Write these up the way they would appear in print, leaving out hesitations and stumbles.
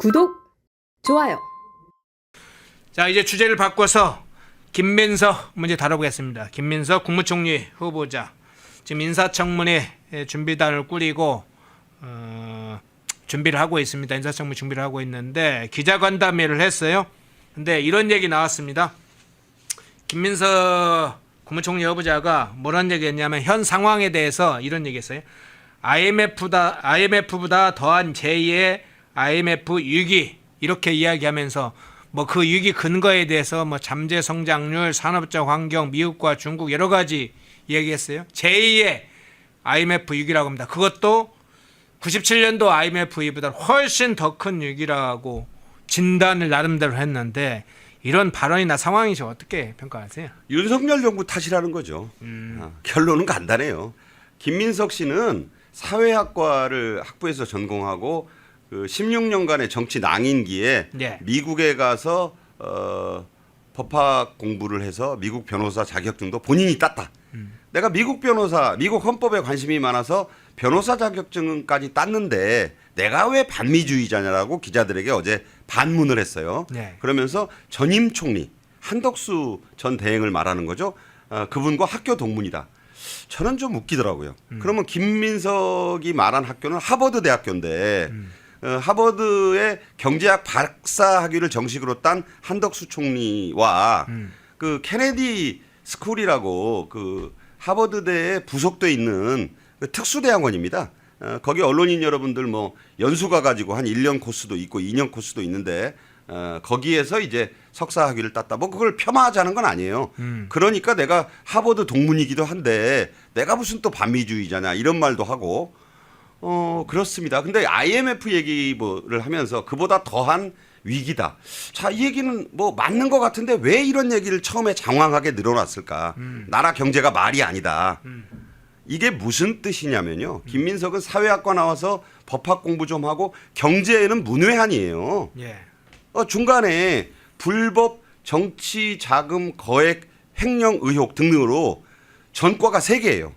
구독, 좋아요. 자, 이제 주제를 바꿔서 김민석 문제 다뤄보겠습니다. 김민석 국무총리 후보자 지금 인사청문회 준비단을 꾸리고 준비를 하고 있습니다. 인사청문회 준비를 하고 있는데 기자간담회를 했어요. 근데 이런 얘기 나왔습니다. 김민석 국무총리 후보자가 뭐란 얘기했냐면 현 상황에 대해서 이런 얘기했어요. IMF보다 더한 제2의 IMF 위기 이렇게 이야기하면서 뭐 그 위기 근거에 대해서 뭐 잠재 성장률, 산업적 환경, 미국과 중국 여러 가지 얘기했어요. 제2의 IMF 위기라고 합니다. 그것도 97년도 IMF 위기보다 훨씬 더 큰 위기라고 진단을 나름대로 했는데 이런 발언이나 상황이 저 어떻게 평가하세요? 윤석열 정부 탓이라는 거죠. 결론은 간단해요. 김민석 씨는 사회학과를 학부에서 전공하고 그 16년간의 정치 낭인기에 네. 미국에 가서 법학 공부를 해서 미국 변호사 자격증도 본인이 땄다. 내가 미국 변호사, 미국 헌법에 관심이 많아서 변호사 자격증까지 땄는데 내가 왜 반미주의자냐라고 기자들에게 어제 반문을 했어요. 네. 그러면서 전임 총리 한덕수 전 대행을 말하는 거죠. 그분과 학교 동문이다. 저는 좀 웃기더라고요. 그러면 김민석이 말한 학교는 하버드 대학교인데 하버드의 경제학 박사 학위를 정식으로 딴 한덕수 총리와 그 케네디 스쿨이라고 그 하버드대에 부속돼 있는 그 특수대학원입니다. 거기 언론인 여러분들 뭐 연수 가가지고 한 1년 코스도 있고 2년 코스도 있는데 거기에서 이제 석사 학위를 땄다. 뭐 그걸 폄하하자는 건 아니에요. 그러니까 내가 하버드 동문이기도 한데 내가 무슨 또 반미주의자냐 이런 말도 하고 그렇습니다. 근데 IMF 얘기를 하면서 그보다 더한 위기다. 자, 이 얘기는 뭐 맞는 것 같은데 왜 이런 얘기를 처음에 장황하게 늘어놨을까? 나라 경제가 말이 아니다. 이게 무슨 뜻이냐면요. 김민석은 사회학과 나와서 법학 공부 좀 하고 경제에는 문외한이에요. 예. 중간에 불법 정치 자금 거액 횡령 의혹 등등으로 전과가 3개예요.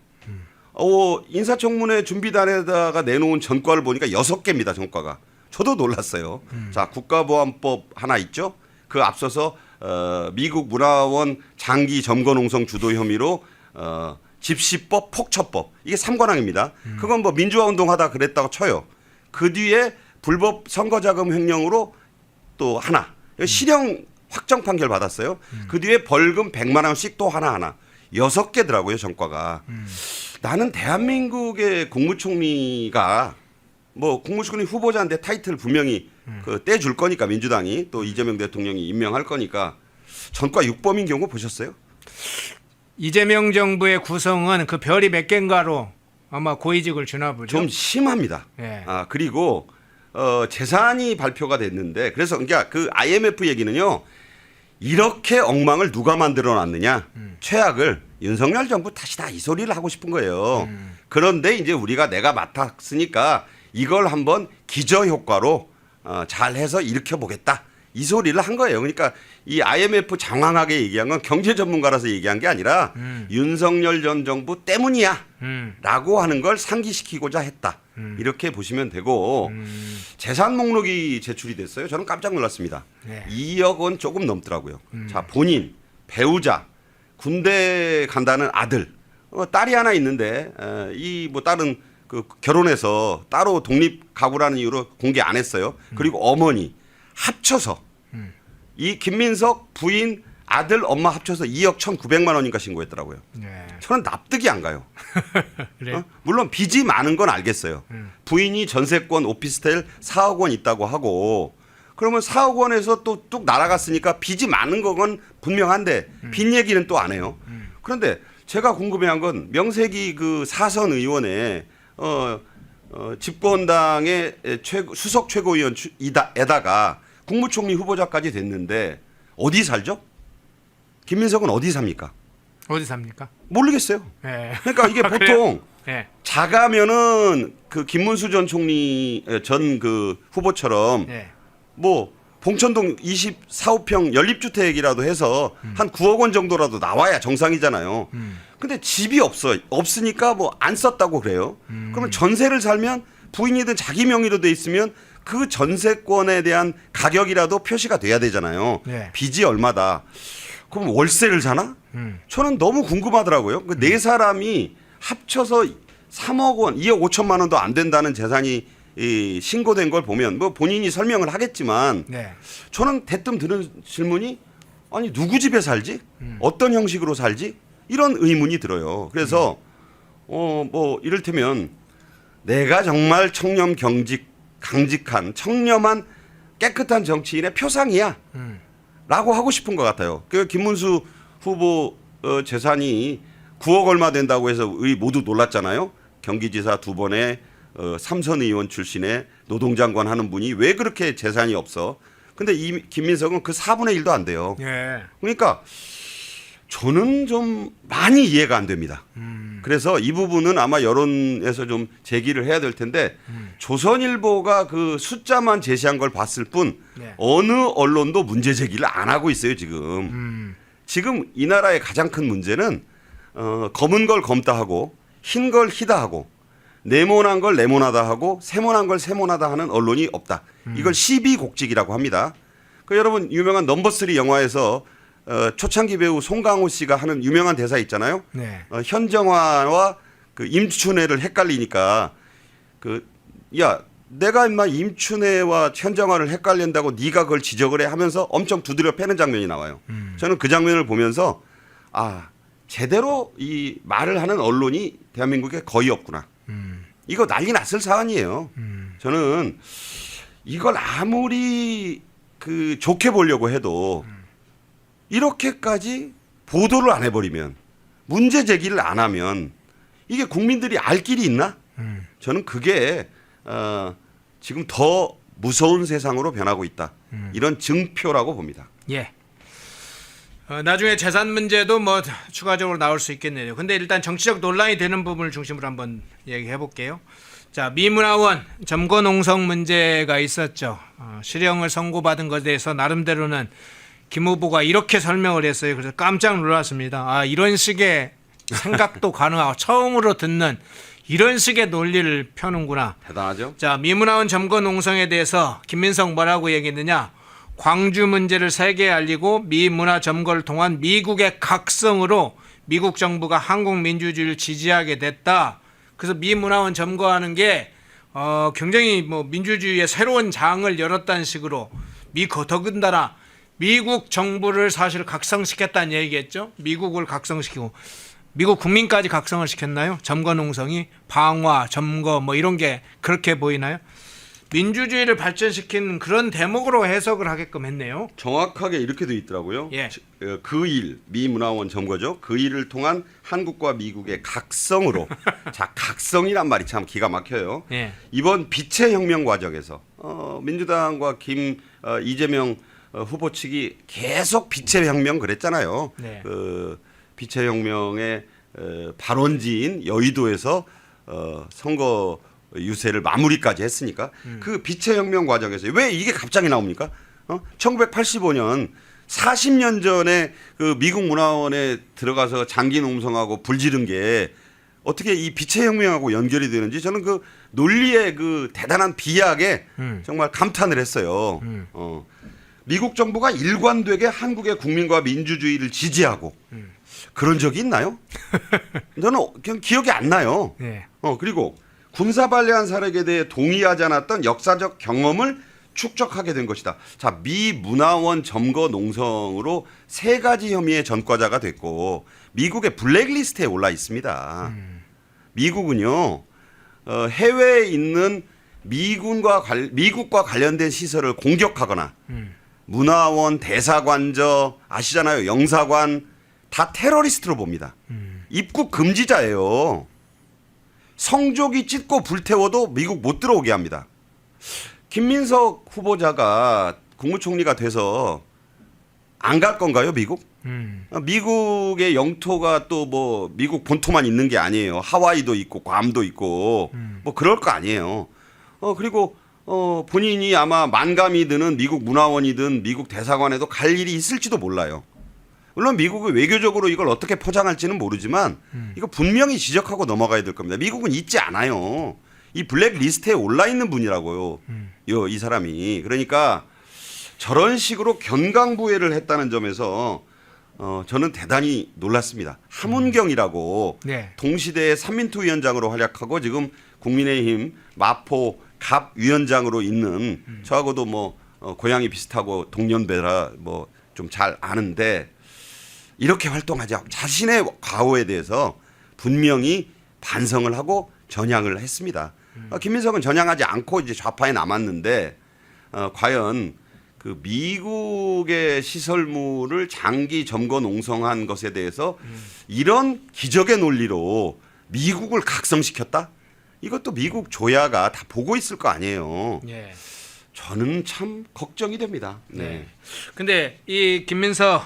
인사청문회 준비단에다가 내놓은 전과를 보니까 6개입니다. 전과가. 저도 놀랐어요. 자, 국가보안법 하나 있죠. 그 앞서서 미국 문화원 장기 점거농성 주도 혐의로 집시법, 폭처법 이게 3관왕입니다. 그건 뭐 민주화 운동하다 그랬다고 쳐요. 그 뒤에 불법 선거자금 횡령으로 또 하나 실형 확정 판결 받았어요. 그 뒤에 벌금 100만 원씩 또 하나 6개더라고요 전과가. 나는 대한민국의 국무총리가 뭐 국무총리 후보자인데 타이틀 분명히 그 떼줄 거니까 민주당이 또 이재명 대통령이 임명할 거니까 전과 6범인 경우 보셨어요? 이재명 정부의 구성은 그 별이 몇 개인가로 아마 고위직을 주나 보죠. 좀 심합니다. 예. 그리고 재산이 발표가 됐는데 그래서 그러니까 그 IMF 얘기는요. 이렇게 엉망을 누가 만들어 놨느냐. 최악을 윤석열 정부 탓이다 이 소리를 하고 싶은 거예요. 그런데 이제 우리가 내가 맡았으니까 이걸 한번 기저효과로 잘해서 일으켜보겠다. 이 소리를 한 거예요. 그러니까 이 IMF 장황하게 얘기한 건 경제 전문가라서 얘기한 게 아니라 윤석열 전 정부 때문이야 라고 하는 걸 상기시키고자 했다. 이렇게 보시면 되고 재산 목록이 제출이 됐어요. 저는 깜짝 놀랐습니다. 네. 2억 원 조금 넘더라고요. 자, 본인, 배우자, 군대 간다는 아들, 딸이 하나 있는데 이 뭐 딸은 그 결혼해서 따로 독립 가구라는 이유로 공개 안 했어요. 그리고 어머니 합쳐서 이 김민석 부인 아들 엄마 합쳐서 2억 1,900만 원인가 신고했더라고요. 네. 저는 납득이 안 가요. 그래. 물론 빚이 많은 건 알겠어요. 부인이 전세권 오피스텔 4억 원 있다고 하고 그러면 4억 원에서 또 뚝 날아갔으니까 빚이 많은 건 분명한데 빚 얘기는 또 안 해요. 그런데 제가 궁금해한 건 명세기 그 사선 의원의 집권당의 수석 최고위원에다가 국무총리 후보자까지 됐는데 어디 살죠? 김민석은 어디 삽니까? 어디 삽니까? 모르겠어요. 예. 그러니까 이게 그래요? 보통 예. 자가면은 그 김문수 전 총리 전 그 후보처럼 예. 뭐 봉천동 24호평 연립주택이라도 해서 한 9억 원 정도라도 나와야 정상이잖아요. 근데 집이 없으니까 뭐 안 썼다고 그래요. 그러면 전세를 살면 부인이든 자기 명의로 돼 있으면 그 전세권에 대한 가격이라도 표시가 돼야 되잖아요. 네. 빚이 얼마다. 그럼 월세를 사나? 저는 너무 궁금하더라고요. 그 네 사람이 합쳐서 3억 원, 2억 5천만 원도 안 된다는 재산이 신고된 걸 보면 뭐 본인이 설명을 하겠지만 네. 저는 대뜸 드는 질문이 아니 누구 집에 살지? 어떤 형식으로 살지? 이런 의문이 들어요. 그래서 뭐 이를테면 내가 정말 청렴 강직한 청렴한 깨끗한 정치인의 표상이야 라고 하고 싶은 것 같아요. 그 김문수 후보 재산이 9억 얼마 된다고 해서 모두 놀랐잖아요. 경기지사 2번에 삼선 의원 출신의 노동장관 하는 분이 왜 그렇게 재산이 없어? 근데 이 김민석은 그 4분의 1도 안 돼요. 예. 그러니까 저는 좀 많이 이해가 안 됩니다. 그래서 이 부분은 아마 여론에서 좀 제기를 해야 될 텐데 조선일보가 그 숫자만 제시한 걸 봤을 뿐 네. 어느 언론도 문제 제기를 안 하고 있어요 지금. 지금 이 나라의 가장 큰 문제는 검은 걸 검다 하고 흰 걸 희다 하고 네모난 걸 네모나다 하고 세모난 걸 세모나다 하는 언론이 없다. 이걸 시비곡직이라고 합니다. 그 여러분 유명한 넘버 3 영화에서 초창기 배우 송강호 씨가 하는 유명한 대사 있잖아요. 네. 현정화와 그 임춘애를 헷갈리니까 야 내가 임마 임춘애와 현정화를 헷갈린다고 네가 그걸 지적을 해 하면서 엄청 두드려 패는 장면이 나와요. 저는 그 장면을 보면서 제대로 이 말을 하는 언론이 대한민국에 거의 없구나. 이거 난리 났을 사안이에요. 저는 이걸 아무리 좋게 보려고 해도 이렇게까지 보도를 안 해버리면 문제 제기를 안 하면 이게 국민들이 알 길이 있나? 저는 그게 지금 더 무서운 세상으로 변하고 있다. 이런 증표라고 봅니다. 예. 나중에 재산 문제도 뭐 추가적으로 나올 수 있겠네요. 근데 일단 정치적 논란이 되는 부분을 중심으로 한번 얘기해 볼게요. 자, 미문화원 점거농성 문제가 있었죠. 실형을 선고받은 것에 대해서 나름대로는 김 후보가 이렇게 설명을 했어요. 그래서 깜짝 놀랐습니다. 이런 식의 생각도 가능하고 처음으로 듣는 이런 식의 논리를 펴는구나. 대단하죠? 자, 미문화원 점거농성에 대해서 김민석 뭐라고 얘기했느냐? 광주 문제를 세계에 알리고 미문화 점거를 통한 미국의 각성으로 미국 정부가 한국 민주주의를 지지하게 됐다. 그래서 미문화원 점거하는 게 굉장히 뭐 민주주의의 새로운 장을 열었다는 식으로 더군다나 미국 정부를 사실 각성시켰다는 얘기겠죠. 미국을 각성시키고 미국 국민까지 각성을 시켰나요? 점거농성이 방화, 점거 뭐 이런 게 그렇게 보이나요? 민주주의를 발전시키는 그런 대목으로 해석을 하게끔 했네요. 정확하게 이렇게 돼 있더라고요. 예. 그 일, 미문화원 점거죠. 그 일을 통한 한국과 미국의 각성으로. 자, 각성이란 말이 참 기가 막혀요. 예. 이번 빛의 혁명 과정에서 민주당과 이재명 후보 측이 계속 빛의 혁명 그랬잖아요. 네. 빛의 혁명의 발원지인 여의도에서 선거 유세를 마무리까지 했으니까 그 빛의 혁명 과정에서 왜 이게 갑자기 나옵니까? 1985년 40년 전에 그 미국 문화원에 들어가서 장기 농성하고 불 지른 게 어떻게 이 빛의 혁명하고 연결이 되는지 저는 그 논리의 그 대단한 비약에 정말 감탄을 했어요. 미국 정부가 일관되게 한국의 국민과 민주주의를 지지하고 그런 적이 있나요? 저는 그냥 기억이 안 나요. 네. 그리고 군사 발레한 사례에 대해 동의하지 않았던 역사적 경험을 축적하게 된 것이다. 자, 미문화원 점거 농성으로 3가지 혐의의 전과자가 됐고 미국의 블랙리스트에 올라 있습니다. 미국은요 해외에 있는 미국과 관련된 시설을 공격하거나 문화원, 대사관저 아시잖아요. 영사관 다 테러리스트로 봅니다. 입국 금지자예요. 성조기 찢고 불태워도 미국 못 들어오게 합니다. 김민석 후보자가 국무총리가 돼서 안 갈 건가요, 미국? 미국의 영토가 또 뭐 미국 본토만 있는 게 아니에요. 하와이도 있고 괌도 있고 뭐 그럴 거 아니에요. 그리고 본인이 아마 만감이 드는 미국 문화원이든 미국 대사관에도 갈 일이 있을지도 몰라요. 물론 미국이 외교적으로 이걸 어떻게 포장할지는 모르지만 이거 분명히 지적하고 넘어가야 될 겁니다. 미국은 잊지 않아요. 이 블랙 리스트에 올라 있는 분이라고요. 이 사람이. 그러니까 저런 식으로 견강부회를 했다는 점에서 저는 대단히 놀랐습니다. 함은경이라고 네. 동시대의 삼민투 위원장으로 활약하고 지금 국민의힘 마포 갑 위원장으로 있는 저하고도 뭐 고향이 비슷하고 동년배라 뭐 좀 잘 아는데 이렇게 활동하지 않고 자신의 과오에 대해서 분명히 반성을 하고 전향을 했습니다. 김민석은 전향하지 않고 이제 좌파에 남았는데 과연 그 미국의 시설물을 장기 점거 농성한 것에 대해서 이런 기적의 논리로 미국을 각성시켰다? 이것도 미국 조야가 다 보고 있을 거 아니에요. 예. 저는 참 걱정이 됩니다. 네. 네. 근데 이 김민석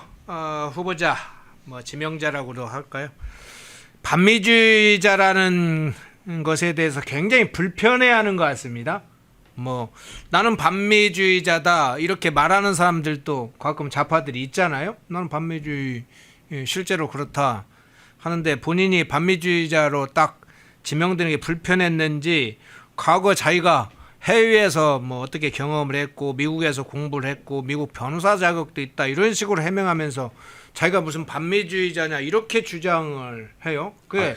후보자 뭐 지명자라고도 할까요? 반미주의자라는 것에 대해서 굉장히 불편해하는 것 같습니다. 뭐 나는 반미주의자다 이렇게 말하는 사람들도 가끔 좌파들이 있잖아요. 나는 반미주의 실제로 그렇다 하는데 본인이 반미주의자로 딱 지명되는 게 불편했는지 과거 자기가 해외에서 뭐 어떻게 경험을 했고 미국에서 공부를 했고 미국 변호사 자격도 있다 이런 식으로 해명하면서 자기가 무슨 반미주의자냐 이렇게 주장을 해요. 그게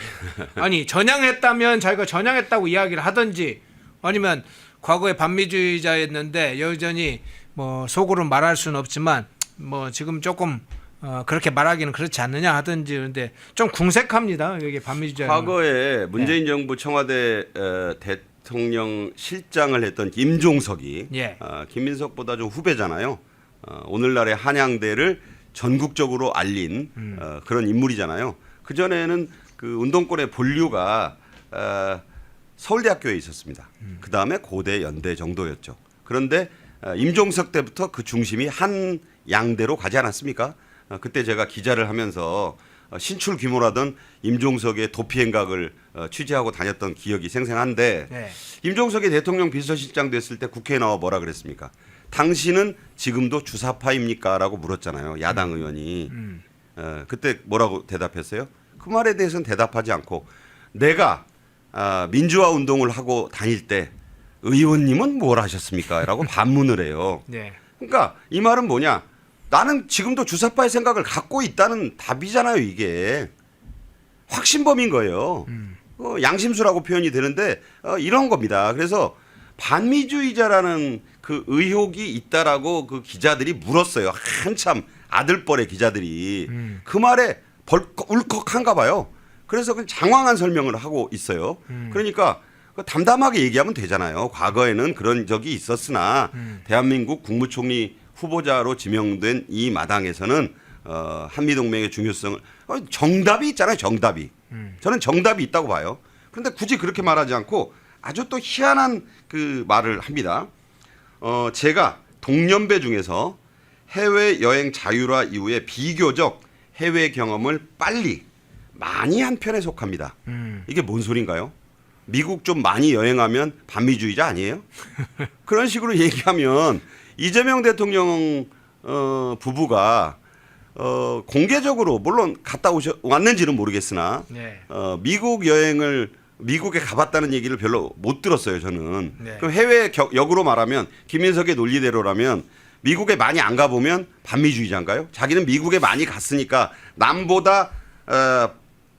아니 전향했다면 자기가 전향했다고 이야기를 하든지 아니면 과거에 반미주의자였는데 여전히 뭐 속으로 말할 수는 없지만 뭐 지금 조금 그렇게 말하기는 그렇지 않느냐 하든지 그런데 좀 궁색합니다. 여기 반미주의자. 과거에 문재인 정부 청와대 대통령 실장을 했던 임종석이 예. 김민석보다 좀 후배잖아요. 오늘날의 한양대를 전국적으로 알린 그런 인물이잖아요. 그 전에는 그 운동권의 본류가 서울대학교에 있었습니다. 그 다음에 고대, 연대 정도였죠. 그런데 임종석 때부터 그 중심이 한양대로 가지 않았습니까? 그때 제가 기자를 하면서 신출 귀몰하던 임종석의 도피 행각을 취재하고 다녔던 기억이 생생한데 네. 임종석이 대통령 비서실장 됐을 때 국회에 나와 뭐라 그랬습니까? 당신은 지금도 주사파입니까? 라고 물었잖아요. 야당 의원이. 그때 뭐라고 대답했어요? 그 말에 대해서는 대답하지 않고 내가 민주화 운동을 하고 다닐 때 의원님은 뭘 하셨습니까? 라고 반문을 해요. 네. 그러니까 이 말은 뭐냐? 나는 지금도 주사파의 생각을 갖고 있다는 답이잖아요. 이게 확신범인 거예요. 양심수라고 표현이 되는데 이런 겁니다. 그래서 반미주의자라는 그 의혹이 있다라고 그 기자들이 물었어요. 한참 아들뻘의 기자들이 그 말에 울컥한가 봐요. 그래서 그 장황한 설명을 하고 있어요. 그러니까 담담하게 얘기하면 되잖아요. 과거에는 그런 적이 있었으나 대한민국 국무총리 후보자로 지명된 이 마당에서는 한미동맹의 중요성을 정답이 있잖아요. 정답이. 저는 정답이 있다고 봐요. 그런데 굳이 그렇게 말하지 않고 아주 또 희한한 그 말을 합니다. 제가 동년배 중에서 해외여행 자율화 이후에 비교적 해외 경험을 많이 한 편에 속합니다. 이게 뭔 소린가요? 미국 좀 많이 여행하면 반미주의자 아니에요? 그런 식으로 얘기하면 이재명 대통령 부부가 공개적으로 물론 갔다 왔는지는 모르겠으나 네. 미국 여행을 미국에 가봤다는 얘기를 별로 못 들었어요. 저는. 네. 그럼 해외 역으로 말하면 김민석의 논리대로라면 미국에 많이 안 가보면 반미주의자인가요? 자기는 미국에 많이 갔으니까 남보다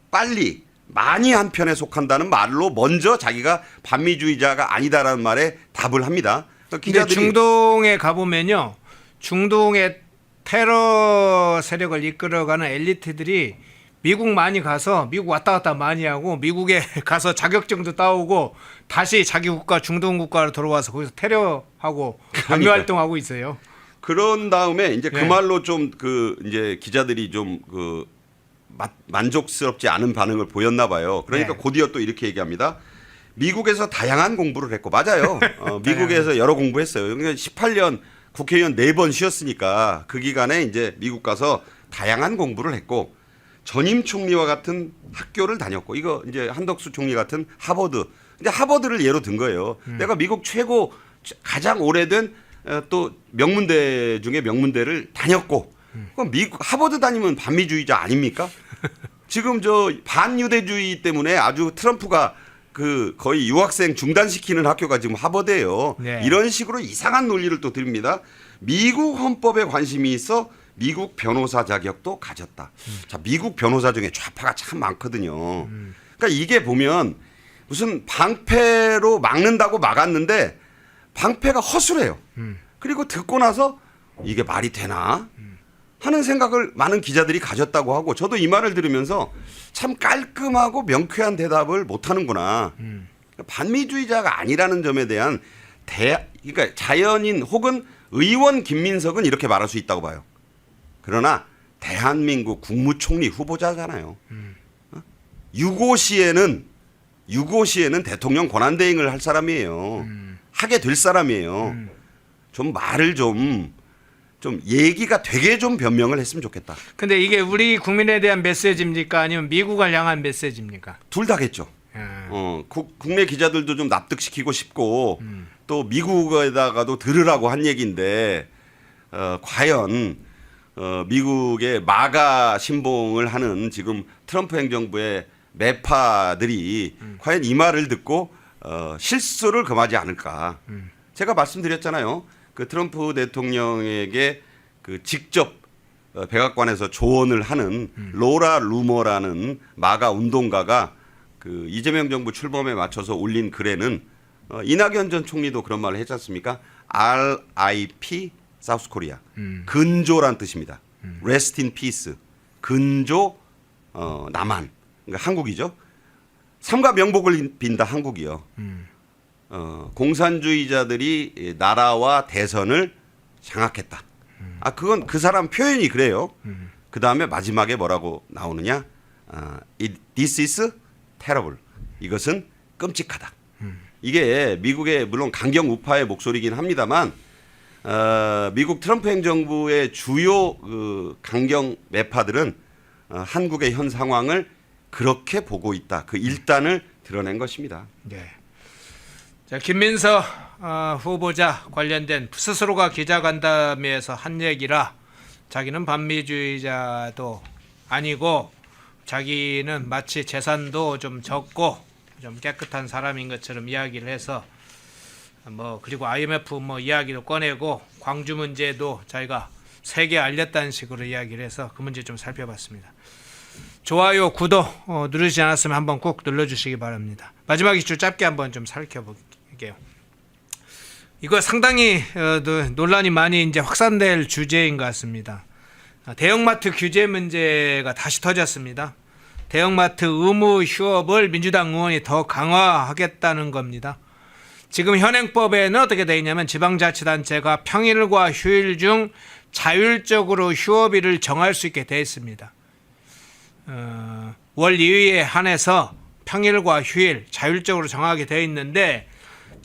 빨리 많이 한 편에 속한다는 말로 먼저 자기가 반미주의자가 아니다라는 말에 답을 합니다. 근데 중동에 가보면요, 중동의 테러 세력을 이끌어가는 엘리트들이 미국 많이 가서 미국 왔다 갔다 많이 하고 미국에 가서 자격증도 따오고 다시 자기 국가 중동 국가로 돌아와서 거기서 테러하고 반미 활동하고 있어요. 그런 다음에 이제 그 네. 말로 좀 그 이제 기자들이 좀 그 만족스럽지 않은 반응을 보였나 봐요. 그러니까 네. 곧이어 또 이렇게 얘기합니다. 미국에서 다양한 공부를 했고 맞아요. 미국에서 여러 공부했어요. 그러니까 18년 국회의원 4번 쉬었으니까 그 기간에 이제 미국 가서 다양한 공부를 했고 전임 총리와 같은 학교를 다녔고 이거 이제 한덕수 총리 같은 하버드. 이제 하버드를 예로 든 거예요. 내가 미국 최고 가장 오래된 또 명문대 중에 명문대를 다녔고 그럼 미국 하버드 다니면 반미주의자 아닙니까? 지금 저 반유대주의 때문에 아주 트럼프가 그 거의 유학생 중단시키는 학교가 지금 하버드예요. 네. 이런 식으로 이상한 논리를 또 드립니다. 미국 헌법에 관심이 있어 미국 변호사 자격도 가졌다. 자, 미국 변호사 중에 좌파가 참 많거든요. 그러니까 이게 보면 무슨 방패로 막는다고 막았는데 방패가 허술해요. 그리고 듣고 나서 이게 말이 되나 하는 생각을 많은 기자들이 가졌다고 하고 저도 이 말을 들으면서 참 깔끔하고 명쾌한 대답을 못하는구나. 반미주의자가 아니라는 점에 대한 그러니까 자연인 혹은 의원 김민석은 이렇게 말할 수 있다고 봐요. 그러나 대한민국 국무총리 후보자잖아요. 6.5시에는 대통령 권한대행을 할 사람이에요. 하게 될 사람이에요. 좀 말을 좀 얘기가 되게 좀 변명을 했으면 좋겠다. 근데 이게 우리 국민에 대한 메시지입니까? 아니면 미국을 향한 메시지입니까? 둘 다겠죠. 국내 기자들도 좀 납득시키고 싶고 또 미국에다가도 들으라고 한 얘기인데 과연 미국의 마가 신봉을 하는 지금 트럼프 행정부의 매파들이 과연 이 말을 듣고 실수를 금하지 않을까. 제가 말씀드렸잖아요. 그 트럼프 대통령에게 그 직접 백악관에서 조언을 하는 로라 루머라는 마가 운동가가 그 이재명 정부 출범에 맞춰서 올린 글에는 이낙연 전 총리도 그런 말을 했지 않습니까? RIP 사우스 코리아. 근조란 뜻입니다. Rest in peace. 근조 남한. 그러니까 한국이죠. 삼가 명복을 빈다 한국이요. 공산주의자들이 나라와 대선을 장악했다. 그건 그 사람 표현이 그래요. 그 다음에 마지막에 뭐라고 나오느냐? This is terrible. 이것은 끔찍하다. 이게 미국의 물론 강경 우파의 목소리긴 합니다만 미국 트럼프 행정부의 주요 그 강경 매파들은 한국의 현 상황을 그렇게 보고 있다. 그 일단을 드러낸 것입니다. 네. 자, 김민석 후보자 관련된 스스로가 기자간담회에서 한 얘기라 자기는 반미주의자도 아니고 자기는 마치 재산도 좀 적고 좀 깨끗한 사람인 것처럼 이야기를 해서 그리고 IMF 이야기도 꺼내고 광주 문제도 자기가 세계에 알렸다는 식으로 이야기를 해서 그 문제 좀 살펴봤습니다. 좋아요, 구독 누르지 않았으면 한번 꼭 눌러주시기 바랍니다. 마지막 이슈 짧게 한번 좀 살펴볼게요. 이거 상당히 논란이 많이 이제 확산될 주제인 것 같습니다. 대형마트 규제 문제가 다시 터졌습니다. 대형마트 의무 휴업을 민주당 의원이 더 강화하겠다는 겁니다. 지금 현행법에는 어떻게 되어 있냐면 지방자치단체가 평일과 휴일 중 자율적으로 휴업일을 정할 수 있게 되어 있습니다. 월 2회에 한해서 평일과 휴일 자율적으로 정하게 되어 있는데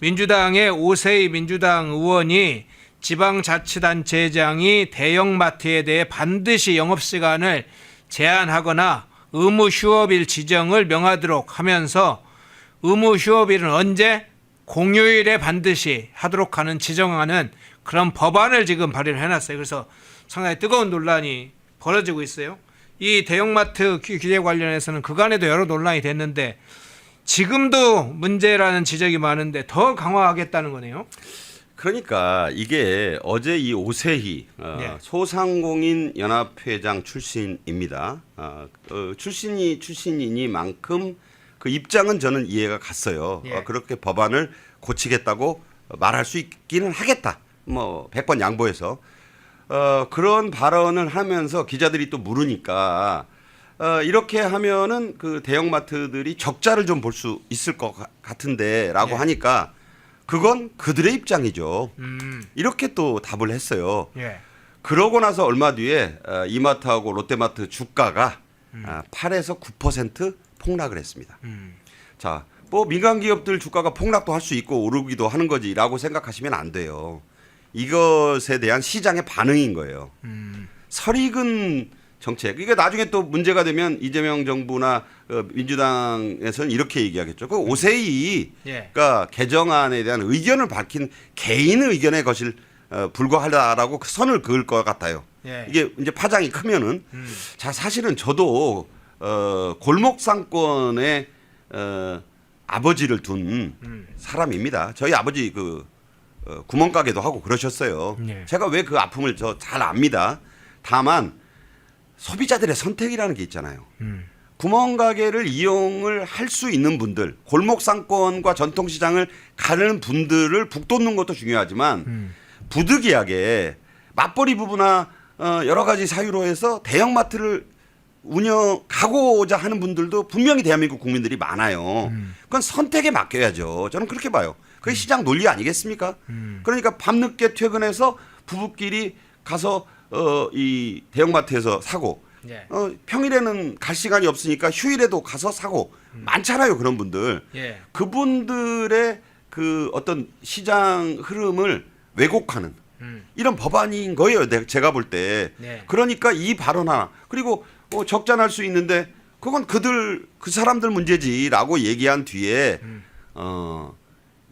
민주당의 오세희 민주당 의원이 지방자치단체장이 대형마트에 대해 반드시 영업시간을 제한하거나 의무 휴업일 지정을 명하도록 하면서 의무 휴업일은 언제? 공휴일에 반드시 하도록 하는 지정하는 그런 법안을 지금 발의를 해놨어요. 그래서 상당히 뜨거운 논란이 벌어지고 있어요. 이 대형마트 규제 관련해서는 그간에도 여러 논란이 됐는데 지금도 문제라는 지적이 많은데 더 강화하겠다는 거네요. 그러니까 이게 어제 이 오세희 네. 소상공인 연합회장 출신입니다. 출신이니만큼 그 입장은 저는 이해가 갔어요. 예. 그렇게 법안을 고치겠다고 말할 수 있기는 하겠다. 100번 양보해서 그런 발언을 하면서 기자들이 또 물으니까 이렇게 하면은 그 대형마트들이 적자를 좀 볼 수 있을 것 같은데라고 예. 하니까 그건 그들의 입장이죠. 이렇게 또 답을 했어요. 예. 그러고 나서 얼마 뒤에 이마트하고 롯데마트 주가가 8에서 9% 폭락을 했습니다. 자, 민간 기업들 주가가 폭락도 할 수 있고 오르기도 하는 거지라고 생각하시면 안 돼요. 이것에 대한 시장의 반응인 거예요. 설익은 정책. 이게 나중에 또 문제가 되면 이재명 정부나 민주당에서는 이렇게 얘기하겠죠. 그 오세희가 예. 개정안에 대한 의견을 밝힌 개인 의견의 것을 불과하다라고 그 선을 그을 것 같아요. 예. 이게 이제 파장이 크면은 자 사실은 저도 골목 상권에 아버지를 둔 사람입니다. 저희 아버지 구멍가게도 하고 그러셨어요. 네. 제가 왜 그 아픔을 저 잘 압니다. 다만 소비자들의 선택이라는 게 있잖아요. 구멍가게를 이용을 할 수 있는 분들, 골목상권과 전통시장을 가는 분들을 북돋는 것도 중요하지만 부득이하게 맞벌이 부부나 여러 가지 사유로 해서 대형마트를 운영하고자 하는 분들도 분명히 대한민국 국민들이 많아요. 그건 선택에 맡겨야죠. 저는 그렇게 봐요. 그게 시장 논리 아니겠습니까? 그러니까 밤늦게 퇴근해서 부부끼리 가서 이 대형마트에서 사고 예. 평일에는 갈 시간이 없으니까 휴일에도 가서 사고 많잖아요. 그런 분들. 예. 그분들의 그 어떤 시장 흐름을 왜곡하는 이런 법안인 거예요. 제가 볼 때. 네. 그러니까 이 발언 하나 그리고 적잖을 수 있는데 그건 그 사람들 문제지라고 얘기한 뒤에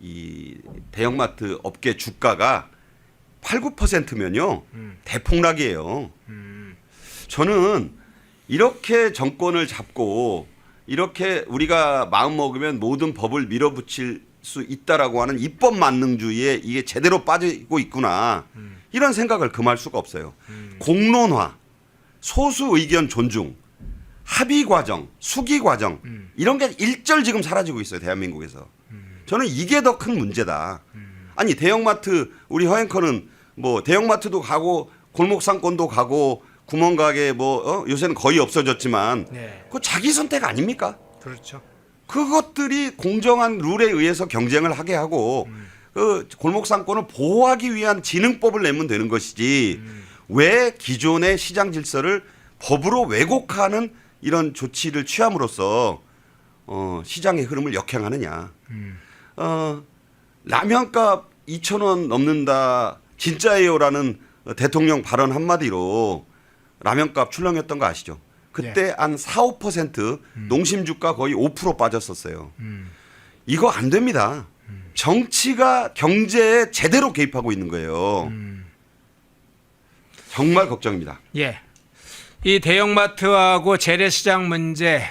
이 대형마트 업계 주가가 8, 9%면요 대폭락이에요. 저는 이렇게 정권을 잡고 이렇게 우리가 마음 먹으면 모든 법을 밀어붙일 수 있다라고 하는 입법 만능주의에 이게 제대로 빠지고 있구나 이런 생각을 금할 수가 없어요. 공론화, 소수 의견 존중, 합의 과정, 수기 과정 이런 게 일절 지금 사라지고 있어요. 대한민국에서. 저는 이게 더 큰 문제다. 아니 대형마트 우리 허앵커는 뭐 대형마트도 가고 골목상권도 가고 구멍가게 요새는 거의 없어졌지만 네. 그 자기 선택 아닙니까? 그렇죠. 그것들이 공정한 룰에 의해서 경쟁을 하게 하고 그 골목상권을 보호하기 위한 진흥법을 내면 되는 것이지 왜 기존의 시장 질서를 법으로 왜곡하는 이런 조치를 취함으로써 시장의 흐름을 역행하느냐. 라면값 2,000원 넘는다 진짜예요라는 대통령 발언 한마디로 라면값 출렁였던 거 아시죠? 그때 한 4, 5% 농심주가 거의 5% 빠졌었어요. 이거 안 됩니다. 정치가 경제에 제대로 개입하고 있는 거예요. 정말 걱정입니다. 예. 이 대형마트하고 재래시장 문제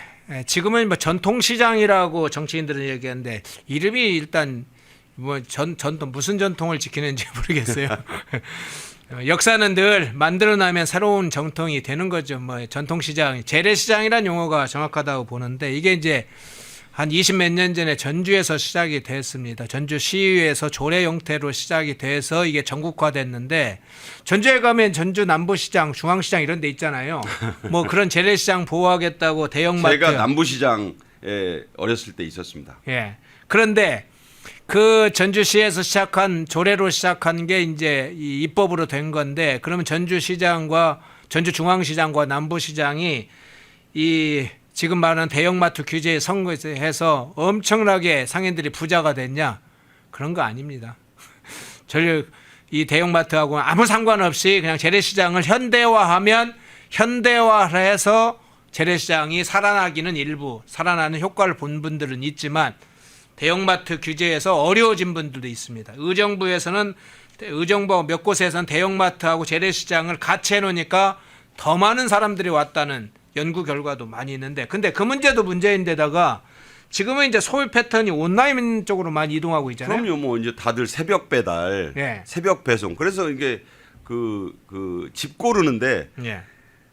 지금은 뭐 전통시장이라고 정치인들은 얘기하는데 이름이 일단 뭐 전통 무슨 전통을 지키는지 모르겠어요. 역사는 늘 만들어나면 새로운 정통이 되는 거죠. 뭐 전통시장, 재래시장이라는 용어가 정확하다고 보는데 이게 이제 한 20몇 년 전에 전주에서 시작이 됐습니다. 전주시에서 조례 형태로 시작이 돼서 이게 전국화됐는데 전주에 가면 전주 남부시장, 중앙시장 이런 데 있잖아요. 뭐 그런 재래시장 보호하겠다고 대형마트. 제가 남부시장에 어렸을 때 있었습니다. 예. 그런데 그 전주시에서 시작한 조례로 시작한 게 이제 이 입법으로 된 건데 그러면 전주시장과 전주중앙시장과 남부시장이 이 지금 말하는 대형마트 규제에 선거해서 엄청나게 상인들이 부자가 됐냐? 그런 거 아닙니다. 이 대형마트하고 아무 상관없이 그냥 재래시장을 현대화하면 현대화해서 재래시장이 살아나기는 일부 살아나는 효과를 본 분들은 있지만 대형마트 규제에서 어려워진 분들도 있습니다. 의정부에서는 의정부 몇 곳에서는 대형마트하고 재래시장을 같이 해놓으니까 더 많은 사람들이 왔다는 연구 결과도 많이 있는데 근데 그 문제도 문제인데다가 지금은 이제 소비 패턴이 온라인 쪽으로 많이 이동하고 있잖아요. 그럼요. 뭐 이제 다들 새벽 배달, 예. 새벽 배송. 그래서 이게 집 고르는데 예.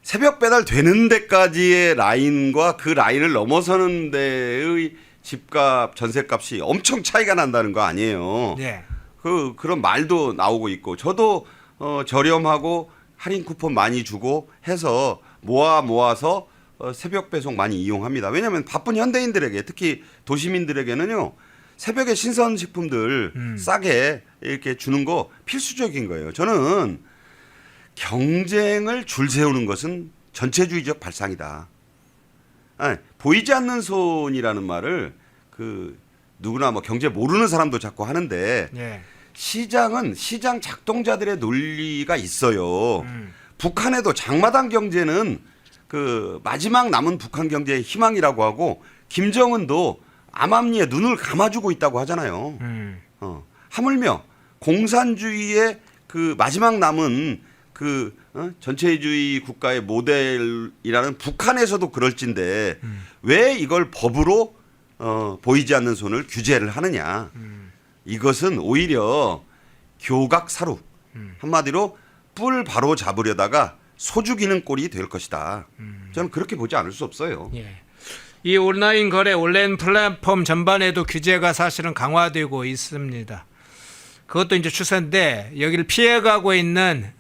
새벽 배달 되는 데까지의 라인과 그 라인을 넘어서는 데의 집값, 전세값이 엄청 차이가 난다는 거 아니에요. 예. 그런 말도 나오고 있고 저도 저렴하고 할인 쿠폰 많이 주고 해서 모아서 새벽 배송 많이 이용합니다. 왜냐하면 바쁜 현대인들에게 특히 도시민들에게는요. 새벽에 신선식품들 싸게 이렇게 주는 거 필수적인 거예요. 저는 경쟁을 줄 세우는 것은 전체주의적 발상이다. 아니, 보이지 않는 손이라는 말을 누구나 뭐 경제 모르는 사람도 자꾸 하는데 예. 시장은 시장 작동자들의 논리가 있어요. 북한에도 장마당 경제는 마지막 남은 북한 경제의 희망이라고 하고 김정은도 암암리에 눈을 감아주고 있다고 하잖아요. 하물며 공산주의의 마지막 남은 전체주의 국가의 모델이라는 북한에서도 그럴진데 왜 이걸 법으로 보이지 않는 손을 규제를 하느냐. 이것은 오히려 교각사루. 한마디로 뿔 바로 잡으려다가 소 죽이는 꼴이 될 것이다. 저는 그렇게 보지 않을 수 없어요. 예. 이 온라인 거래, 온라인 플랫폼 전반에도 규제가 사실은 강화되고 있습니다. 그것도 이제 추세인데 여기를 피해가고 있는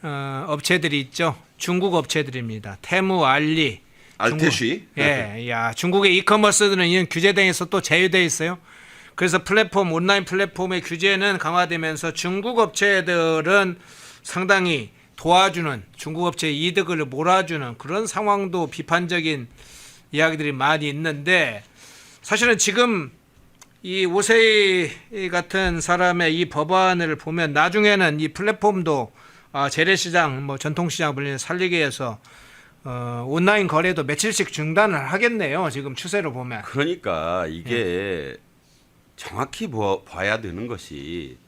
업체들이 있죠. 중국 업체들입니다. 테무, 알리, 알테쉬. 예, 야, 중국의 이커머스들은 이런 규제 등에서 또 제외돼 있어요. 그래서 플랫폼, 온라인 플랫폼의 규제는 강화되면서 중국 업체들은 상당히 도와주는, 중국 업체의 이득을 몰아주는 그런 상황도 비판적인 이야기들이 많이 있는데, 사실은 지금 이 오세희 같은 사람의 이 법안을 보면 나중에는 이 플랫폼도 재래시장, 뭐 전통시장 분리를 살리기 위해서 온라인 거래도 며칠씩 중단을 하겠네요. 지금 추세로 보면. 그러니까 이게 정확히 봐야 되는 것이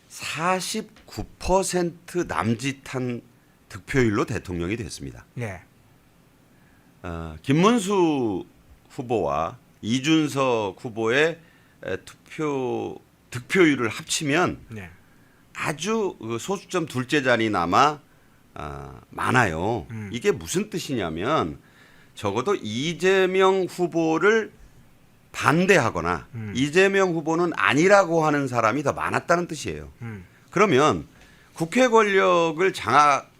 49% 남짓한 득표율로 대통령이 됐습니다. 네. 김문수 후보와 이준석 후보의 득표율을 합치면 네. 아주 소수점 둘째 자리 남아 많아요. 이게 무슨 뜻이냐면 적어도 이재명 후보를 반대하거나 이재명 후보는 아니라고 하는 사람이 더 많았다는 뜻이에요. 그러면 국회 권력을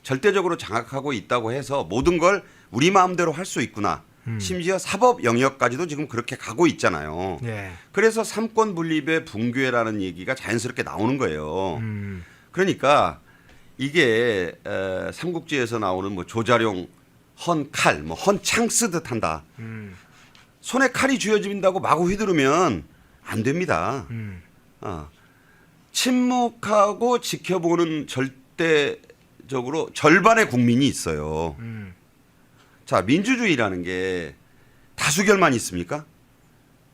절대적으로 장악하고 있다고 해서 모든 걸 우리 마음대로 할 수 있구나. 심지어 사법 영역까지도 지금 그렇게 가고 있잖아요. 네. 그래서 삼권 분립의 붕괴라는 얘기가 자연스럽게 나오는 거예요. 그러니까 이게 삼국지에서 나오는 뭐 조자룡 헌칼, 뭐 헌창 쓰듯 한다. 손에 칼이 쥐어진다고 마구 휘두르면 안 됩니다. 침묵하고 지켜보는 절대적으로 절반의 국민이 있어요. 자, 민주주의라는 게 다수결만 있습니까?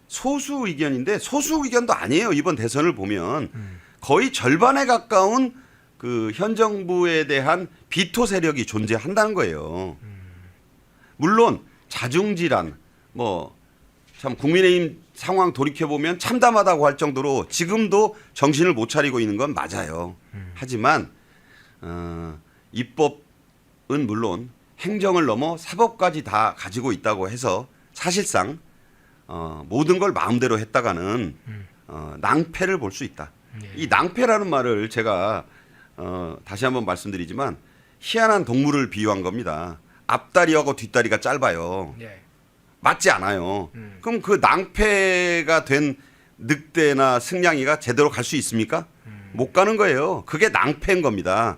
소수 의견인데 소수 의견도 아니에요. 이번 대선을 보면 거의 절반에 가까운 그 현 정부에 대한 비토 세력이 존재한다는 거예요. 물론 자중질환 뭐 참 국민의힘 상황 돌이켜 보면 참담하다고 할 정도로 지금도 정신을 못 차리고 있는 건 맞아요. 하지만 입법은 물론 행정을 넘어 사법까지 다 가지고 있다고 해서 사실상 모든 걸 마음대로 했다가는 낭패를 볼 수 있다. 이 낭패라는 말을 제가 다시 한번 말씀드리지만 희한한 동물을 비유한 겁니다. 앞다리하고 뒷다리가 짧아요. 네. 맞지 않아요. 그럼 그 낭패가 된 늑대나 승냥이가 제대로 갈 수 있습니까? 못 가는 거예요. 그게 낭패인 겁니다.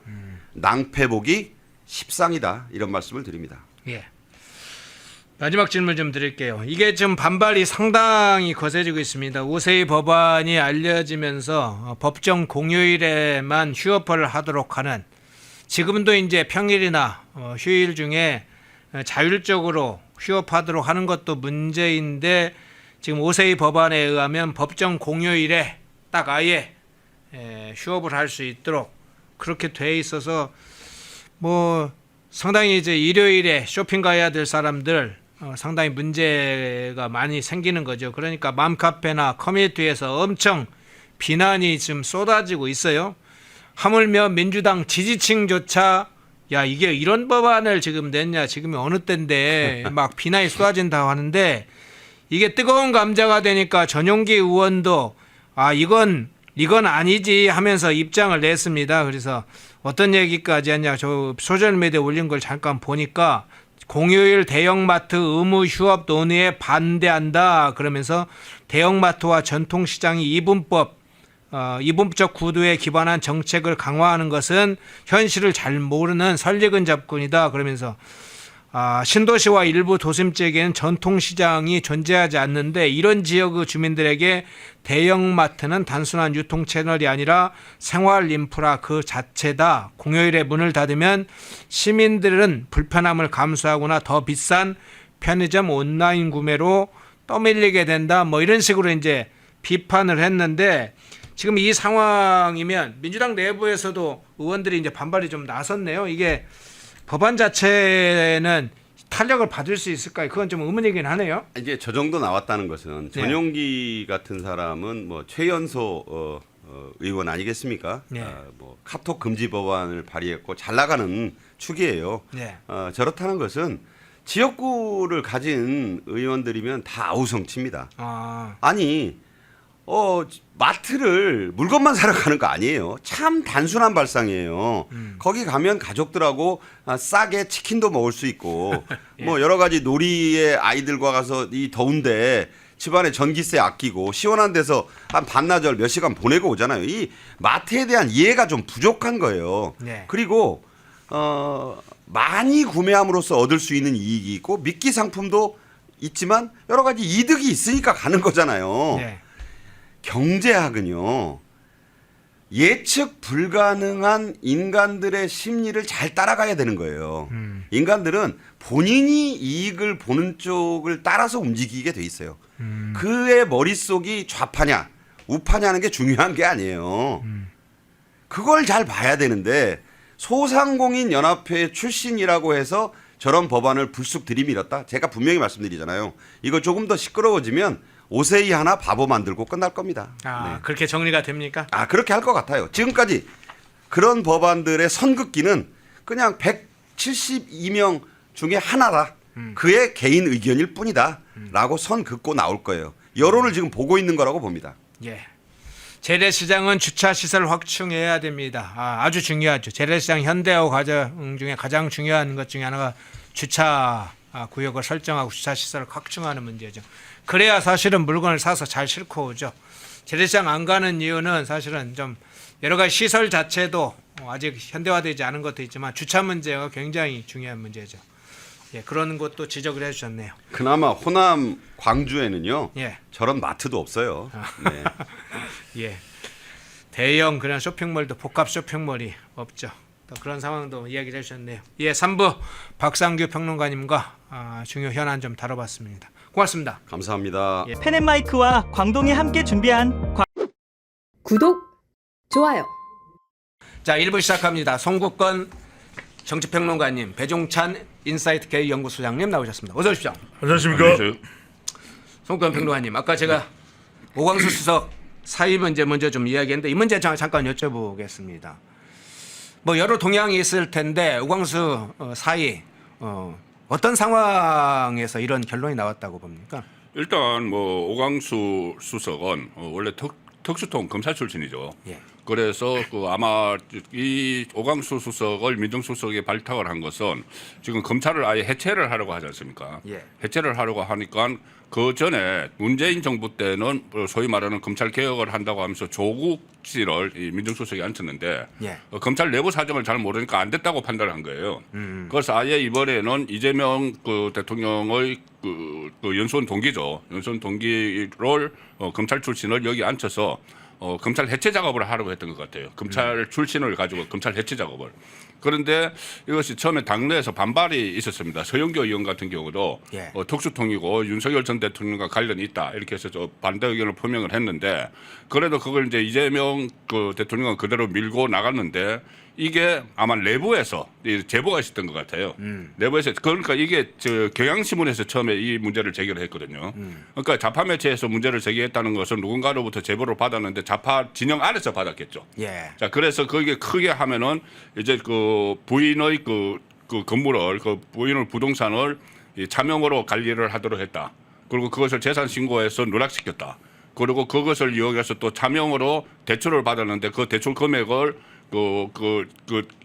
낭패보기 십상이다. 이런 말씀을 드립니다. 예. 마지막 질문 좀 드릴게요. 이게 지금 반발이 상당히 거세지고 있습니다. 오세희 법안이 알려지면서 법정 공휴일에만 휴업을 하도록 하는, 지금도 이제 평일이나 휴일 중에 자율적으로 휴업하도록 하는 것도 문제인데, 지금 오세희 법안에 의하면 법정 공휴일에 딱 아예 휴업을 할 수 있도록 그렇게 돼 있어서 뭐 상당히 이제 일요일에 쇼핑 가야 될 사람들 상당히 문제가 많이 생기는 거죠. 그러니까 맘카페나 커뮤니티에서 엄청 비난이 지금 쏟아지고 있어요. 하물며 민주당 지지층조차 야, 이게 이런 법안을 지금 냈냐, 지금이 어느 때인데 막 비난이 쏟아진다고 하는데, 이게 뜨거운 감자가 되니까 전용기 의원도 이건 아니지 하면서 입장을 냈습니다. 그래서 어떤 얘기까지 했냐, 저 소셜미디어에 올린 걸 잠깐 보니까 공휴일 대형마트 의무 휴업 논의에 반대한다 그러면서 대형마트와 전통시장이 이분법 구도에 기반한 정책을 강화하는 것은 현실을 잘 모르는 설익은 잡군이다 그러면서 신도시와 일부 도심지역에는 전통시장이 존재하지 않는데 이런 지역의 주민들에게 대형마트는 단순한 유통 채널이 아니라 생활 인프라 그 자체다. 공휴일에 문을 닫으면 시민들은 불편함을 감수하거나 더 비싼 편의점 온라인 구매로 떠밀리게 된다. 뭐 이런 식으로 이제 비판을 했는데, 지금 이 상황이면 민주당 내부에서도 의원들이 이제 반발이 좀 나섰네요. 이게 법안 자체는 탄력을 받을 수 있을까요? 그건 좀 의문이긴 하네요. 이제 저 정도 나왔다는 것은 전용기 같은 사람은 뭐 최연소 의원 아니겠습니까? 네. 뭐 카톡 금지 법안을 발의했고 잘 나가는 축이에요. 네. 저렇다는 것은 지역구를 가진 의원들이면 다 아우성칩니다. 아니 마트를 물건만 사러 가는 거 아니에요. 참 단순한 발상이에요. 거기 가면 가족들하고 싸게 치킨도 먹을 수 있고 예. 뭐 여러 가지 놀이에 아이들과 가서 이 더운데 집안에 전기세 아끼고 시원한 데서 한 반나절 몇 시간 보내고 오잖아요. 이 마트에 대한 이해가 좀 부족한 거예요. 네. 그리고 많이 구매함으로써 얻을 수 있는 이익이 있고 미끼 상품도 있지만 여러 가지 이득이 있으니까 가는 거잖아요. 네. 경제학은요, 예측 불가능한 인간들의 심리를 잘 따라가야 되는 거예요. 인간들은 본인이 이익을 보는 쪽을 따라서 움직이게 돼 있어요. 그의 머릿속이 좌파냐 우파냐는 게 중요한 게 아니에요. 그걸 잘 봐야 되는데 소상공인 연합회 출신이라고 해서 저런 법안을 불쑥 들이밀었다. 제가 분명히 말씀드리잖아요. 이거 조금 더 시끄러워지면 오세희 하나 바보 만들고 끝날 겁니다. 네. 그렇게 정리가 됩니까? 그렇게 할 것 같아요. 지금까지 그런 법안들의 선긋기는 그냥 172명 중에 하나라. 그의 개인 의견일 뿐이다. 라고 선 긋고 나올 거예요. 여론을 지금 보고 있는 거라고 봅니다. 예. 재래시장은 주차 시설 확충해야 됩니다. 아주 중요하죠. 재래시장 현대화 과정 중에 가장 중요한 것 중에 하나가 주차 구역을 설정하고 주차 시설을 확충하는 문제죠. 그래야 사실은 물건을 사서 잘 싣고 오죠. 재래시장 안 가는 이유는 사실은 좀 여러 가지 시설 자체도 아직 현대화되지 않은 것도 있지만 주차 문제가 굉장히 중요한 문제죠. 예, 그런 것도 지적을 해주셨네요. 그나마 호남 광주에는요. 예. 저런 마트도 없어요. 네. 예. 대형 그냥 쇼핑몰도 복합 쇼핑몰이 없죠. 또 그런 상황도 이야기를 해주셨네요. 예, 3부 박상규 평론가님과 중요 현안 좀 다뤄봤습니다. 고맙습니다. 감사합니다. 예. 펜앤마이크와 광동이 함께 준비한 구독, 좋아요. 자, 1부 시작합니다. 송국건 정치평론가님, 배종찬 인사이트 K 연구소장님 나오셨습니다. 어서 오십시오. 안녕하십니까? 송국건 평론가님, 아까 제가 오광수 수석 사의 문제 먼저 좀 이야기했는데 이 문제 잠깐 여쭤보겠습니다. 뭐 여러 동향이 있을 텐데 오광수 사의 어떤 상황에서 이런 결론이 나왔다고 봅니까? 일단 뭐 오광수 수석은 원래 특수통 검사 출신이죠. 예. 그래서 아마 이 오광수 수석을 민정수석에 발탁을 한 것은 지금 검찰을 아예 해체를 하려고 하지 않습니까? 예. 해체를 하려고 하니까 그 전에 문재인 정부 때는 소위 말하는 검찰 개혁을 한다고 하면서 조국 씨를 이 민정수석에 앉혔는데 예. 검찰 내부 사정을 잘 모르니까 안 됐다고 판단을 한 거예요. 그래서 아예 이번에는 이재명 대통령의 그 연수원 동기죠. 연수원 동기를 검찰 출신을 여기 앉혀서 검찰 해체 작업을 하려고 했던 것 같아요. 검찰 출신을 가지고 검찰 해체 작업을. 그런데 이것이 처음에 당내에서 반발이 있었습니다. 서영교 의원 같은 경우도 예. 특수통이고 윤석열 전 대통령과 관련이 있다 이렇게 해서 반대 의견을 표명을 했는데 그래도 그걸 이제 이재명 대통령은 그대로 밀고 나갔는데 이게 아마 내부에서 제보가 있었던 것 같아요. 내부에서 그러니까 이게 경향신문에서 처음에 이 문제를 제기를 했거든요. 그러니까 좌파 매체에서 문제를 제기했다는 것은 누군가로부터 제보를 받았는데 좌파 진영 안에서 받았겠죠. 예. 자 그래서 그게 크게 하면은 이제 그 부인의 그 건물을 부인의 부동산을 차명으로 관리를 하도록 했다. 그리고 그것을 재산 신고해서 누락시켰다. 그리고 그것을 이용해서 또 차명으로 대출을 받았는데 그 대출 금액을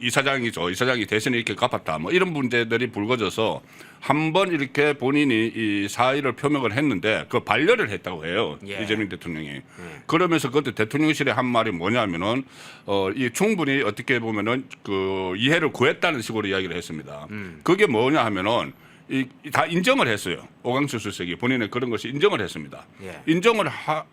이사장이죠. 이사장이 대신에 이렇게 갚았다. 뭐 이런 문제들이 불거져서 한 번 이렇게 본인이 이 사의를 표명을 했는데 그 반려를 했다고 해요. 예. 이재명 대통령이. 그러면서 그때 대통령실에 한 말이 뭐냐면은 이 충분히 어떻게 보면은 그 이해를 구했다는 식으로 이야기를 했습니다. 그게 뭐냐 하면은 다 인정을 했어요. 오광수 수석이 본인의 그런 것이 인정을 했습니다. 예. 인정을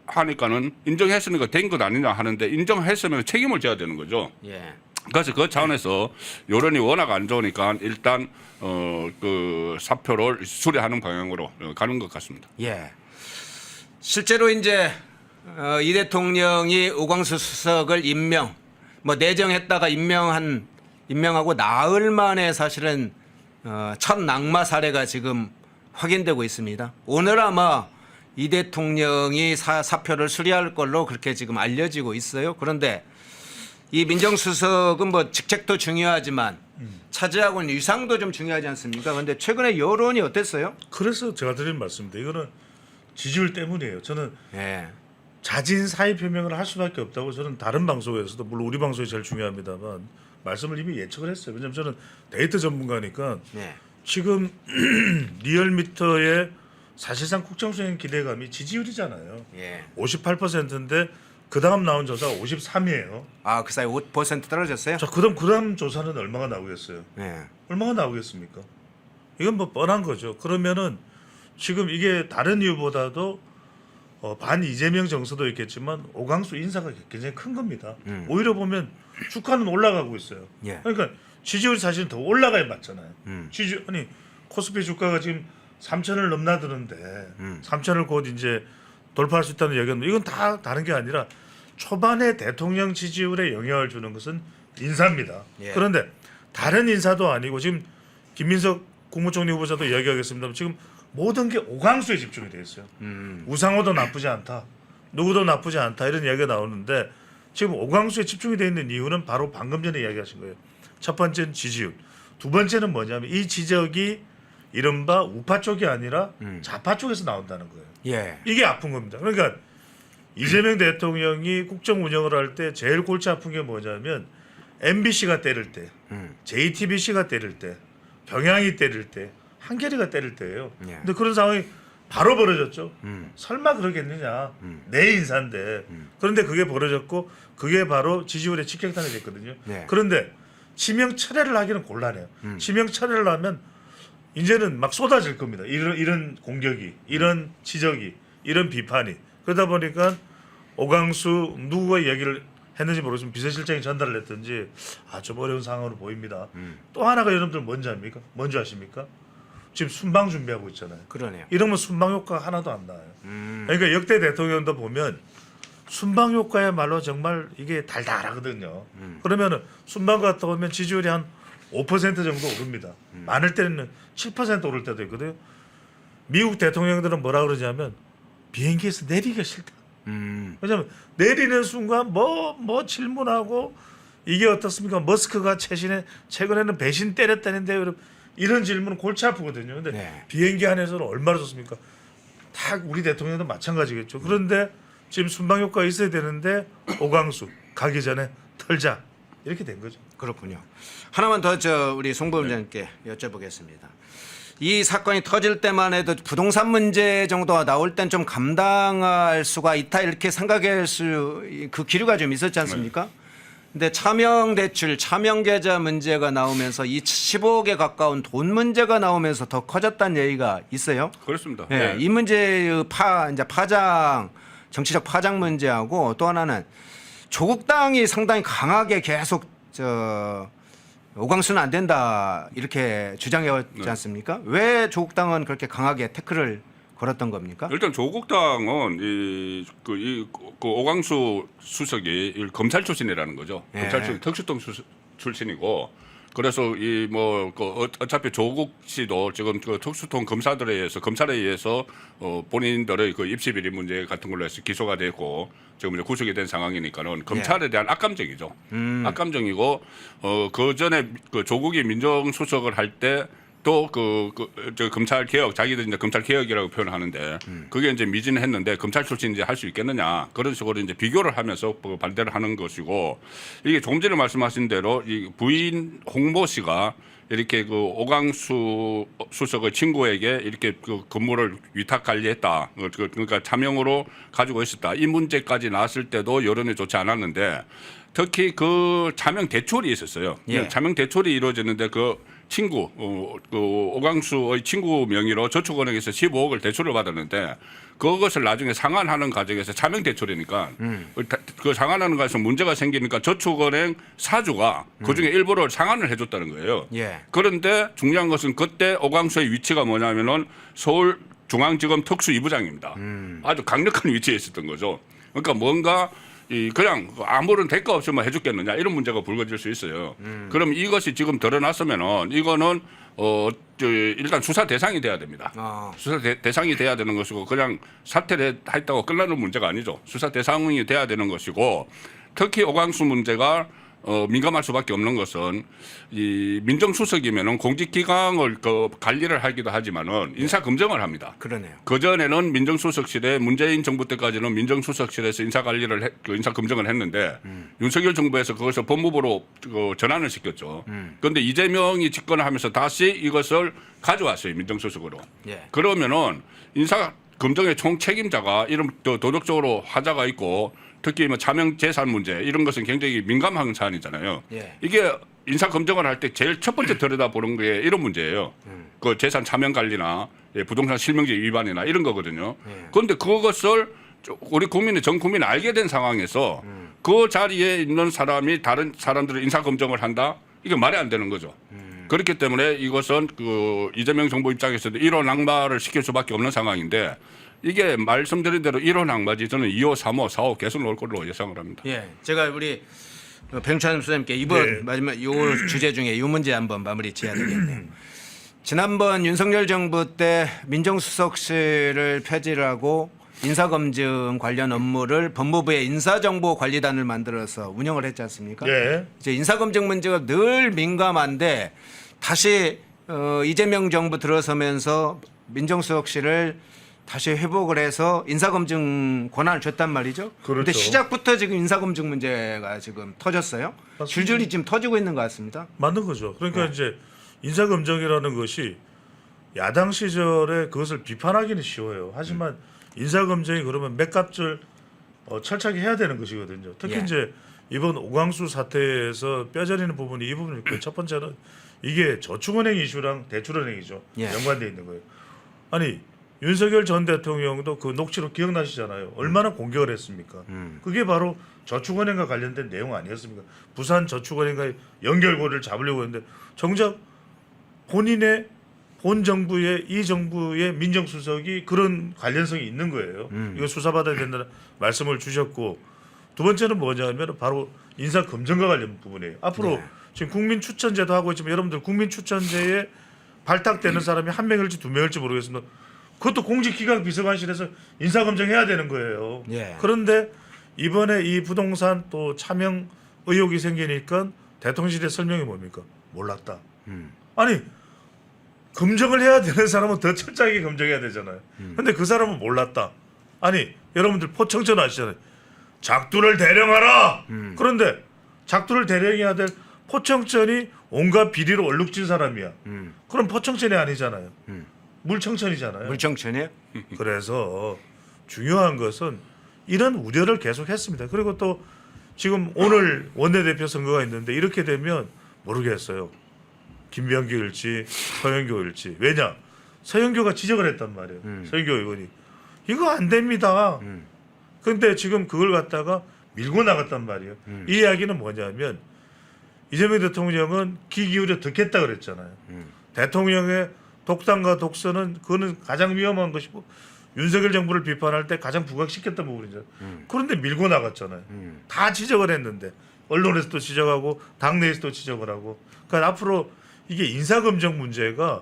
하니까는 인정했으니까 된 것 아니냐 하는데 인정했으면 책임을 져야 되는 거죠. 예. 그래서 그 차원에서 여론이 워낙 안 좋으니까 일단 그 사표를 수리하는 방향으로 가는 것 같습니다. 예. 실제로 이제 이 대통령이 오광수 수석을 내정했다가 임명하고 나흘 만에 사실은 첫 낙마 사례가 지금 확인되고 있습니다. 오늘 아마 이 대통령이 사표를 수리할 걸로 그렇게 지금 알려지고 있어요. 그런데 이 민정수석은 뭐 직책도 중요하지만 차지하고 있는 위상도 좀 중요하지 않습니까? 그런데 최근에 여론이 어땠어요? 그래서 제가 드린 말씀입니다. 이거는 지지율 때문이에요. 저는 예. 자진 사의 표명을 할 수밖에 없다고 저는 다른 방송에서도 물론 우리 방송이 제일 중요합니다만 말씀을 이미 예측을 했어요. 왜냐하면 저는 데이터 전문가니까 예. 지금 리얼미터의 사실상 국정수행 기대감이 지지율이잖아요. 예. 58%인데 그 다음 나온 조사가 53이에요. 아, 그 사이 5% 떨어졌어요? 자, 그다음 조사는 얼마가 나오겠어요? 예. 얼마가 나오겠습니까? 이건 뭐 뻔한 거죠. 그러면은 지금 이게 다른 이유보다도 반 이재명 정서도 있겠지만 오강수 인사가 굉장히 큰 겁니다. 오히려 보면 주가는 올라가고 있어요. 예. 그러니까 지지율이 사실은 더 올라가야 맞잖아요. 음. 아니 코스피 주가가 지금 3천을 넘나드는데 3천을 곧 이제 돌파할 수 있다는 얘기는 이건 다 다른 게 아니라 초반에 대통령 지지율에 영향을 주는 것은 인사입니다. 예. 그런데 다른 인사도 아니고 지금 김민석 국무총리 후보자도 이야기하겠습니다만 지금 모든 게 오강수에 집중이 돼 있어요. 우상호도 나쁘지 않다. 누구도 나쁘지 않다. 이런 이야기가 나오는데 지금 오강수에 집중이 돼 있는 이유는 바로 방금 전에 이야기하신 거예요. 첫 번째는 지지율. 두 번째는 뭐냐면 이 지적이 이른바 우파 쪽이 아니라 좌파 쪽에서 나온다는 거예요. 예. 이게 아픈 겁니다. 그러니까 이재명 대통령이 국정 운영을 할 때 제일 골치 아픈 게 뭐냐면 MBC가 때릴 때, JTBC가 때릴 때, 경향이 때릴 때, 한겨레가 때릴 때예요. 예. 근데 그런 상황이 바로 벌어졌죠. 설마 그러겠느냐. 내 인사인데. 그런데 그게 벌어졌고 그게 바로 지지율의 직격탄이 됐거든요. 예. 그런데 치명 철회를 하기는 곤란해요. 치명 철회를 하면 이제는 막 쏟아질 겁니다. 이런 공격이, 이런 지적이, 이런 비판이. 그러다 보니까 오강수 누구가 얘기를 했는지 모르지만 비서실장이 전달을 했든지 좀 어려운 상황으로 보입니다. 또 하나가 여러분들 뭔지 아십니까? 지금 순방 준비하고 있잖아요. 그러네요. 이러면 순방 효과가 하나도 안 나요. 그러니까 역대 대통령도 보면 순방 효과야말로 정말 이게 달달하거든요. 그러면은 순방 갔다 오면 지지율이 한 5% 정도 오릅니다. 많을 때는 7% 오를 때도 있거든요. 미국 대통령들은 뭐라 그러냐면 비행기에서 내리기가 싫다. 왜냐하면 내리는 순간 뭐 질문하고 이게 어떻습니까? 머스크가 최근에는 배신 때렸다는데 이런 질문은 골치 아프거든요. 근데 네. 비행기 안에서는 얼마나 좋습니까? 다 우리 대통령도 마찬가지겠죠. 그런데 지금 순방 효과가 있어야 되는데 오강수 가기 전에 털자 이렇게 된 거죠. 그렇군요. 하나만 더 우리 송 부장님께 여쭤보겠습니다. 이 사건이 터질 때만 해도 부동산 문제 정도가 나올 땐 좀 감당할 수가 있다 이렇게 생각할 그 기류가 좀 있었지 않습니까? 근데 차명 대출, 차명 계좌 문제가 나오면서 이 15억에 가까운 돈 문제가 나오면서 더 커졌다는 얘기가 있어요. 그렇습니다. 예, 네. 이 문제의 이제 파장, 정치적 파장 문제하고 또 하나는 조국당이 상당히 강하게 계속 오강수는 안 된다 이렇게 주장해왔지 않습니까? 왜 조국당은 그렇게 강하게 태클을 걸었던 겁니까? 일단 조국당은 그 오광수 수석이 검찰 출신이라는 거죠. 예. 검찰 출신, 특수통 출신이고 그래서 어차피 조국 씨도 지금 그 특수통 검사들에 의해서 검찰에 의해서 본인들의 그 입시 비리 문제 같은 걸로 해서 기소가 됐고 지금 이제 구속이 된 상황이니까는 검찰에 대한 악감정이죠. 악감정이고 그 전에 그 조국이 민정수석을 할 때 또 저 검찰 개혁 자기들 이제 검찰 개혁이라고 표현하는데 그게 이제 미진했는데 검찰 출신 이제 할 수 있겠느냐 그런 식으로 이제 비교를 하면서 반대를 하는 것이고 이게 조금 전에 말씀하신 대로 이 부인 홍모 씨가 이렇게 그 오강수 수석의 친구에게 이렇게 그 건물을 위탁 관리했다. 그러니까 차명으로 가지고 있었다. 이 문제까지 나왔을 때도 여론이 좋지 않았는데 특히 그 차명 대출이 있었어요. 예. 차명 대출이 이루어졌는데 그 친구, 그 오강수의 친구 명의로 저축은행에서 15억을 대출을 받았는데 그것을 나중에 상환하는 과정에서 차명 대출이니까 그 상환하는 과정에서 문제가 생기니까 저축은행 사주가 그중에 일부를 상환을 해줬다는 거예요. 예. 그런데 중요한 것은 그때 오강수의 위치가 뭐냐면은 서울중앙지검 특수 2부장입니다. 아주 강력한 위치에 있었던 거죠. 그러니까 뭔가 그냥 아무런 대가 없이만 해줬겠느냐 이런 문제가 불거질 수 있어요. 그럼 이것이 지금 드러났으면은 이거는 일단 수사 대상이 돼야 됩니다. 수사 대상이 돼야 되는 것이고 그냥 사퇴를 했다고 끝나는 문제가 아니죠. 수사 대상이 돼야 되는 것이고 특히 오광수 문제가 민감할 수밖에 없는 것은 이 민정수석이면은 공직기강을 관리를 하기도 하지만은 인사검증을 합니다. 그러네요. 그 전에는 민정수석실에 문재인 정부 때까지는 민정수석실에서 인사관리를 인사검증을 했는데 윤석열 정부에서 그것을 법무부로 전환을 시켰죠. 그런데 이재명이 집권하면서 다시 이것을 가져왔어요 민정수석으로. 예. 그러면은 인사검증의 총책임자가 이런 도덕적으로 하자가 있고 특히 뭐 자명 재산 문제 이런 것은 굉장히 민감한 사안이잖아요. 예. 이게 인사 검증을 할 때 제일 첫 번째 들여다보는 게 이런 문제예요. 그 재산 차명 관리나 부동산 실명제 위반이나 이런 거거든요. 그런데 그것을 우리 국민이 전 국민이 알게 된 상황에서 그 자리에 있는 사람이 다른 사람들을 인사 검증을 한다? 이게 말이 안 되는 거죠. 그렇기 때문에 이것은 그 이재명 정부 입장에서도 이런 악마를 시킬 수밖에 없는 상황인데. 이게 말씀드린 대로 1호 악마지 저는 2호, 3호, 4호 계속 나올 걸로 예상을 합니다. 예, 제가 우리 백찬 수장님께 이번 네. 마지막 요 주제 중에 이 문제 한번 마무리 지어야 되겠네요. 지난번 윤석열 정부 때 민정수석실을 폐지를 하고 인사검증 관련 업무를 법무부의 인사정보관리단을 만들어서 운영을 했지 않습니까? 예. 이제 인사검증 문제가 늘 민감한데 다시 이재명 정부 들어서면서 민정수석실을 다시 회복을 해서 인사검증 권한을 줬단 말이죠. 그런데 그렇죠. 시작부터 지금 인사검증 문제가 지금 터졌어요. 맞습니다. 줄줄이 지금 터지고 있는 것 같습니다. 맞는 거죠. 그러니까 이제 인사검증이라는 것이 야당 시절에 그것을 비판하기는 쉬워요. 하지만 인사검증이 그러면 맥값을 철저하게 해야 되는 것이거든요. 특히 예. 이제 이번 오광수 사태에서 뼈저리는 부분이 이 부분이 있고요. 첫 번째는 이게 저축은행 이슈랑 대출은행이죠. 예. 연관돼 있는 거예요. 아니 윤석열 전 대통령도 그 녹취록 기억나시잖아요. 얼마나 공격을 했습니까? 그게 바로 저축은행과 관련된 내용 아니었습니까? 부산 저축은행과 연결고리를 잡으려고 했는데 정작 본인의 본 정부의 이 정부의 민정수석이 그런 관련성이 있는 거예요. 이거 수사받아야 된다는 말씀을 주셨고 두 번째는 뭐냐면 바로 인사검증과 관련 부분이에요. 앞으로 지금 국민추천제도 하고 있지만 여러분들 국민추천제에 발탁되는 사람이 한 명일지 두 명일지 모르겠습니다. 그것도 공직기강 비서관실에서 인사검증해야 되는 거예요. 예. 그런데 이번에 이 부동산 또 차명 의혹이 생기니까 대통령실의 설명이 뭡니까? 몰랐다. 아니 검증을 해야 되는 사람은 더 철저하게 검증해야 되잖아요. 근데 그 사람은 몰랐다. 아니 여러분들 포청천 아시잖아요. 작두를 대령하라. 그런데 작두를 대령해야 될 포청천이 온갖 비리로 얼룩진 사람이야. 그럼 포청천이 아니잖아요. 물청천이잖아요. 물정천이요? 그래서 중요한 것은 이런 우려를 계속했습니다. 그리고 또 지금 오늘 원내대표 선거가 있는데 이렇게 되면 모르겠어요. 김병기일지 서영교일지. 왜냐? 서영교가 지적을 했단 말이에요. 서영교 의원이. 이거 안 됩니다. 그런데 지금 그걸 갖다가 밀고 나갔단 말이에요. 이 이야기는 뭐냐면 이재명 대통령은 귀 기울여 듣겠다 그랬잖아요. 대통령의 독단과 독선은 그거는 가장 위험한 것이고 윤석열 정부를 비판할 때 가장 부각시켰던 부분이죠. 그런데 밀고 나갔잖아요. 다 지적을 했는데 언론에서도 지적하고 당내에서도 지적을 하고. 그러니까 앞으로 이게 인사검증 문제가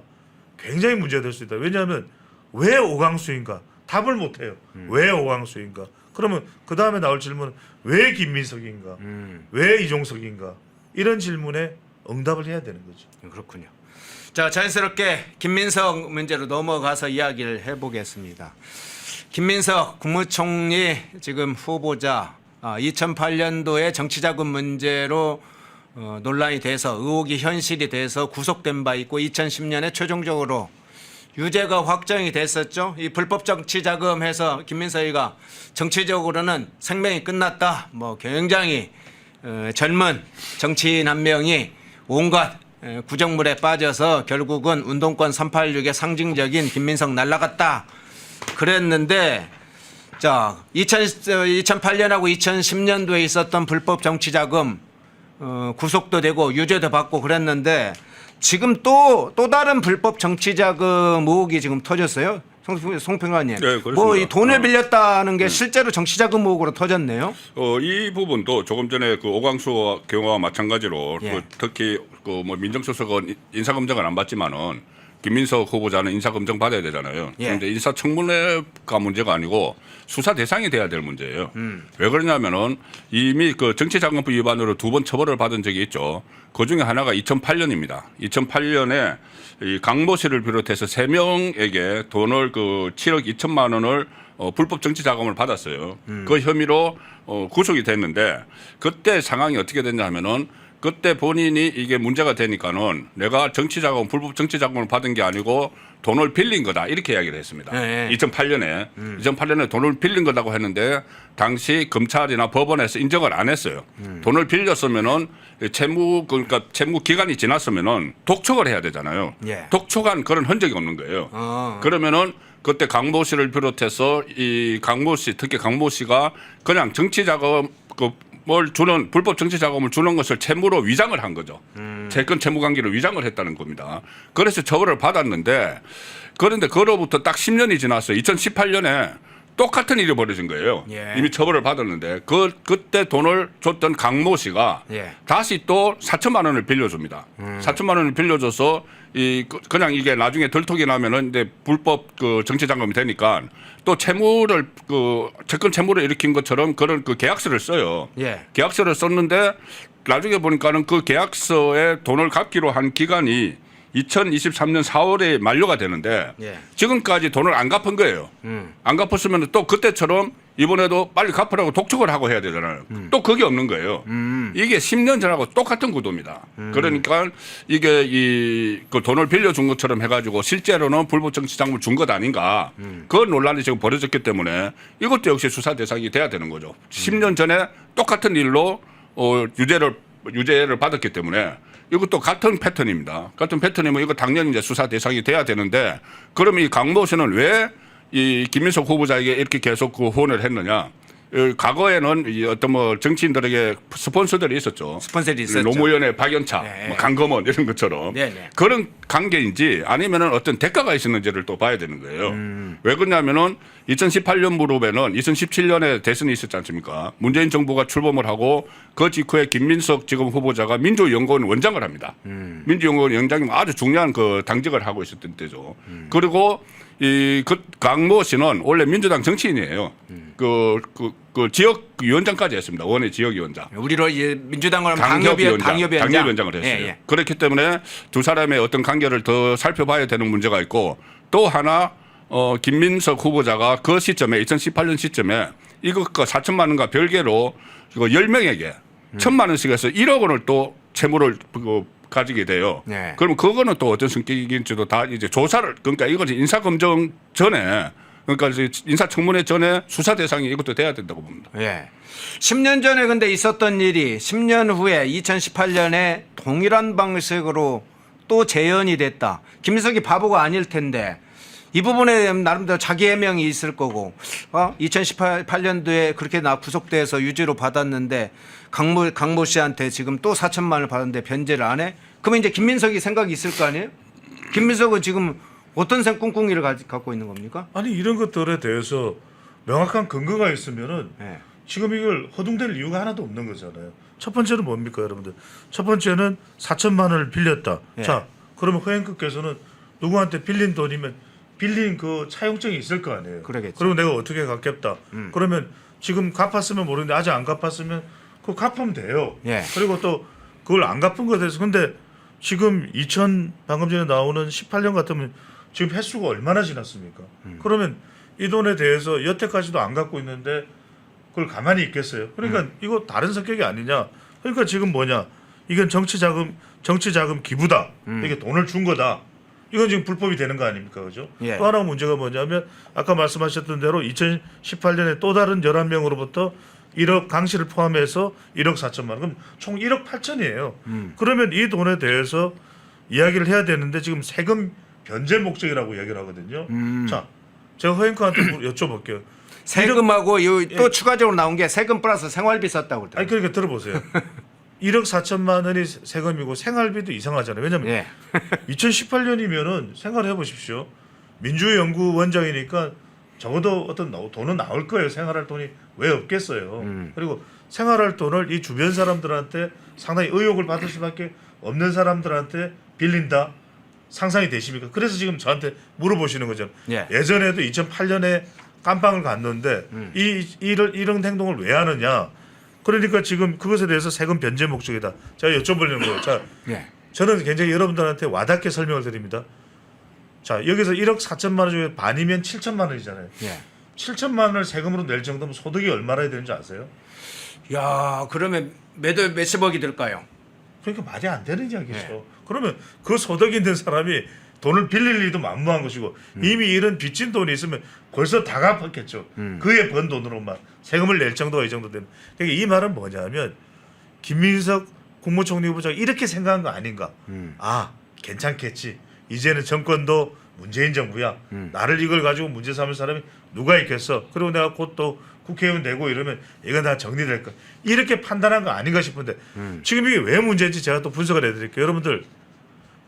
굉장히 문제가 될 수 있다. 왜냐하면 왜 오광수인가? 답을 못해요. 왜 오광수인가? 그러면 그 다음에 나올 질문은 왜 김민석인가? 왜 이종석인가? 이런 질문에 응답을 해야 되는 거죠. 그렇군요. 자, 자연스럽게 김민석 문제로 넘어가서 이야기를 해보겠습니다. 김민석 국무총리 지금 후보자 2008년도에 정치자금 문제로 논란이 돼서 의혹이 현실이 돼서 구속된 바 있고 2010년에 최종적으로 유죄가 확정이 됐었죠. 이 불법 정치자금 해서 김민석이가 정치적으로는 생명이 끝났다. 뭐 굉장히 젊은 정치인 한 명이 온갖 구정물에 빠져서 결국은 운동권 386의 상징적인 김민석 날라갔다 그랬는데 자 2008년하고 2010년도에 있었던 불법 정치자금 구속도 되고 유죄도 받고 그랬는데 지금 또 다른 불법 정치자금 의혹이 지금 터졌어요. 송평관님. 네, 그렇습니다. 뭐 이 돈을 빌렸다는 게 실제로 정치자금 의혹으로 터졌네요. 이 부분도 조금 전에 그 오광수 경우와 마찬가지로 예. 그 특히 그 뭐 민정수석은 인사검증을 안 받지만은 김민석 후보자는 인사검증 받아야 되잖아요. 예. 그런데 인사청문회가 문제가 아니고 수사 대상이 돼야 될 문제예요. 왜 그러냐면은 이미 그 정치자금법 위반으로 2번 처벌을 받은 적이 있죠. 그 중에 하나가 2008년입니다. 2008년에 이 강모 씨를 비롯해서 3명에게 돈을 그 7억 2천만 원을 불법 정치 자금을 받았어요. 그 혐의로 구속이 됐는데 그때 상황이 어떻게 됐냐 하면은 그때 본인이 이게 문제가 되니까는 내가 정치 자금 불법 정치 자금을 받은 게 아니고 돈을 빌린 거다 이렇게 이야기를 했습니다. 네. 2008년에 돈을 빌린 거라고 했는데 당시 검찰이나 법원에서 인정을 안 했어요. 돈을 빌렸으면은 그러니까 채무 기간이 지났으면은 독촉을 해야 되잖아요. 예. 독촉한 그런 흔적이 없는 거예요. 그러면은 그때 강모 씨를 비롯해서 이 강모 씨 특히 강모 씨가 그냥 정치 자금 뭘 주는 불법 정치 자금을 주는 것을 채무로 위장을 한 거죠. 채권 채무 관계를 위장을 했다는 겁니다. 그래서 처벌을 받았는데 그런데 그로부터 딱 10년이 지났어요. 2018년에 똑같은 일이 벌어진 거예요. 예. 이미 처벌을 받았는데 그때 돈을 줬던 강모 씨가 예. 다시 또 4천만 원을 빌려줍니다. 4천만 원을 빌려줘서 그냥 이게 나중에 덜톡이 나면은 이제 불법 그 정치 자금이 되니까 또 채무를 그 채권 채무를 일으킨 것처럼 그런 그 계약서를 써요. 예. 계약서를 썼는데 나중에 보니까는 그 계약서에 돈을 갚기로 한 기간이 2023년 4월에 만료가 되는데 예. 지금까지 돈을 안 갚은 거예요. 안 갚았으면 또 그때처럼 이번에도 빨리 갚으라고 독촉을 하고 해야 되잖아요. 또 그게 없는 거예요. 이게 10년 전하고 똑같은 구도입니다. 그러니까 이게 그 돈을 빌려준 것처럼 해가지고 실제로는 불법 정치 자금을 준 것 아닌가. 그 논란이 지금 벌어졌기 때문에 이것도 역시 수사 대상이 돼야 되는 거죠. 10년 전에 똑같은 일로 유죄를 받았기 때문에 이것도 같은 패턴입니다. 같은 패턴이면 이거 당연히 이제 수사 대상이 돼야 되는데 그러면 이 강모 씨는 왜 이 김민석 후보자에게 이렇게 계속 그 후원을 했느냐? 과거에는 이 어떤 뭐 정치인들에게 스폰서들이 있었죠. 스폰서들이 있었죠. 노무현의 박연차, 네. 뭐 강검원 이런 것처럼 네, 네. 그런 관계인지 아니면은 어떤 대가가 있었는지를 또 봐야 되는 거예요. 왜 그러냐면은 2018년 무렵에는 2017년에 대선이 있었지 않습니까? 문재인 정부가 출범을 하고 그 직후에 김민석 지금 후보자가 민주연구원 원장을 합니다. 민주연구원 원장이 아주 중요한 그 당직을 하고 있었던 때죠. 그리고 그 강모 씨는 원래 민주당 정치인이에요. 그 지역 위원장까지 했습니다. 원외 지역위원장. 우리로 이제 민주당을 당협위원장을 했어요. 예, 예. 그렇기 때문에 두 사람의 어떤 관계를 더 살펴봐야 되는 문제가 있고 또 하나 김민석 후보자가 그 시점에 2018년 시점에 이것과 4천만 원과 별개로 10명에게 1,000만 원씩 해서 1억 원을 또 채무를 가지게 돼요. 네. 그러면 그거는 또 어떤 성격인지도 다 이제 조사를 그러니까 이것은 인사검증 전에 그러니까 이제 인사청문회 전에 수사 대상이 이것도 돼야 된다고 봅니다. 예. 10년 전에 근데 있었던 일이 10년 후에 2018년에 동일한 방식으로 또 재현이 됐다. 김민석이 바보가 아닐 텐데 이 부분에 나름대로 자기 해명이 있을 거고 2018년도에 그렇게 구속돼서 유죄로 받았는데 강모 씨한테 지금 또 4천만 원을 받았는데 변제를 안 해? 그러면 이제 김민석이 생각이 있을 거 아니에요? 김민석은 지금 어떤 꿍꿍이를 갖고 있는 겁니까? 아니 이런 것들에 대해서 명확한 근거가 있으면은 네. 지금 이걸 허둥댈 이유가 하나도 없는 거잖아요. 첫 번째는 뭡니까 여러분들? 첫 번째는 4천만 원을 빌렸다. 예. 자 그러면 허행급께서는 누구한테 빌린 돈이면 빌린 그 차용증이 있을 거 아니에요. 그러겠죠. 그리고 내가 어떻게 갚겠다. 그러면 지금 갚았으면 모르는데 아직 안 갚았으면 그거 갚으면 돼요. 예. 그리고 또 그걸 안 갚은 것에 대해서 근데 지금 방금 전에 나오는 18년 같으면 지금 횟수가 얼마나 지났습니까? 그러면 이 돈에 대해서 여태까지도 안 갖고 있는데 그걸 가만히 있겠어요? 그러니까 이거 다른 성격이 아니냐? 그러니까 지금 뭐냐? 이건 정치 자금 기부다. 이게 돈을 준 거다. 이건 지금 불법이 되는 거 아닙니까? 그죠? 예. 또 하나 문제가 뭐냐면 아까 말씀하셨던 대로 2018년에 또 다른 11명으로부터 1억 강씨를 포함해서 1억 4천만 원. 그럼 총 1억 8천이에요. 그러면 이 돈에 대해서 이야기를 해야 되는데 지금 세금 변제 목적이라고 이야기를 하거든요. 자, 제가 허앵커한테 여쭤볼게요. 세금하고 또 추가적으로 나온 게 세금 플러스 생활비 썼다고 그러더라고요. 아니 그러니까 들어보세요. 1억 4천만 원이 세금이고 생활비도 이상하잖아요. 왜냐하면 예. 2018년이면은 생각을 해보십시오. 민주연구원장이니까 적어도 어떤 돈은 나올 거예요. 생활할 돈이 왜 없겠어요. 그리고 생활할 돈을 이 주변 사람들한테 상당히 의혹을 받을 수밖에 없는 사람들한테 빌린다. 상상이 되십니까? 그래서 지금 저한테 물어보시는 거죠. 예. 예전에도 2008년에 깜빵을 갔는데 이런 행동을 왜 하느냐? 그러니까 지금 그것에 대해서 세금 변제 목적이다. 제가 여쭤보려는 거예요. 자, 예. 저는 굉장히 여러분들한테 와닿게 설명을 드립니다. 자, 여기서 1억 4천만 원 중에 반이면 7천만 원이잖아요. 예. 7천만 원을 세금으로 낼 정도면 소득이 얼마나 되는지 아세요? 야, 그러면 몇십억이 들까요? 그러니까 말이 안 되는 이야기죠. 네. 그러면 그 소득 있는 사람이 돈을 빌릴 일도 만무한 것이고 이미 이런 빚진 돈이 있으면 벌써 다 갚았겠죠. 그의 번 돈으로만 세금을 낼 정도가 이 정도 되는. 그러니까 이 말은 뭐냐면 김민석 국무총리 후보자가 이렇게 생각한 거 아닌가. 아, 괜찮겠지. 이제는 정권도 문재인 정부야. 나를 이걸 가지고 문제 삼을 사람이 누가 있겠어. 그리고 내가 곧 또 국회의원 되고 이러면 이건 다 정리될 거. 이렇게 판단한 거 아닌가 싶은데 지금 이게 왜 문제인지 제가 또 분석을 해드릴게요. 여러분들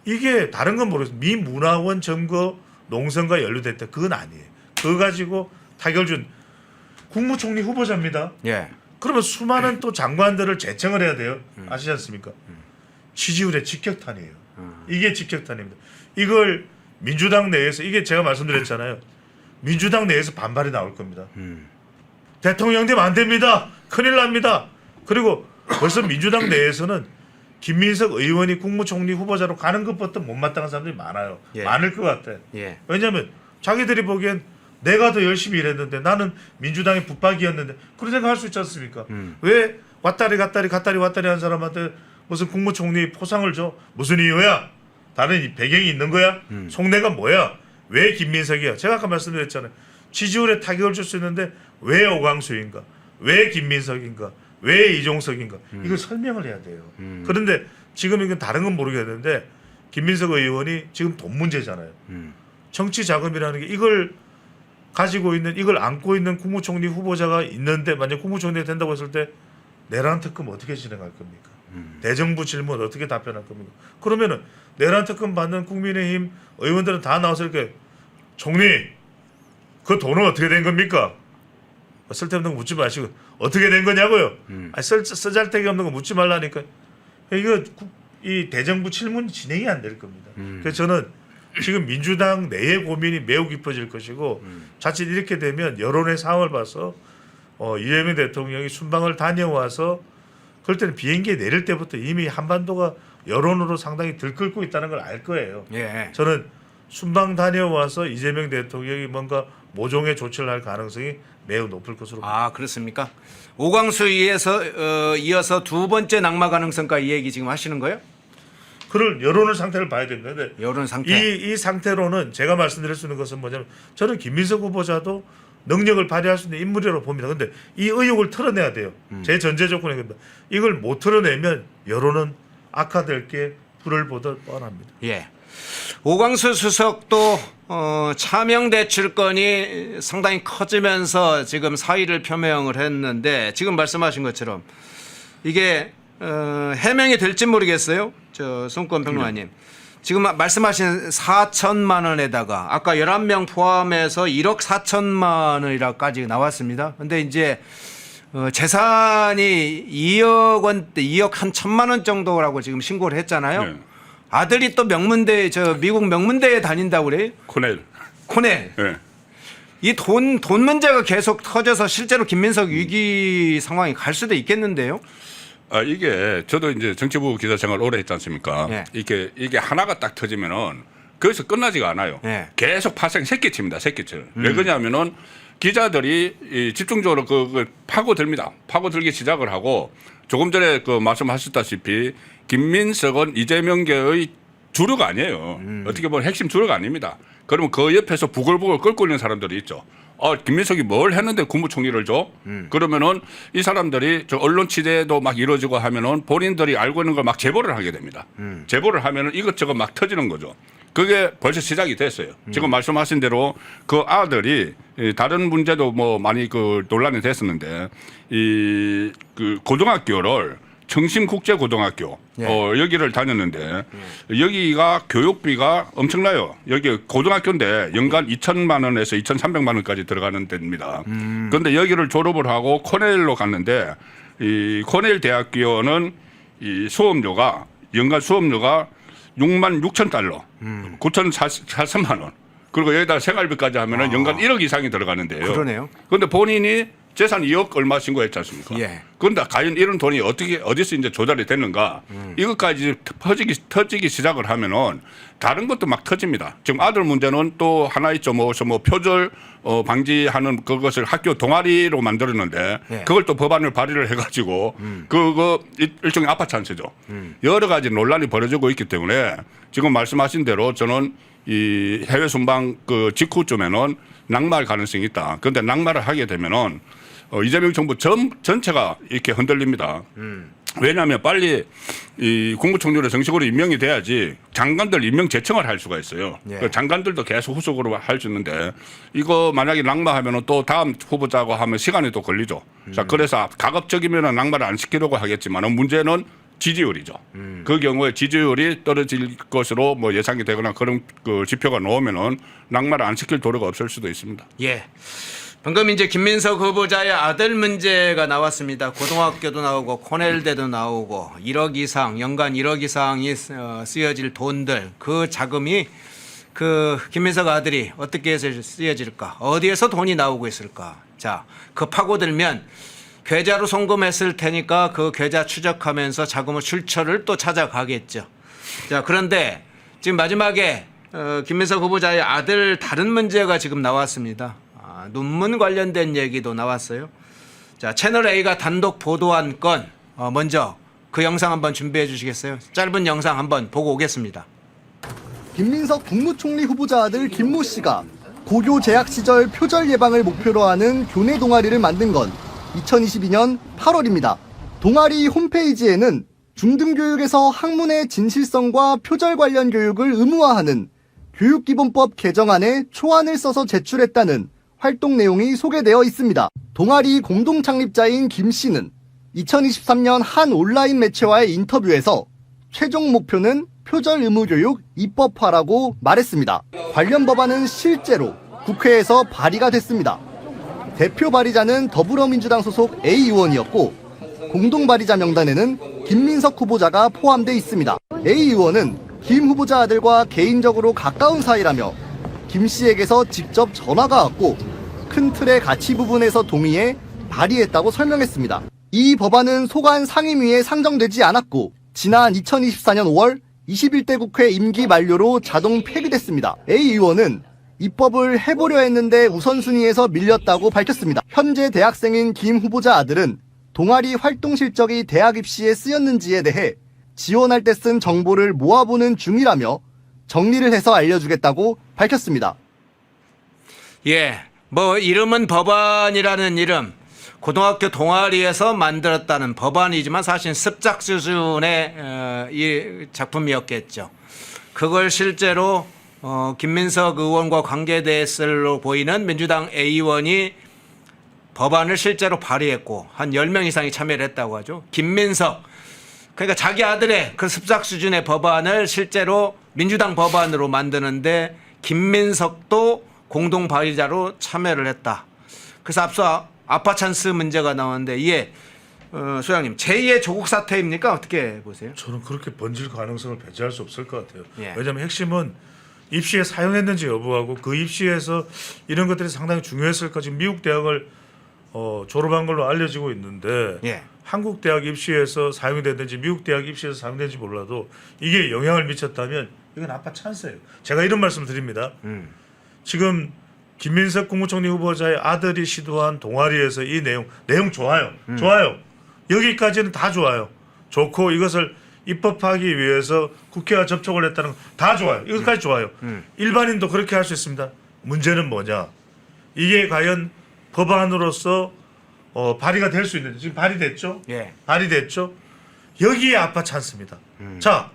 이게 다른 건 모르겠어요. 미 문화원 점거 농성과 연루됐다. 그건 아니에요. 그거 가지고 타결 준 국무총리 후보자입니다. 예. 그러면 수많은 또 장관들을 제청을 해야 돼요. 아시지 않습니까? 지지율의 직격탄이에요. 이게 직격탄입니다. 이걸 민주당 내에서 이게 제가 말씀드렸잖아요. 민주당 내에서 반발이 나올 겁니다. 대통령 되면 안 됩니다. 큰일 납니다. 그리고 벌써 민주당 내에서는 김민석 의원이 국무총리 후보자로 가는 것부터 못마땅한 사람들이 많아요. 예. 많을 것 같아. 예. 왜냐하면 자기들이 보기엔 내가 더 열심히 일했는데 나는 민주당의 붙박이였는데 그런 생각할 수 있지 않습니까? 왜 왔다리 갔다리 한 사람한테 무슨 국무총리 포상을 줘? 무슨 이유야? 다른 배경이 있는 거야? 속내가 뭐야? 왜 김민석이야? 제가 아까 말씀드렸잖아요. 지지율에 타격을 줄 수 있는데 왜 오광수인가? 왜 김민석인가? 왜 이종석인가? 이걸 설명을 해야 돼요. 그런데 지금 이건 다른 건 모르겠는데 김민석 의원이 지금 돈 문제잖아요. 정치 자금이라는 게 이걸 가지고 있는 이걸 안고 있는 국무총리 후보자가 있는데 만약 국무총리가 된다고 했을 때 내란 특검 어떻게 진행할 겁니까? 대정부 질문 어떻게 답변할 겁니까? 그러면은 내란 특검 받는 국민의힘 의원들은 다 나와서 이렇게 총리 그 돈은 어떻게 된 겁니까? 쓸데없는 거 묻지 마시고 어떻게 된 거냐고요? 쓰잘데기 없는 거 묻지 말라니까. 이거 이 대정부 질문이 진행이 안 될 겁니다. 그래서 저는 지금 민주당 내의 고민이 매우 깊어질 것이고 자칫 이렇게 되면 여론의 상황을 봐서 이재명 대통령이 순방을 다녀와서 그럴 때는 비행기에 내릴 때부터 이미 한반도가 여론으로 상당히 들끓고 있다는 걸 알 거예요. 예. 저는 순방 다녀와서 이재명 대통령이 뭔가 모종의 조치를 할 가능성이 매우 높을 것으로 봅니다. 아, 그렇습니까? 오광수에서 이어서 두 번째 낙마 가능성까지 이 얘기 지금 하시는 거예요? 그럴 여론의 상태를 봐야 됩니다. 근데 여론 상태. 이 상태로는 제가 말씀드릴 수 있는 것은 뭐냐면 저는 김민석 후보자도 능력을 발휘할 수 있는 인물이라고 봅니다. 근데 이 의혹을 털어내야 돼요. 제 전제 조건입니다. 이걸 못 털어내면 여론은 악화될 게 불을 보듯 뻔합니다. 예. 오광수 수석도 차명 대출건이 상당히 커지면서 지금 사의를 표명을 했는데 지금 말씀하신 것처럼 이게 해명이 될지 모르겠어요. 저 손권 평론가님. 지금 말씀하신 4천만 원에다가 아까 11명 포함해서 1억 4천만 원이라까지 나왔습니다. 근데 이제 재산이 2억 원대, 2억 한 1천만 원 정도라고 지금 신고를 했잖아요. 네. 아들이 또 명문대, 미국 명문대에 다닌다고 그래요? 코넬. 코넬. 예. 이 돈 문제가 계속 터져서 실제로 김민석 위기 상황이 갈 수도 있겠는데요? 아, 이게 저도 이제 정치부 기자 생활 오래 했지 않습니까? 예. 이게 하나가 딱 터지면은 거기서 끝나지가 않아요. 예. 계속 파생 새끼칩니다. 새끼칠. 왜 그러냐면은 기자들이 이 집중적으로 그걸 파고듭니다. 파고들기 시작을 하고 조금 전에 그 말씀하셨다시피 김민석은 이재명계의 주류가 아니에요. 어떻게 보면 핵심 주류가 아닙니다. 그러면 그 옆에서 부글부글 끓고 있는 사람들이 있죠. 김민석이 뭘 했는데 국무총리를 줘? 그러면은 이 사람들이 저 언론 취재도 막 이루어지고 하면은 본인들이 알고 있는 걸 막 제보를 하게 됩니다. 제보를 하면은 이것저것 막 터지는 거죠. 그게 벌써 시작이 됐어요. 지금 말씀하신 대로 그 아들이 다른 문제도 뭐 많이 그 논란이 됐었는데 이 그 고등학교를 청심국제고등학교 여기를 다녔는데 여기가 교육비가 엄청나요. 여기 고등학교인데 연간 2천만 원에서 2,300만 원까지 들어가는 데입니다. 그런데 여기를 졸업을 하고 코넬로 갔는데 이 코넬 대학교는 이 수업료가 연간 수업료가 6만 6천 달러, 9,400만 원. 그리고 여기다 생활비까지 하면은 연간 1억 이상이 들어가는데요. 그러네요. 그런데 본인이 재산 2억 얼마 신고했지 않습니까? 예. 그런데 과연 이런 돈이 어디서 이제 조달이 됐는가? 이것까지 터지기 시작을 하면은 다른 것도 막 터집니다. 지금 아들 문제는 또 하나 있죠. 뭐 표절 방지하는 그것을 학교 동아리로 만들었는데 예. 그걸 또 법안을 발의를 해가지고 그거 일종의 아파 찬스죠. 여러 가지 논란이 벌어지고 있기 때문에 지금 말씀하신 대로 저는 이 해외 순방 그 직후쯤에는 낙마할 가능성이 있다. 그런데 낙마를 하게 되면은 이재명 정부 전체가 이렇게 흔들립니다. 왜냐하면 빨리 이 국무총리로 정식으로 임명이 돼야지 장관들 임명 제청을 할 수가 있어요. 예. 그 장관들도 계속 후속으로 할 수 있는데 이거 만약에 낙마하면은 또 다음 후보자고 하면 시간이 또 걸리죠. 자, 그래서 가급적이면은 낙마를 안 시키려고 하겠지만은 문제는 지지율이죠. 그 경우에 지지율이 떨어질 것으로 뭐 예상이 되거나 그런 그 지표가 나오면은 낙마를 안 시킬 도리가 없을 수도 있습니다. 예. 방금 이제 김민석 후보자의 아들 문제가 나왔습니다. 고등학교도 나오고 코넬대도 나오고 1억 이상 연간 1억 이상이 쓰여질 돈들 그 자금이 그 김민석 아들이 어떻게 해서 쓰여질까? 어디에서 돈이 나오고 있을까? 자, 그 파고들면 계좌로 송금했을 테니까 그 계좌 추적하면서 자금의 출처를 또 찾아가겠죠. 자, 그런데 지금 마지막에 김민석 후보자의 아들 다른 문제가 지금 나왔습니다. 논문 관련된 얘기도 나왔어요. 자, 채널A가 단독 보도한 건 먼저 그 영상 한번 준비해 주시겠어요? 짧은 영상 한번 보고 오겠습니다. 김민석 국무총리 후보자 아들 김모 씨가 고교 재학 시절 표절 예방을 목표로 하는 교내 동아리를 만든 건 2022년 8월입니다. 동아리 홈페이지에는 중등교육에서 학문의 진실성과 표절 관련 교육을 의무화하는 교육기본법 개정안에 초안을 써서 제출했다는 활동 내용이 소개되어 있습니다. 동아리 공동 창립자인 김 씨는 2023년 한 온라인 매체와의 인터뷰에서 최종 목표는 표절 의무 교육 입법화라고 말했습니다. 관련 법안은 실제로 국회에서 발의가 됐습니다. 대표 발의자는 더불어민주당 소속 A 의원이었고 공동 발의자 명단에는 김민석 후보자가 포함돼 있습니다. A 의원은 김 후보자 아들과 개인적으로 가까운 사이라며 김 씨에게서 직접 전화가 왔고 큰 틀의 가치 부분에서 동의해 발의했다고 설명했습니다. 이 법안은 소관 상임위에 상정되지 않았고 지난 2024년 5월 21대 국회 임기 만료로 자동 폐기됐습니다. A 의원은 입법을 해보려 했는데 우선순위에서 밀렸다고 밝혔습니다. 현재 대학생인 김 후보자 아들은 동아리 활동 실적이 대학 입시에 쓰였는지에 대해 지원할 때 쓴 정보를 모아보는 중이라며 정리를 해서 알려주겠다고 밝혔습니다. 예, 뭐 이름은 법안이라는 이름, 고등학교 동아리에서 만들었다는 법안이지만 사실 습작 수준의 이 작품이었겠죠. 그걸 실제로 김민석 의원과 관계됐을로 보이는 민주당 A 의원이 법안을 실제로 발의했고 한 10명 이상이 참여를 했다고 하죠. 김민석, 그러니까 자기 아들의 그 습작 수준의 법안을 실제로 민주당 법안으로 만드는데 김민석도 공동 발의자로 참여를 했다. 그래서 앞서 아파 찬스 문제가 나오는데 이게 소장님 제2의 조국 사태입니까? 어떻게 보세요? 저는 그렇게 번질 가능성을 배제할 수 없을 것 같아요. 예. 왜냐하면 핵심은 입시에 사용했는지 여부하고 그 입시에서 이런 것들이 상당히 중요했을까. 지금 미국 대학을 졸업한 걸로 알려지고 있는데 예. 한국 대학 입시에서 사용이 됐는지 미국 대학 입시에서 사용됐는지 몰라도 이게 영향을 미쳤다면 이건 아빠 찬스예요. 제가 이런 말씀을 드립니다. 지금 김민석 국무총리 후보자의 아들이 시도한 동아리에서 이 내용 좋아요. 좋아요. 여기까지는 다 좋아요. 좋고 이것을 입법하기 위해서 국회와 접촉을 했다는 건 다 좋아요. 이것까지 좋아요. 일반인도 그렇게 할 수 있습니다. 문제는 뭐냐? 이게 과연 법안으로서 발의가 될 수 있는지. 지금 발의됐죠? 예. 발의됐죠? 여기에 아빠 찬스입니다. 자,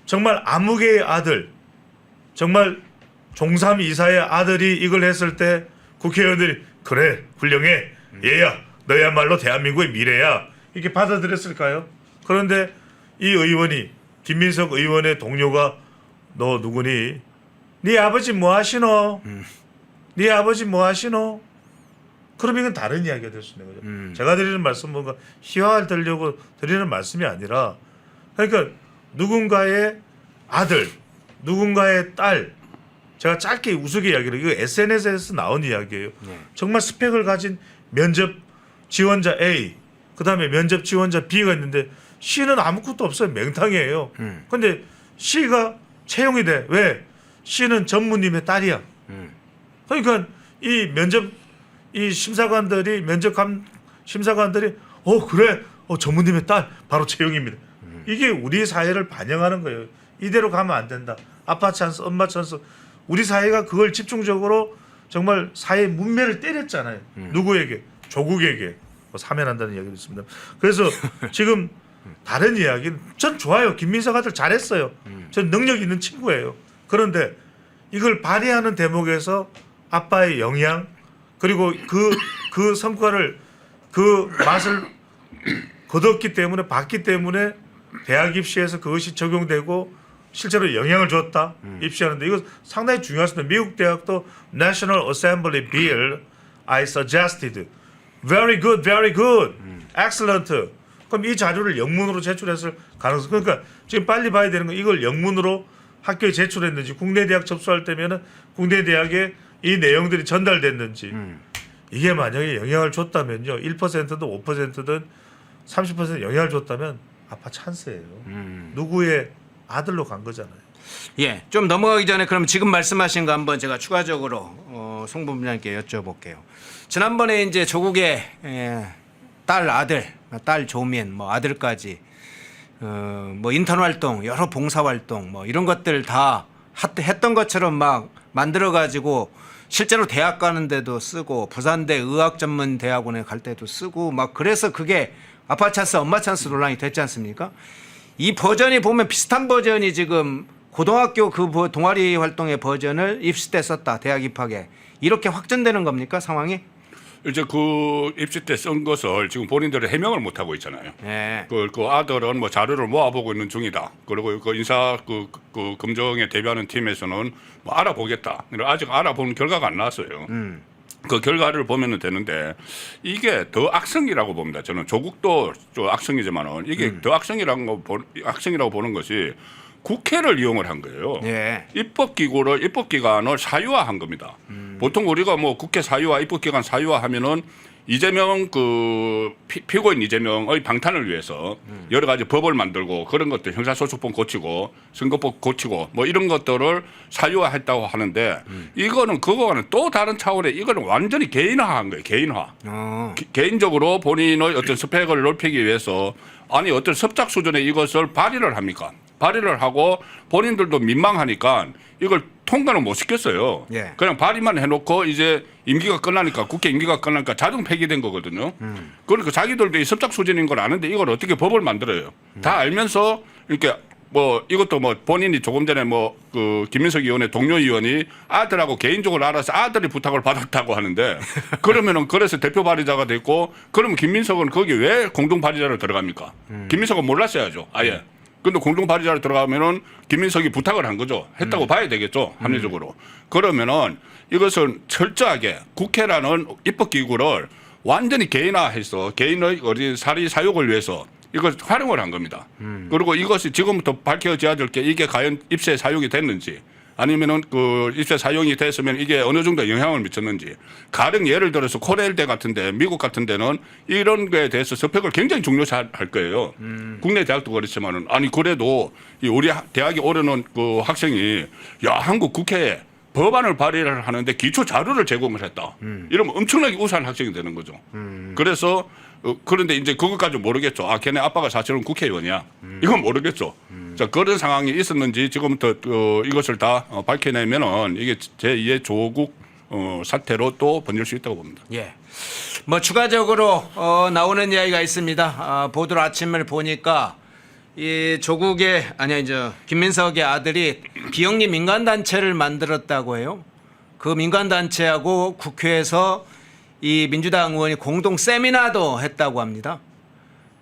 정말 아무개의 아들, 정말 종3 이사의 아들이 이걸 했을 때 국회의원들이 그래 훌륭해 얘야 너야말로 대한민국의 미래야 이렇게 받아들였을까요? 그런데 이 의원이 김민석 의원의 동료가 너 누구니? 네 아버지 뭐 하시노? 네 아버지 뭐 하시노? 그럼 이건 다른 이야기가 될 수 있는 거죠. 제가 드리는 말씀은 뭔가 희화를 들려고 드리는 말씀이 아니라 그러니까 누군가의 아들, 누군가의 딸 제가 짧게 우스개 이야기를 이거 SNS에서 나온 이야기예요. 정말 스펙을 가진 면접 지원자 A 그다음에 면접 지원자 B가 있는데 C는 아무것도 없어요. 맹탕이에요. 근데 C가 채용이 돼. 왜? C는 전무님의 딸이야. 그러니까 이 면접 이 심사관들이 심사관들이 그래 전무님의 딸 바로 채용입니다. 이게 우리 사회를 반영하는 거예요. 이대로 가면 안 된다. 아빠 찬스, 엄마 찬스. 우리 사회가 그걸 집중적으로 정말 사회 문매를 때렸잖아요. 누구에게? 조국에게 사면한다는 이야기도 있습니다. 그래서 지금 다른 이야기는 전 좋아요. 김민석 아들 잘했어요. 전 능력 있는 친구예요. 그런데 이걸 발휘하는 대목에서 아빠의 영향 그리고 그 성과를 그 맛을 거뒀기 때문에 봤기 때문에 대학 입시에서 그것이 적용되고 실제로 영향을 줬다 입시하는데 이거 상당히 중요하습니다. 미국 대학도 National Assembly Bill I suggested very good, excellent. 그럼 이 자료를 영문으로 제출했을 가능성. 그러니까 지금 빨리 봐야 되는 건 이걸 영문으로 학교에 제출했는지 국내 대학 접수할 때면은 국내 대학에 이 내용들이 전달됐는지 이게 만약에 영향을 줬다면요 1%든 5%든 30% 영향을 줬다면 아빠 찬스예요. 누구의 아들로 간 거잖아요. 예, 좀 넘어가기 전에 그럼 지금 말씀하신 거 한번 제가 추가적으로 송 부장님께 여쭤볼게요. 지난번에 이제 조국의 딸 조민 뭐 아들까지 뭐 인턴 활동 여러 봉사 활동 뭐 이런 것들 다 했던 것처럼 막 만들어 가지고 실제로 대학 가는데도 쓰고 부산대 의학전문대학원에 갈 때도 쓰고 막 그래서 그게 아빠 찬스 엄마 찬스 논란이 됐지 않습니까? 이 버전이 보면 비슷한 버전이 지금 고등학교 그 동아리 활동의 버전을 입시 때 썼다 대학 입학에 이렇게 확전되는 겁니까 상황이? 이제 그 입시 때 쓴 것을 지금 본인들이 해명을 못 하고 있잖아요. 네. 그 아들은 뭐 자료를 모아보고 있는 중이다. 그리고 그 인사 그 검증에 대비하는 팀에서는 뭐 알아보겠다. 아직 알아보는 결과가 안 나왔어요. 그 결과를 보면은 되는데 이게 더 악성이라고 봅니다. 저는 조국도 좀 악성이지만은 이게 더 악성이라고 보는 것이 국회를 이용을 한 거예요. 예. 입법기관을 사유화한 겁니다. 보통 우리가 뭐 국회 사유화, 입법기관 사유화하면은 이재명 피고인 이재명의 방탄을 위해서 여러 가지 법을 만들고 그런 것들 형사소송법 고치고 선거법 고치고 뭐 이런 것들을 사유화했다고 하는데 이거는 그거와는 또 다른 차원의 이거는 완전히 개인화한 거예요. 개인화. 개인적으로 본인의 어떤 스펙을 넓히기 위해서 아니 어떤 섭작 수준의 이것을 발의를 합니까? 발의를 하고 본인들도 민망하니까 이걸 통과는 못 시켰어요. 예. 그냥 발의만 해놓고 이제 임기가 끝나니까 국회 임기가 끝나니까 자동 폐기된 거거든요. 그러니까 자기들도 이 섭작 수준인 걸 아는데 이걸 어떻게 법을 만들어요? 다 알면서 이렇게 뭐 이것도 뭐 본인이 조금 전에 뭐 그 김민석 의원의 동료 의원이 아들하고 개인적으로 알아서 아들이 부탁을 받았다고 하는데 그러면은 그래서 대표 발의자가 됐고 그러면 김민석은 거기 왜 공동 발의자로 들어갑니까? 김민석은 몰랐어야죠. 아예. 근데 공동 발의자로 들어가면은 김민석이 부탁을 한 거죠. 했다고 봐야 되겠죠. 합리적으로. 그러면은 이것은 철저하게 국회라는 입법기구를 완전히 개인화해서 개인의 어디 사유를 위해서 이걸 활용을 한 겁니다. 그리고 이것이 지금부터 밝혀져야 될 게 이게 과연 입시에 사용이 됐는지 아니면은 그 입시에 사용이 됐으면 이게 어느 정도 영향을 미쳤는지 가령 예를 들어서 코넬대 같은데 미국 같은 데는 이런 거에 대해서 스펙을 굉장히 중요시할 거예요. 국내 대학도 그렇지만은 아니 그래도 이 우리 대학에 오려는 그 학생이 야 한국 국회에 법안을 발의를 하는데 기초 자료를 제공을 했다. 이러면 엄청나게 우수한 학생이 되는 거죠. 그래서 그런데 이제 그것까지 모르겠죠. 아, 걔네 아빠가 사실은 국회의원이야. 이건 모르겠죠. 자, 그런 상황이 있었는지 지금부터 이것을 다 밝혀내면은 이게 제2의 조국 사태로 또 번질 수 있다고 봅니다. 예. 뭐 추가적으로 나오는 이야기가 있습니다. 보도 아침을 보니까 이 조국의 이제 김민석의 아들이 비영리 민간단체를 만들었다고 해요. 그 민간단체하고 국회에서 이 민주당 의원이 공동 세미나도 했다고 합니다.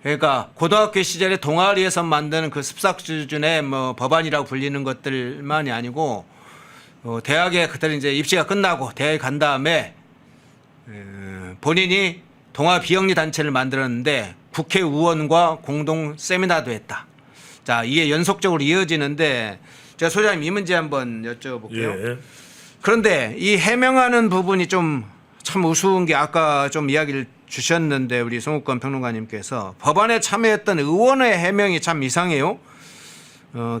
그러니까 고등학교 시절에 동아리에서 만드는 그 습작 수준의 뭐 법안이라고 불리는 것들만이 아니고 대학에 그때 이제 입시가 끝나고 대학에 간 다음에 본인이 동아 비영리 단체를 만들었는데 국회의원과 공동 세미나도 했다. 자, 이게 연속적으로 이어지는데 제가 소장님 이 문제 한번 여쭤볼게요. 예. 그런데 이 해명하는 부분이 좀 참 우스운 게 아까 좀 이야기를 주셨는데 우리 송욱권 평론가님께서 법안에 참여했던 의원의 해명이 참 이상해요.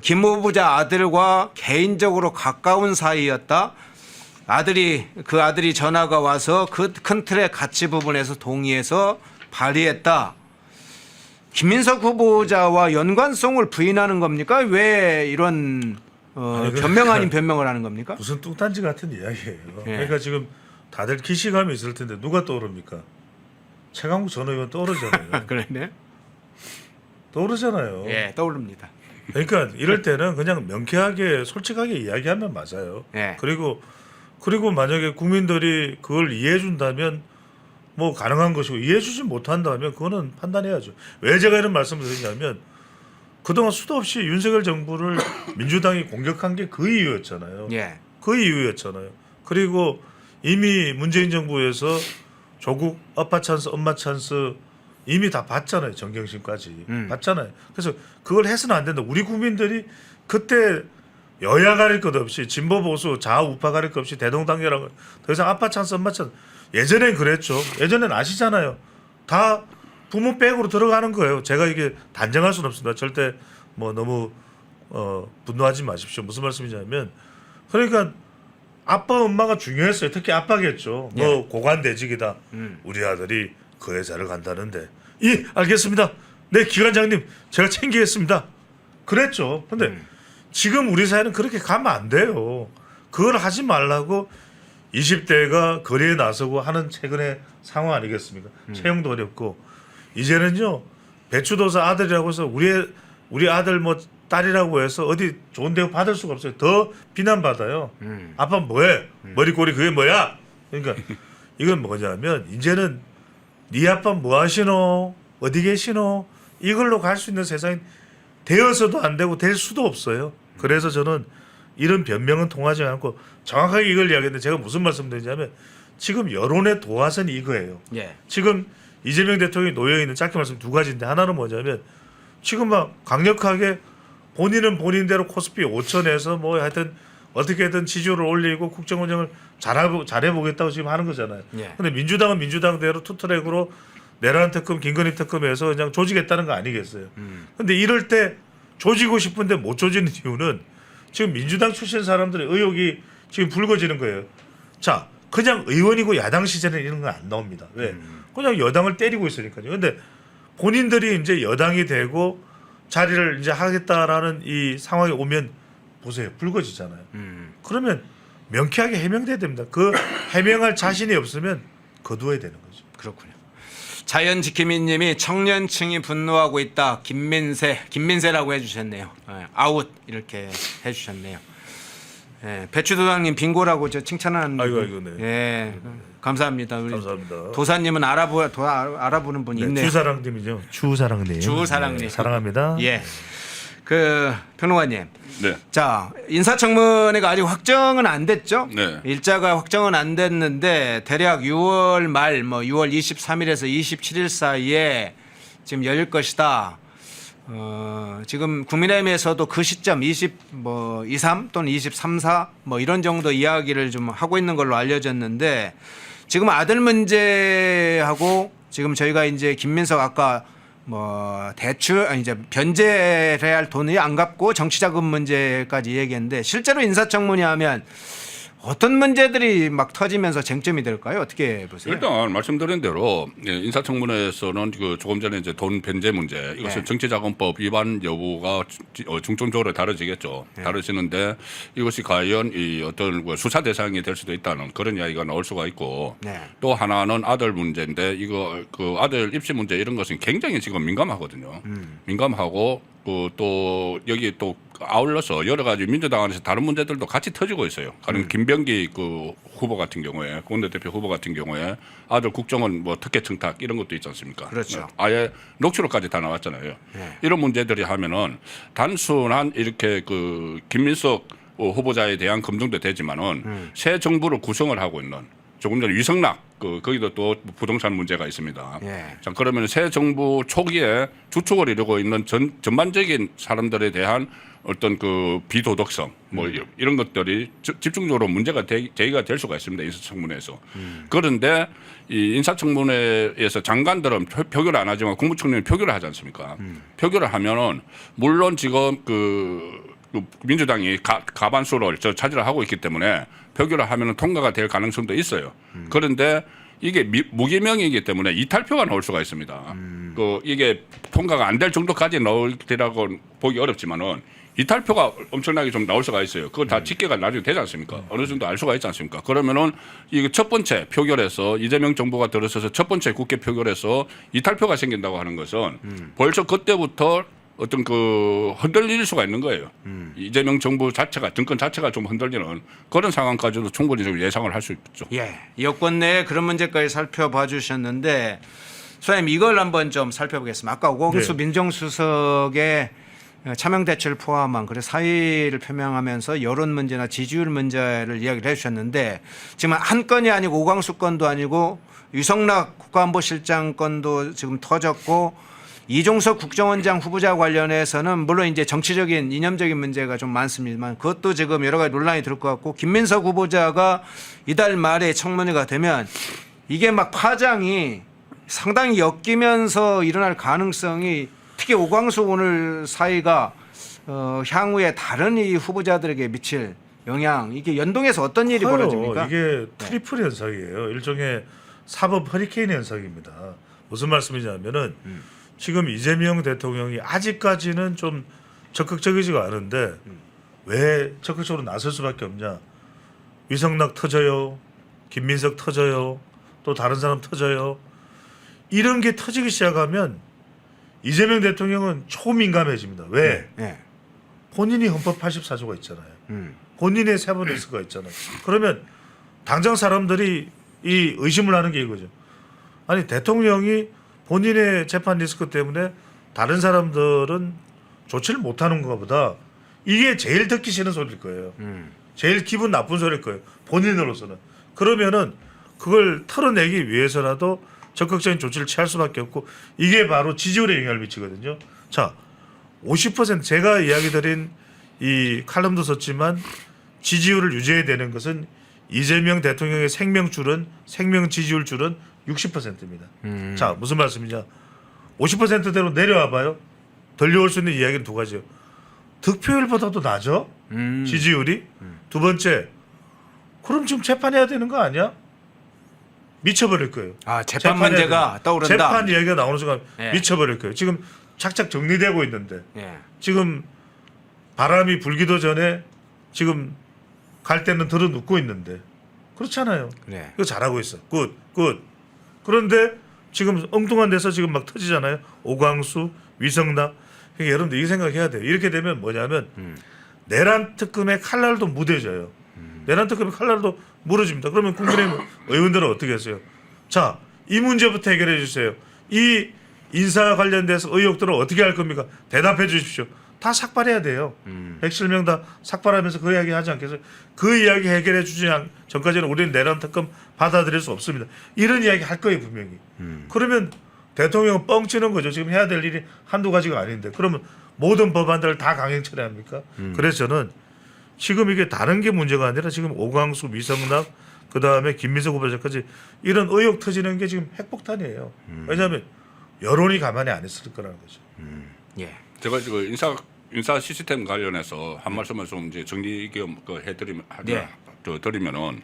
김 후보자 아들과 개인적으로 가까운 사이였다. 그 아들이 전화가 와서 그 큰 틀의 가치 부분에서 동의해서 발의했다. 김민석 후보자와 연관성을 부인하는 겁니까? 왜 이런 변명 아닌 변명을 하는 겁니까? 무슨 뚱딴지 같은 이야기예요. 예. 그러니까 지금 다들 기시감이 있을 텐데 누가 떠오릅니까? 최강욱 전 의원 떠오르잖아요. 그러네. 떠오르잖아요. 예, 떠오릅니다. 그러니까 이럴 때는 그냥 명쾌하게 솔직하게 이야기하면 맞아요. 예. 그리고 만약에 국민들이 그걸 이해해 준다면 뭐 가능한 것이고 이해해 주지 못한다면 그거는 판단해야죠. 왜 제가 이런 말씀을 드리냐면 그동안 수도 없이 윤석열 정부를 민주당이 공격한 게 그 이유였잖아요. 예. 그 이유였잖아요. 그리고 이미 문재인 정부에서 조국 아빠 찬스 엄마 찬스 이미 다 봤잖아요. 정경심까지 봤잖아요. 그래서 그걸 해서는 안 된다. 우리 국민들이 그때 여야 가릴 것 없이 진보 보수 좌우파 가릴 것 없이 대동단계라고 더 이상 아빠 찬스 엄마 찬스 예전엔 그랬죠. 예전엔 아시잖아요. 다 부모 백으로 들어가는 거예요. 제가 이게 단정할 수는 없습니다. 절대 뭐 너무 분노하지 마십시오. 무슨 말씀이냐면 그러니까 아빠 엄마가 중요했어요. 특히 아빠겠죠. 뭐 고관대직이다. 우리 아들이 그 회사를 간다는데 예 알겠습니다. 네 기관장님 제가 챙기겠습니다. 그랬죠. 근데 지금 우리 사회는 그렇게 가면 안 돼요. 그걸 하지 말라고 20대가 거리에 나서고 하는 최근의 상황 아니겠습니까? 채용도 어렵고 이제는요 배추도사 아들이라고 해서 우리 아들 뭐 딸이라고 해서 어디 좋은 대우 받을 수가 없어요. 더 비난받아요. 아빠 뭐해? 머리꼬리 그게 뭐야? 그러니까 이건 뭐냐면 이제는 네 아빠 뭐 하시노? 어디 계시노? 이걸로 갈 수 있는 세상이 되어서도 안 되고 될 수도 없어요. 그래서 저는 이런 변명은 통하지 않고 정확하게 이걸 이야기했는데 제가 무슨 말씀드리냐면 지금 여론의 도화선이 이거예요. 예. 지금 이재명 대통령이 놓여 있는 짧게 말씀 두 가지인데 하나는 뭐냐면 지금 막 강력하게 본인은 본인대로 코스피 5천에서 뭐 하여튼 어떻게든 지지율을 올리고 국정 운영을 잘해보겠다고 지금 하는 거잖아요. 예. 근데 민주당은 민주당대로 투트랙으로 내란 특검, 김건희 특검에서 그냥 조지겠다는 거 아니겠어요. 근데 이럴 때 조지고 싶은데 못 조지는 이유는 지금 민주당 출신 사람들의 의혹이 지금 불거지는 거예요. 자, 그냥 의원이고 야당 시절에 이런 거 안 나옵니다. 왜? 그냥 여당을 때리고 있으니까요. 근데 본인들이 이제 여당이 되고 자리를 이제 하겠다라는 이 상황이 오면 보세요. 불거지잖아요. 그러면 명쾌하게 해명돼야 됩니다. 그 해명할 자신이 없으면 거두어야 되는 거죠. 그렇군요. 자연지킴이님이 청년층이 분노하고 있다. 김민세라고 해주셨네요. 아웃 이렇게 해주셨네요. 예, 배추도당님 빙고라고 저 칭찬하는. 아이고, 네. 예, 감사합니다. 우리 감사합니다. 도사님은 알아보는 분이 있네요. 주사랑님이죠. 주사랑님. 주사랑님. 네, 사랑합니다. 예, 그 평론가님. 네. 자, 인사청문회가 아직 확정은 안 됐죠? 네. 일자가 확정은 안 됐는데 대략 6월 말, 뭐 6월 23일에서 27일 사이에 지금 열릴 것이다. 지금 국민의힘에서도 그 시점 23 또는 23, 4 뭐 이런 정도 이야기를 좀 하고 있는 걸로 알려졌는데 지금 아들 문제하고 지금 저희가 이제 김민석 아까 뭐 이제 변제해야 할 돈이 안 갚고 정치자금 문제까지 얘기했는데 실제로 인사청문회 하면 어떤 문제들이 막 터지면서 쟁점이 될까요? 어떻게 보세요? 일단 말씀드린 대로 인사청문회에서는 그 조금 전에 이제 돈 변제 문제 이것은 네. 정치자금법 위반 여부가 중점적으로 다뤄지겠죠. 네. 다뤄지는데 이것이 과연 이 어떤 수사 대상이 될 수도 있다는 그런 이야기가 나올 수가 있고 네. 또 하나는 아들 문제인데 이거 그 아들 입시 문제 이런 것은 굉장히 지금 민감하거든요. 민감하고 또 여기 또 아울러서 여러 가지 민주당 안에서 다른 문제들도 같이 터지고 있어요. 가령 김병기 그 후보 같은 경우에 원내대표 후보 같은 경우에 아들 국정원 뭐 특혜 청탁 이런 것도 있지 않습니까? 그렇죠. 아예 녹취록까지 다 나왔잖아요. 네. 이런 문제들이 하면은 단순한 이렇게 그 김민석 후보자에 대한 검증도 되지만은 새 정부를 구성을 하고 있는 조금 전에 위성락 거기도 또 부동산 문제가 있습니다. 예. 자, 그러면 새 정부 초기에 주축을 이루고 있는 전반적인 사람들에 대한 어떤 그 비도덕성 뭐 이런 것들이 집중적으로 문제가 제기가 될 수가 있습니다. 인사청문회에서. 그런데 이 인사청문회에서 장관들은 표결을 안 하지만 국무총리는 표결을 하지 않습니까? 표결을 하면은 물론 지금 그 민주당이 가반수를 차지를 하고 있기 때문에 표결을 하면은 통과가 될 가능성도 있어요. 그런데 이게 무기명이기 때문에 이탈표가 나올 수가 있습니다. 그 이게 통과가 안 될 정도까지 나올리라고 보기 어렵지만은 이탈표가 엄청나게 좀 나올 수가 있어요. 그거 다 집계가 나중에 되지 않습니까? 어느 정도 알 수가 있지 않습니까? 그러면은 이거 첫 번째 표결에서 이재명 정부가 들어서서 첫 번째 국회 표결에서 이탈표가 생긴다고 하는 것은 벌써 그때부터 어떤 그 흔들릴 수가 있는 거예요. 이재명 정부 자체가 정권 자체가 좀 흔들리는 그런 상황까지도 충분히 좀 예상을 할 수 있죠. 예, 여권 내에 그런 문제까지 살펴봐 주셨는데 소장님 이걸 한번 좀 살펴보겠습니다. 아까 오광수 네. 민정수석의 차명 대치를 포함한 그래 사의를 표명하면서 여론 문제나 지지율 문제를 이야기를 해주셨는데 지금 한 건이 아니고 오광수 건도 아니고 유성락 국가안보실장 건도 지금 터졌고 이종석 국정원장 후보자 관련해서는 물론 이제 정치적인 이념적인 문제가 좀 많습니다만 그것도 지금 여러 가지 논란이 들 것 같고 김민석 후보자가 이달 말에 청문회가 되면 이게 막 파장이 상당히 엮이면서 일어날 가능성이 특히 오광수 오늘 사이가 향후에 다른 이 후보자들에게 미칠 영향 이게 연동해서 어떤 일이 벌어집니까? 이게 트리플 현상이에요. 일종의 사법 허리케인 현상입니다. 무슨 말씀이냐면은 지금 이재명 대통령이 아직까지는 좀 적극적이지가 않은데 왜 적극적으로 나설 수밖에 없냐? 위성락 터져요, 김민석 터져요, 또 다른 사람 터져요. 이런 게 터지기 시작하면 이재명 대통령은 초민감해집니다. 왜? 네. 본인이 헌법 84조가 있잖아요. 본인의 세번 리스크가 있잖아요. 그러면 당장 사람들이 이 의심을 하는 게 이거죠. 아니 대통령이 본인의 재판 리스크 때문에 다른 사람들은 조치를 못하는 것보다 이게 제일 듣기 싫은 소리일 거예요. 제일 기분 나쁜 소리일 거예요. 본인으로서는. 그러면은 그걸 털어내기 위해서라도 적극적인 조치를 취할 수밖에 없고 이게 바로 지지율에 영향을 미치거든요. 자, 50% 제가 이야기 드린 이 칼럼도 썼지만 지지율을 유지해야 되는 것은 이재명 대통령의 생명 지지율 줄은 60%입니다. 자, 무슨 말씀이냐? 50%대로 내려와 봐요. 들려올 수 있는 이야기는 두 가지요. 득표율보다도 낮죠? 지지율이. 두 번째, 그럼 지금 재판해야 되는 거 아니야? 미쳐버릴 거예요. 아, 재판 문제가 떠오른다. 재판 이야기가 나오는 순간 예. 미쳐버릴 거예요. 지금 착착 정리되고 있는데 예. 지금 바람이 불기도 전에 지금 갈 때는 들어 눕고 있는데 그렇잖아요. 네. 이거 잘하고 있어. 굿. 그런데 지금 엉뚱한 데서 지금 막 터지잖아요. 오광수, 위성락. 그러니까 여러분들 이 생각해야 돼요. 이렇게 되면 뭐냐면 내란 특검의 칼날도 무뎌져요. 내란 특검의 칼날도 무너집니다. 그러면 국민의힘 의원들은 어떻게 했어요? 자, 이 문제부터 해결해 주세요. 이 인사 관련돼서 의혹들은 어떻게 할 겁니까? 대답해 주십시오. 다 삭발해야 돼요. 107명 다 삭발하면서 그 이야기 하지 않겠어요? 그 이야기 해결해 주지 않 전까지는 우리는 내란 특검 받아들일 수 없습니다. 이런 이야기 할 거예요 분명히. 그러면 대통령은 뻥치는 거죠. 지금 해야 될 일이 한두 가지가 아닌데 그러면 모든 법안들을 다 강행 처리합니까? 그래서 저는 지금 이게 다른 게 문제가 아니라 지금 오광수, 위성락 그다음에 김민석 후보자까지 이런 의혹 터지는 게 지금 핵폭탄이에요. 왜냐하면 여론이 가만히 안 있을 거라는 거죠. 예. 제가 지금 인사 시스템 관련해서 한 말씀을 좀 이제 정리 드리면은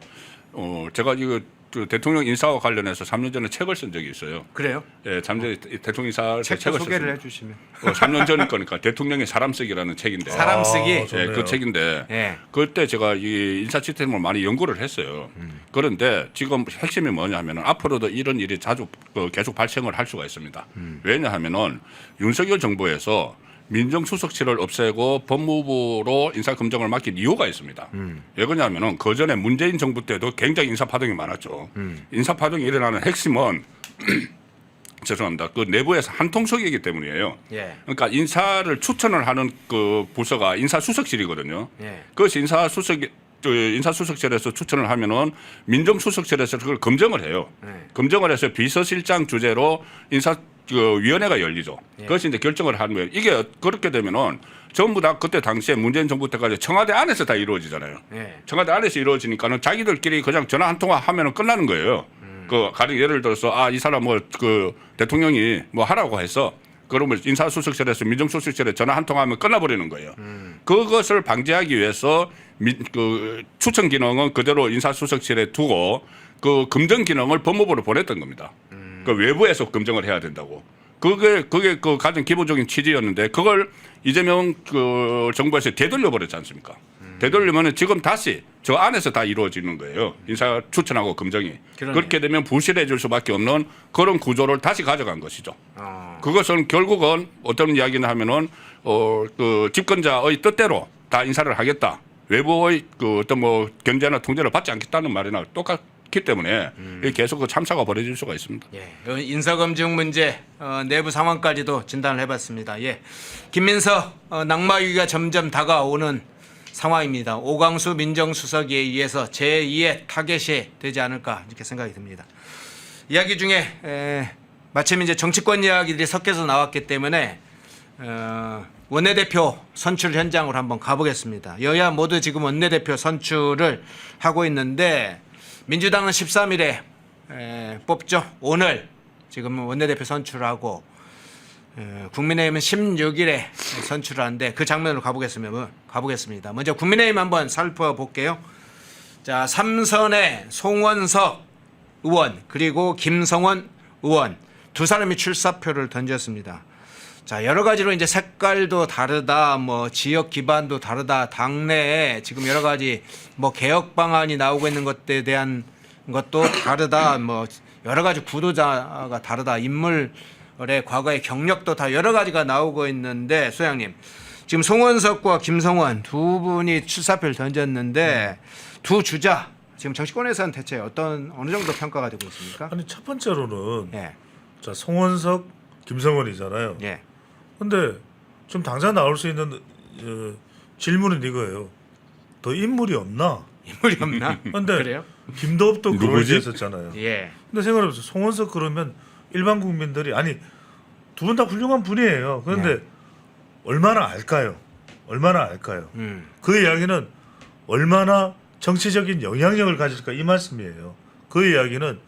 제가 이거 대통령 인사와 관련해서 3년 전에 책을 쓴 적이 있어요. 그래요? 예, 잠재 대통령 인사 책 책을 소개를 썼습니다. 해주시면. 3년 전 거니까 대통령의 사람 쓰기라는 책인데. 사람 쓰기. 예, 좋네요. 그 책인데 예. 그때 제가 이 인사 시스템을 많이 연구를 했어요. 그런데 지금 핵심이 뭐냐하면 앞으로도 이런 일이 자주 계속 발생을 할 수가 있습니다. 왜냐하면은 윤석열 정부에서 민정수석실을 없애고 법무부로 인사검증을 맡긴 이유가 있습니다. 왜 그러냐면은 그 전에 문재인 정부 때도 굉장히 인사파동이 많았죠. 인사파동이 일어나는 핵심은 죄송합니다. 그 내부에서 한통속이기 때문이에요. 예. 그러니까 인사를 추천을 하는 그 부서가 인사수석실이거든요. 예. 그것이 인사수석실에서 추천을 하면은 민정수석실에서 그걸 검증을 해요. 검증을 해서 비서실장 주재로 위원회가 열리죠. 그것이 이제 결정을 하는 거예요. 이게 그렇게 되면은 전부 다 그때 당시에 문재인 정부 때까지 청와대 안에서 다 이루어지잖아요. 청와대 안에서 이루어지니까는 자기들끼리 그냥 전화 한 통화 하면은 끝나는 거예요. 그 가령 예를 들어서 이 사람 대통령이 뭐 하라고 해서 그러면 인사수석실에서 민정수석실에 전화 한 통화하면 끝나버리는 거예요. 그것을 방지하기 위해서 그 추천 기능은 그대로 인사수석실에 두고 그 검증 기능을 법무부로 보냈던 겁니다. 그 외부에서 검증을 해야 된다고. 그게 그 가장 기본적인 취지였는데 그걸 이재명 그 정부에서 되돌려 버렸지 않습니까? 되돌리면은 지금 다시 저 안에서 다 이루어지는 거예요. 인사 추천하고 검증이. 그러네. 그렇게 되면 부실해질 수밖에 없는 그런 구조를 다시 가져간 것이죠. 그것은 결국은 어떤 이야기를 하면은 그 집권자의 뜻대로 다 인사를 하겠다. 외부의 그 어떤 뭐 경제나 통제를 받지 않겠다는 말이나 똑같기 때문에 계속 그 참사가 벌어질 수가 있습니다. 예. 인사검증 문제 내부 상황까지도 진단을 해봤습니다. 예. 김민석 낙마 위기가 점점 다가오는 상황입니다. 오광수 민정수석에 의해서 제2의 타겟이 되지 않을까 이렇게 생각이 듭니다. 이야기 중에 마침 이제 정치권 이야기들이 섞여서 나왔기 때문에 원내대표 선출 현장으로 한번 가보겠습니다. 여야 모두 지금 원내대표 선출을 하고 있는데 민주당은 13일에 뽑죠. 오늘 지금 원내대표 선출하고 국민의힘은 16일에 선출을 하는데 그 장면으로 가보겠습니다. 먼저 국민의힘 한번 살펴볼게요. 자, 삼선의 송원석 의원 그리고 김성원 의원 두 사람이 출사표를 던졌습니다. 자, 여러 가지로 이제 색깔도 다르다, 뭐 지역 기반도 다르다, 당내에 지금 여러 가지 뭐 개혁 방안이 나오고 있는 것에 대한 것도 다르다, 뭐 여러 가지 구도자가 다르다, 인물의 과거의 경력도 다 여러 가지가 나오고 있는데 소장님, 지금 송원석과 김성원 두 분이 출사표를 던졌는데 두 주자 지금 정치권에서는 대체 어느 정도 평가가 되고 있습니까? 아니 첫 번째로는 예. 자 송원석, 김성원이잖아요. 예. 근데 지금 당장 나올 수 있는 질문은 이거예요. 더 인물이 없나? 인물이 없나? 근데 그래요? 김도읍도 그걸 누구지? 했었잖아요. 예. 근데 생각해보세요. 송원석 그러면 일반 국민들이 아니 두 분 다 훌륭한 분이에요. 그런데 얼마나 알까요? 얼마나 알까요? 그 이야기는 얼마나 정치적인 영향력을 가질까 이 말씀이에요. 그 이야기는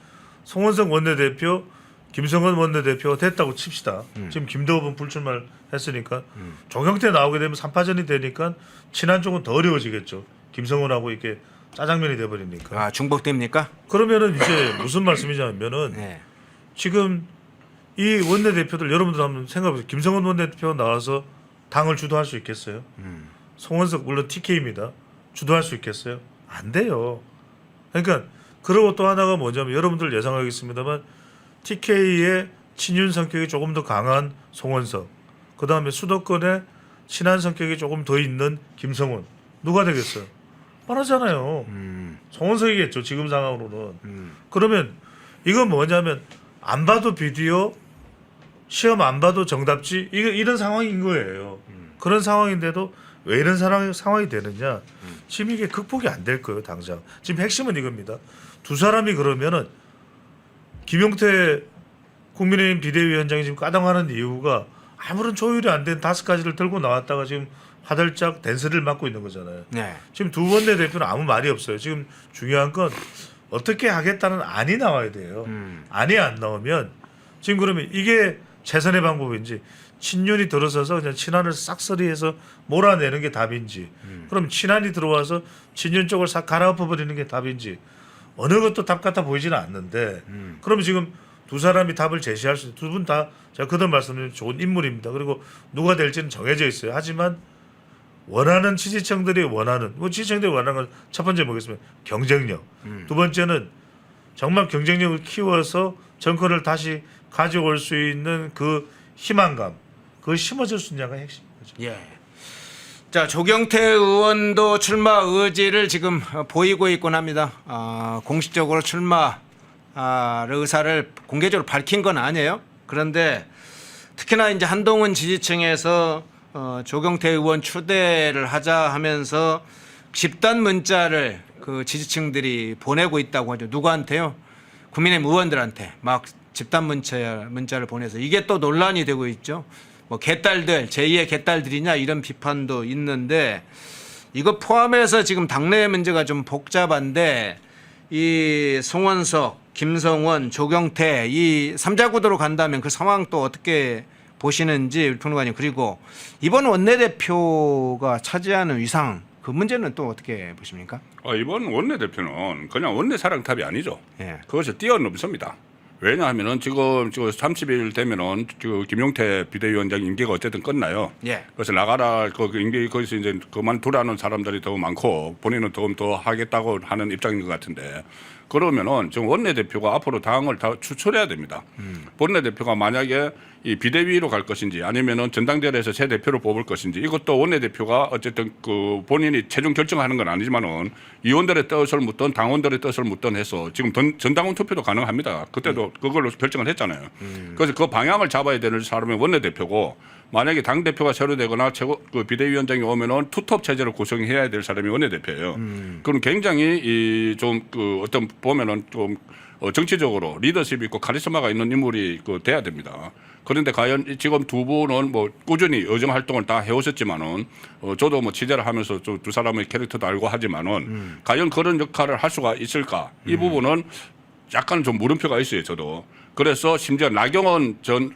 송원석 원내대표, 김성원 원내대표 됐다고 칩시다. 지금 김도읍은 불출마를 했으니까 조경태 나오게 되면 3파전이 되니까 친한 쪽은 더 어려워지겠죠. 김성원하고 이렇게 짜장면이 돼버리니까. 아, 중복됩니까? 그러면은 이제 무슨 말씀이냐면은 네. 지금 이 원내대표들 여러분들 한번 생각해보세요. 김성원 원내대표 나와서 당을 주도할 수 있겠어요? 송원석 물론 TK입니다. 주도할 수 있겠어요? 안 돼요. 그러니까 그리고 또 하나가 뭐냐면 여러분들 예상하겠습니다만 TK의 친윤 성격이 조금 더 강한 송원석, 그 다음에 수도권에 친한 성격이 조금 더 있는 김성원, 누가 되겠어요? 뻔하잖아요. 송원석이겠죠 지금 상황으로는. 그러면 이건 뭐냐면 안 봐도 비디오, 시험 안 봐도 정답지, 이런 상황인 거예요. 그런 상황인데도 왜 이런 상황이 되느냐? 지금 이게 극복이 안 될 거예요 당장. 지금 핵심은 이겁니다. 두 사람이 그러면은 김용태 국민의힘 비대위원장이 지금 까당하는 이유가 아무런 조율이 안 된 5가지를 들고 나왔다가 지금 화들짝 댄스를 맡고 있는 거잖아요. 네. 지금 두 원내대표는 아무 말이 없어요. 지금 중요한 건 어떻게 하겠다는 안이 나와야 돼요. 안이 안 나오면 지금 그러면 이게 최선의 방법인지 친윤이 들어서서 그냥 친한을 싹쓸이해서 몰아내는 게 답인지 그럼 친한이 들어와서 친윤 쪽을 싹 갈아엎어버리는 게 답인지 어느 것도 답 같아 보이지는 않는데 그러면 지금 두 사람이 답을 제시할 수 있는 두 분 다 제가 그전 말씀드린 좋은 인물입니다. 그리고 누가 될지는 정해져 있어요. 하지만 원하는 지지층들이 원하는 지지층들이 원하는 건 첫 번째 뭐겠습니까? 경쟁력. 두 번째는 정말 경쟁력을 키워서 정권을 다시 가져올 수 있는 그 희망감, 그걸 심어줄 수 있냐가 핵심. 거죠. 예. 자, 조경태 의원도 출마 의지를 지금 보이고 있곤 합니다. 공식적으로 출마 의사를 공개적으로 밝힌 건 아니에요. 그런데 특히나 이제 한동훈 지지층에서 조경태 의원 추대를 하자 하면서 집단 문자를 그 지지층들이 보내고 있다고 하죠. 누구한테요? 국민의힘 의원들한테 막 집단 문자를 보내서 이게 또 논란이 되고 있죠. 뭐 개딸들, 제2의 개딸들이냐 이런 비판도 있는데 이거 포함해서 지금 당내 문제가 좀 복잡한데 이 송원석, 김성원, 조경태 이 3자 구도로 간다면 그 상황 또 어떻게 보시는지 평론가님, 그리고 이번 원내대표가 차지하는 위상 그 문제는 또 어떻게 보십니까? 이번 원내대표는 그냥 원내사령탑이 아니죠. 예. 그것을 뛰어넘습니다. 왜냐하면은 지금 30일 되면은 김용태 비대위원장 임기가 어쨌든 끝나요. 예. 그래서 나가라 그 임기 거기서 이제 그만두라는 사람들이 더 많고 본인은 더 하겠다고 하는 입장인 것 같은데, 그러면은 지금 원내대표가 앞으로 당을 다 추천해야 됩니다. 원내대표가 만약에 이 비대위로 갈 것인지 아니면은 전당대회에서 새 대표를 뽑을 것인지, 이것도 원내대표가 어쨌든 그 본인이 최종 결정하는 건 아니지만은 의원들의 뜻을 묻든 당원들의 뜻을 묻든 해서 지금 전당원 투표도 가능합니다. 그때도 그걸로 결정을 했잖아요. 그래서 그 방향을 잡아야 되는 사람이 원내대표고, 만약에 당 대표가 새로 되거나 그 비대위원장이 오면은 투톱 체제를 구성해야 될 사람이 원내대표예요. 그럼 굉장히 그 어떤 보면은 좀 정치적으로 리더십 있고 카리스마가 있는 인물이 돼야 됩니다. 그런데 과연 지금 두 분은 뭐 꾸준히 의정 활동을 다 해오셨지만은 저도 뭐 취재를 하면서 두 사람의 캐릭터도 알고 하지만은 과연 그런 역할을 할 수가 있을까? 이 부분은 약간 좀 물음표가 있어요, 저도. 그래서 심지어 나경원 전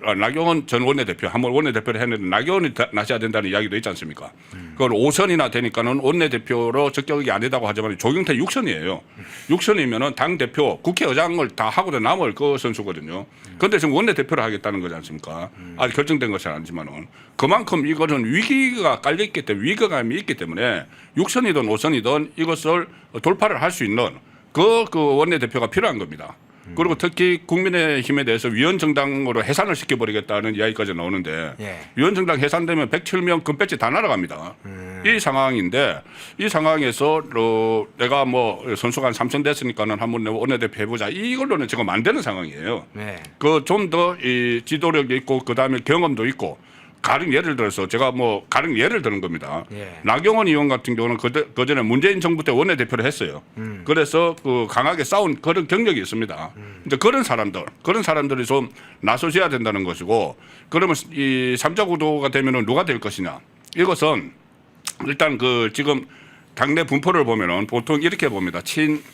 원내대표, 한번 원내대표를 했는데 나경원이 나셔야 된다는 이야기도 있지 않습니까? 그걸 5선이나 되니까는 원내대표로 적격이 아니다고 하지만 조경태 6선이에요. 6선이면은 당대표, 국회의장을 다 하고도 남을 그 선수거든요. 그런데 지금 원내대표를 하겠다는 거지 않습니까? 아직 결정된 것은 아니지만은 그만큼 이거는 위기가 깔려있기 때문에, 위기감이 있기 때문에 6선이든 5선이든 이것을 돌파를 할 수 있는 그 원내대표가 필요한 겁니다. 그리고 특히 국민의힘에 대해서 위원정당으로 해산을 시켜버리겠다는 이야기까지 나오는데, 예. 위원정당 해산되면 107명 금배지 다 날아갑니다. 이 상황인데, 이 상황에서 내가 뭐 선수가 한 3천 됐으니까는 한번 원내대표 해보자, 이걸로는 지금 안 되는 상황이에요. 네. 그 좀 더 이 지도력이 있고 그 다음에 경험도 있고, 가령 예를 들어서 제가 뭐 가령 예를 드는 겁니다. 예. 나경원 의원 같은 경우는 그전에 문재인 정부 때 원내대표를 했어요. 그래서 그 강하게 싸운 그런 경력이 있습니다. 이제 그런 사람들이 좀 나서셔야 된다는 것이고, 그러면 이 3자 구도가 되면은 누가 될 것이냐? 이것은 일단 그 지금 당내 분포를 보면은 보통 이렇게 봅니다.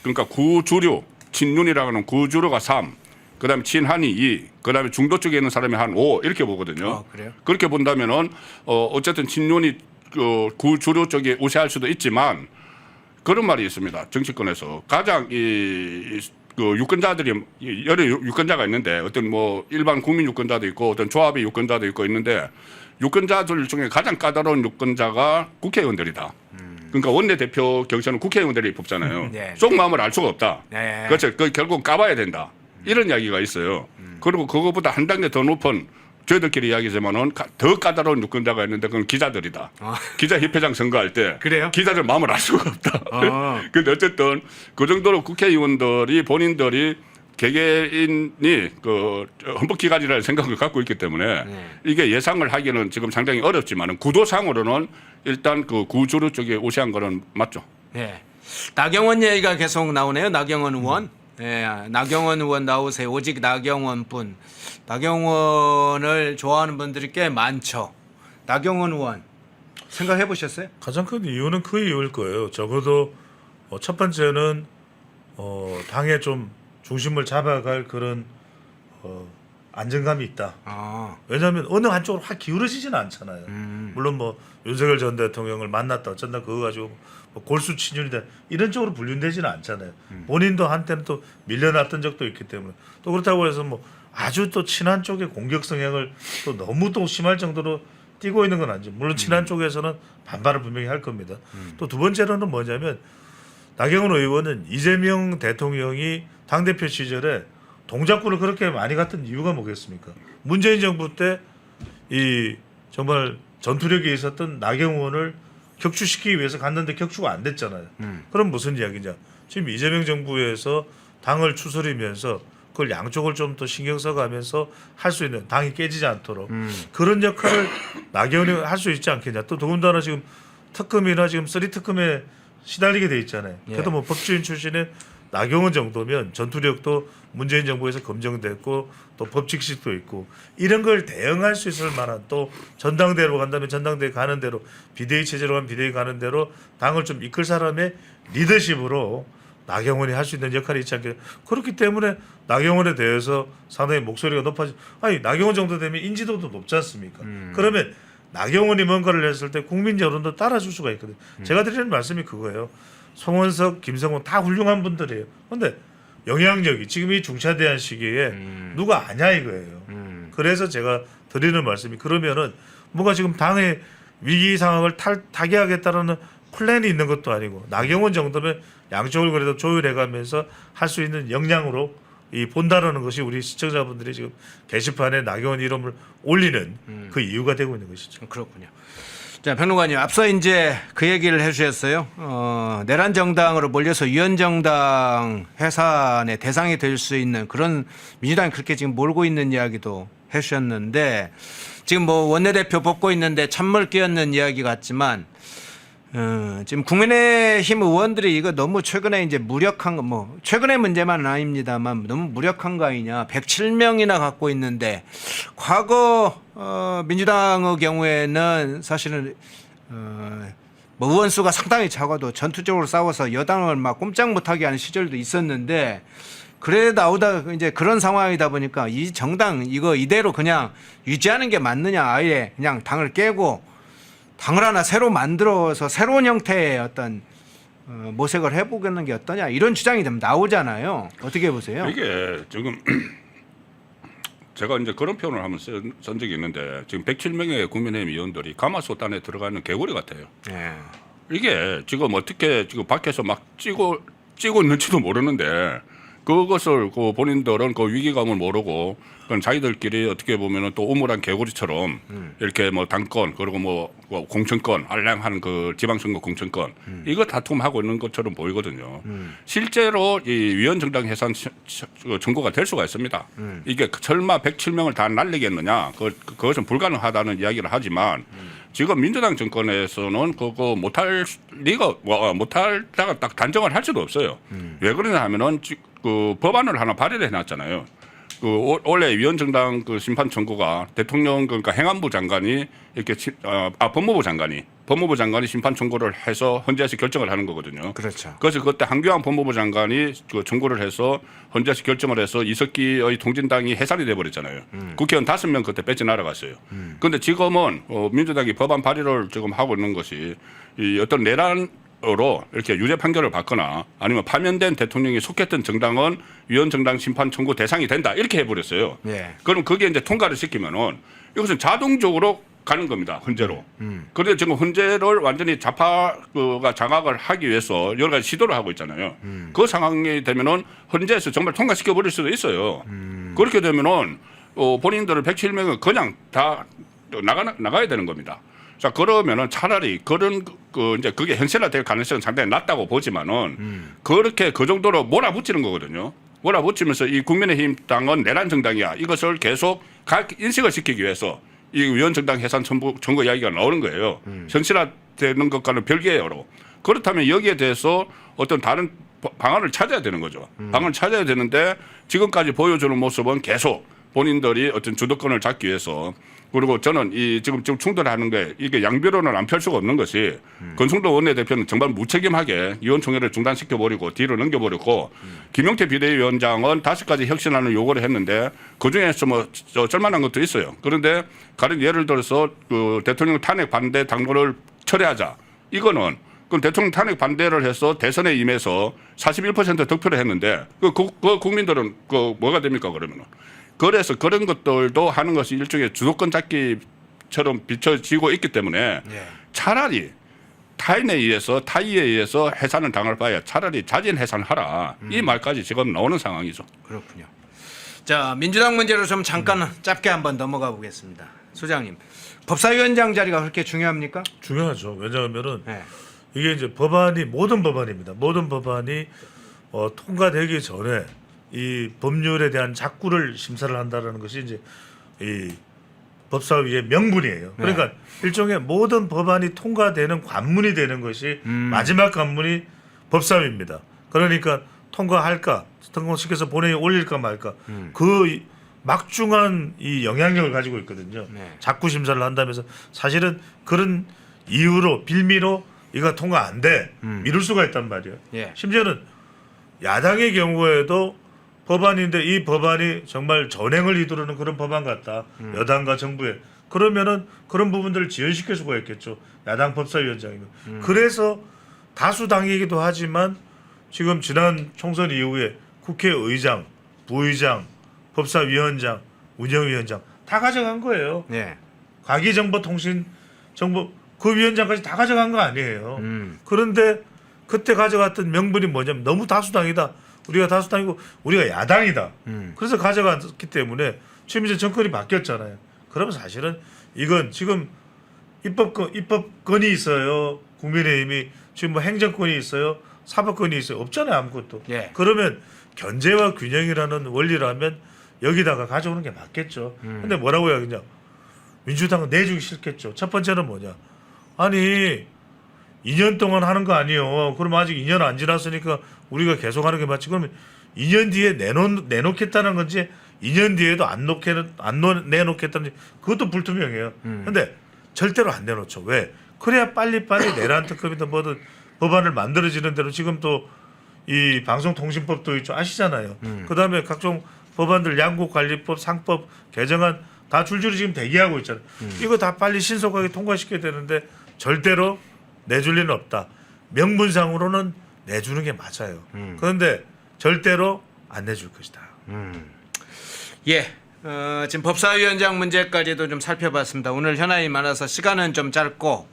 그러니까 구주류, 친윤이라고 하는 구주류가 3, 그다음에 친한이 2, 그다음에 중도 쪽에 있는 사람이 한 5 이렇게 보거든요. 그래요? 그렇게 본다면은 어쨌든 친윤이 구주류 쪽에 우세할 수도 있지만, 그런 말이 있습니다. 정치권에서 가장 그 유권자들이 여러 유권자가 있는데, 어떤 뭐 일반 국민 유권자도 있고 어떤 조합의 유권자도 있고 있는데, 유권자들 중에 가장 까다로운 유권자가 국회의원들이다. 그러니까 원내대표 경선은 국회의원들이 뽑잖아요. 네. 속마음을 알 수가 없다. 네. 그렇죠. 결국 까봐야 된다. 이런 이야기가 있어요. 그리고 그거보다 한 단계 더 높은, 저희들끼리 이야기지만은 더 까다로운 유권자가 있는데 그건 기자들이다. 기자협회장 선거할 때 그래요? 기자들 마음을 알 수가 없다. 근데 어쨌든 그 정도로 국회의원들이 본인들이 개개인이 그 헌법기관이라는 생각을 갖고 있기 때문에 이게 예상을 하기는 지금 상당히 어렵지만은 구도상으로는 일단 그 구주류 쪽에 우세한 거는 맞죠. 네. 나경원 얘기가 계속 나오네요. 나경원 의원. 네, 나경원 의원 나오세요. 오직 나경원뿐. 나경원을 좋아하는 분들이 꽤 많죠. 나경원 의원 생각해 보셨어요? 가장 큰 이유는 그 이유일 거예요. 적어도 첫 번째는 당에 좀 중심을 잡아갈 그런 안정감이 있다. 왜냐하면 어느 한쪽으로 확 기울어지지는 않잖아요. 물론 뭐 윤석열 전 대통령을 만났다 어쩐다 그거 가지고 뭐 골수 친윤이다 이런 쪽으로 분류되지는 않잖아요. 본인도 한때는 또 밀려났던 적도 있기 때문에, 또 그렇다고 해서 뭐 아주 또 친한 쪽의 공격 성향을 또 너무 또 심할 정도로 띄고 있는 건 아니죠. 물론 친한 쪽에서는 반발을 분명히 할 겁니다. 또 두 번째로는 뭐냐면, 나경원 의원은 이재명 대통령이 당대표 시절에 동작구를 그렇게 많이 갔던 이유가 뭐겠습니까? 문재인 정부 때 이 정말 전투력이 있었던 나경원을 격추시키기 위해서 갔는데 격추가 안 됐잖아요. 그럼 무슨 이야기냐? 지금 이재명 정부에서 당을 추스리면서 그걸 양쪽을 좀 더 신경 써가면서 할 수 있는 당이 깨지지 않도록 그런 역할을 나경원이 할 수 있지 않겠냐. 또 더군다나 지금 특검이나 지금 3특검에 시달리게 돼 있잖아요. 그래도 뭐 법조인 출신의 나경원 정도면 전투력도 문재인 정부에서 검증됐고 또 법칙식도 있고 이런 걸 대응할 수 있을 만한 또 전당대로 간다면 전당대회 가는 대로 비대위 체제로 가면 비대위 가는 대로 당을 좀 이끌 사람의 리더십으로 나경원이 할 수 있는 역할이 있지 않겠냐. 그렇기 때문에 나경원에 대해서 상당히 목소리가 높아지. 아니 나경원 정도 되면 인지도도 높지 않습니까? 그러면 나경원이 뭔가를 했을 때 국민 여론도 따라줄 수가 있거든요. 제가 드리는 말씀이 그거예요. 송원석, 김성훈 다 훌륭한 분들이에요. 그런데 영향력이 지금 이 중차대한 시기에 누가 아냐 이거예요. 그래서 제가 드리는 말씀이 그러면은 뭐가 지금 당의 위기 상황을 타개하겠다는 플랜이 있는 것도 아니고 나경원 정도면 양쪽을 그래도 조율해가면서 할 수 있는 역량으로 이 본다라는 것이 우리 시청자분들이 지금 게시판에 나경원 이름을 올리는 그 이유가 되고 있는 것이죠. 그렇군요. 자, 평론가님 앞서 이제 그 얘기를 해주셨어요. 내란 정당으로 몰려서 위원정당 해산의 대상이 될 수 있는 그런 민주당이 그렇게 지금 몰고 있는 이야기도 해주셨는데 지금 뭐 원내대표 뽑고 있는데 찬물 끼얹는 이야기 같지만 지금 국민의힘 의원들이 이거 너무 최근에 이제 무력한 거 뭐 최근의 문제만 아닙니다만 너무 무력한 거 아니냐. 107명이나 갖고 있는데 과거 민주당의 경우에는 사실은 뭐 의원 수가 상당히 작아도 전투적으로 싸워서 여당을 막 꼼짝 못하게 하는 시절도 있었는데 그래 나오다 이제 그런 상황이다 보니까 이 정당 이거 이대로 그냥 유지하는 게 맞느냐 아예 그냥 당을 깨고 당을 하나 새로 만들어서 새로운 형태의 어떤 모색을 해보겠는 게 어떠냐 이런 주장이 좀 나오잖아요. 어떻게 보세요? 이게 지금 제가 이제 그런 표현을 한번 쓴 적이 있는데 지금 107명의 국민의힘 의원들이 가마솥 안에 들어가는 개구리 같아요. 이게 지금 어떻게 지금 밖에서 막 찌고 있는지도 모르는데 그것을 그 본인들은 그 위기감을 모르고 그건 자기들끼리 어떻게 보면은 또 우물한 개구리처럼 이렇게 뭐 당권 그리고 뭐 공천권 알량한 그 지방선거 공천권 이거 다툼하고 있는 것처럼 보이거든요. 실제로 이 위원정당 해산 청구가 될 수가 있습니다. 이게 설마 107명을 다 날리겠느냐? 그것은 불가능하다는 이야기를 하지만 지금 민주당 정권에서는 그거 못할 리가 못할다가 딱 단정을 할 수도 없어요. 왜 그러냐 하면은 그 법안을 하나 발의를 해놨잖아요. 그 원래 위원정당 그 심판 청구가 대통령 그러니까 행안부 장관이 이렇게 법무부 장관이 심판 청구를 해서 헌재에서 결정을 하는 거거든요. 그렇죠. 그래서 그때 한교안 법무부 장관이 그 청구를 해서 헌재에서 결정을 해서 이석기의 통진당이 해산이 돼 버렸잖아요. 국회의원 5명 그때 뺏지 날아갔어요. 그런데 지금은 민주당이 법안 발의를 지금 하고 있는 것이 이 어떤 내란으로 이렇게 유죄 판결을 받거나 아니면 파면된 대통령이 속했던 정당은 위원정당 심판 청구 대상이 된다 이렇게 해버렸어요. 그럼 그게 이제 통과를 시키면은 이것은 자동적으로 가는 겁니다. 헌재로. 그런데 지금 헌재를 완전히 좌파가 장악을 하기 위해서 여러 가지 시도를 하고 있잖아요. 그 상황이 되면은 헌재에서 정말 통과시켜 버릴 수도 있어요. 그렇게 되면은 본인들을 107명은 그냥 다 나가야 되는 겁니다. 자, 그러면은 차라리 그런 이제 그게 현실화될 가능성은 상당히 낮다고 보지만은 그렇게 그 정도로 몰아붙이는 거거든요. 몰아붙이면서 이 국민의힘 당은 내란 정당이야. 이것을 계속 인식을 시키기 위해서 이 위원정당 해산 청구 이야기가 나오는 거예요. 현실화되는 것과는 별개로. 그렇다면 여기에 대해서 어떤 다른 방안을 찾아야 되는 거죠. 방안을 찾아야 되는데 지금까지 보여주는 모습은 계속 본인들이 어떤 주도권을 잡기 위해서 그리고 저는 이 지금 충돌하는 게 이게 양비론을 안 펼 수가 없는 것이 권성동 원내대표는 정말 무책임하게 의원총회를 중단시켜버리고 뒤로 넘겨버렸고 김용태 비대위원장은 5가지 혁신안을 요구를 했는데 그중에서 뭐 쩔만한 것도 있어요. 그런데 가령 예를 들어서 그 대통령 탄핵 반대 당론을 철회하자. 이거는 그럼 대통령 탄핵 반대를 해서 대선에 임해서 41% 득표를 했는데 그 국민들은 그 뭐가 됩니까 그러면은. 그래서 그런 것들도 하는 것이 일종의 주도권 잡기처럼 비춰지고 있기 때문에 차라리 타인에 의해서 해산을 당할 바에 차라리 자진 해산하라. 이 말까지 지금 나오는 상황이죠. 그렇군요. 자, 민주당 문제로 좀 잠깐 짧게 한번 넘어가 보겠습니다. 소장님, 법사위원장 자리가 그렇게 중요합니까? 중요하죠. 왜냐하면은 네. 이게 이제 모든 법안입니다. 모든 법안이 통과되기 전에 이 법률에 대한 작구를 심사를 한다라는 것이 이제 이 법사위의 명분이에요. 그러니까 일종의 모든 법안이 통과되는 관문이 되는 것이 마지막 관문이 법사위입니다. 그러니까 통과할까, 통과시켜서 본회의에 올릴까 말까, 그 막중한 이 영향력을 가지고 있거든요. 네. 작구 심사를 한다면서 사실은 그런 이유로 빌미로 이거 통과 안 돼 미룰 수가 있단 말이에요. 예. 심지어는 야당의 경우에도 법안인데 이 법안이 정말 전행을 이루는 그런 법안 같다. 여당과 정부에 그러면은 그런 부분들을 지연시킬 수가 있겠죠. 야당 법사위원장이면. 그래서 다수당이기도 하지만 지금 지난 총선 이후에 국회의장, 부의장, 법사위원장, 운영위원장 다 가져간 거예요. 네. 과기정보통신정보 그 위원장까지 다 가져간 거 아니에요. 그런데 그때 가져갔던 명분이 뭐냐면 너무 다수당이다. 우리가 다수당이고 우리가 야당이다. 그래서 가져갔기 때문에 지금 이제 정권이 바뀌었잖아요. 그러면 사실은 이건 지금 입법권이 있어요. 국민의힘이 지금 뭐 행정권이 있어요. 사법권이 있어요. 없잖아요. 아무것도. 예. 그러면 견제와 균형이라는 원리라면 여기다가 가져오는 게 맞겠죠. 근데 뭐라고 해야 그냥 민주당은 내주기 싫겠죠. 첫 번째는 뭐냐. 아니 2년 동안 하는 거 아니에요. 그럼 아직 2년 안 지났으니까 우리가 계속하는 게 맞지. 그러면 2년 뒤에 내놓겠다는 건지 2년 뒤에도 안 내놓겠다는지 그것도 불투명해요. 근데 절대로 안 내놓죠. 왜? 그래야 빨리빨리 내란 특검이든 뭐든 법안을 만들어지는 대로 지금 또 이 방송통신법도 있죠. 아시잖아요. 그다음에 각종 법안들 양국관리법, 상법 개정안 다 줄줄이 지금 대기하고 있잖아요. 이거 다 빨리 신속하게 통과시켜야 되는데 절대로 내줄 리는 없다. 명분상으로는 내주는 게 맞아요. 그런데 절대로 안 내줄 것이다. 예. 지금 법사위원장 문제까지도 좀 살펴봤습니다. 오늘 현안이 많아서 시간은 좀 짧고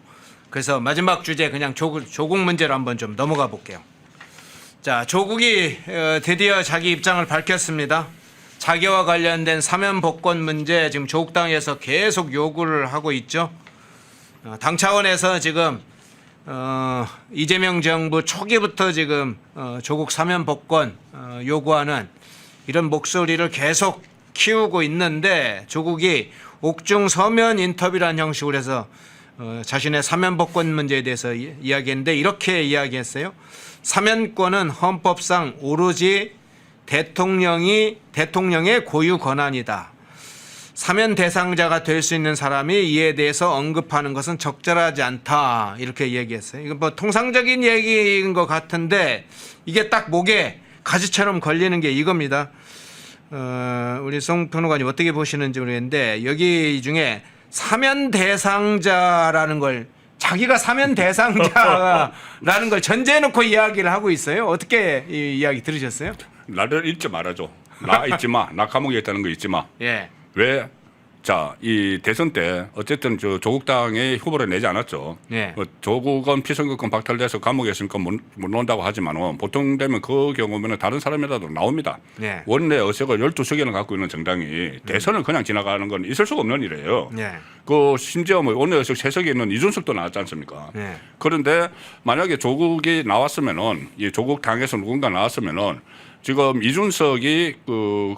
그래서 마지막 주제 그냥 조국 문제로 한번 좀 넘어가 볼게요. 자, 조국이 드디어 자기 입장을 밝혔습니다. 자기와 관련된 사면 복권 문제 지금 조국당에서 계속 요구를 하고 있죠. 당 차원에서 지금 이재명 정부 초기부터 지금 조국 사면 복권 요구하는 이런 목소리를 계속 키우고 있는데 조국이 옥중 서면 인터뷰라는 형식으로 해서 자신의 사면 복권 문제에 대해서 이야기했는데 이렇게 이야기했어요. 사면권은 헌법상 오로지 대통령의 고유 권한이다. 사면 대상자가 될 수 있는 사람이 이에 대해서 언급하는 것은 적절하지 않다. 이렇게 얘기했어요. 이거 뭐 통상적인 얘기인 것 같은데 이게 딱 목에 가지처럼 걸리는 게 이겁니다. 우리 송 평론가님 어떻게 보시는지 모르겠는데 여기 중에 사면 대상자라는 걸 자기가 사면 대상자라는 걸 전제해놓고 이야기를 하고 있어요. 어떻게 이 이야기 들으셨어요? 나를 잊지 말아줘. 나 잊지 마. 나 감옥에 있다는 거 잊지 마. 예. 왜? 자, 이 대선 때 어쨌든 저 조국당의 후보를 내지 않았죠. 예. 조국은 피선거권 박탈돼서 감옥에 있으니까 못 나온다고 하지만은 보통 되면 그 경우면은 다른 사람이라도 나옵니다. 예. 원내 의석을 12석이나 갖고 있는 정당이 대선을 그냥 지나가는 건 있을 수가 없는 일이에요. 예. 그 심지어 뭐 원내 의석 3석에 있는 이준석도 나왔지 않습니까? 예. 그런데 만약에 조국이 나왔으면은 이 조국 당에서 누군가 나왔으면은 지금 이준석이 그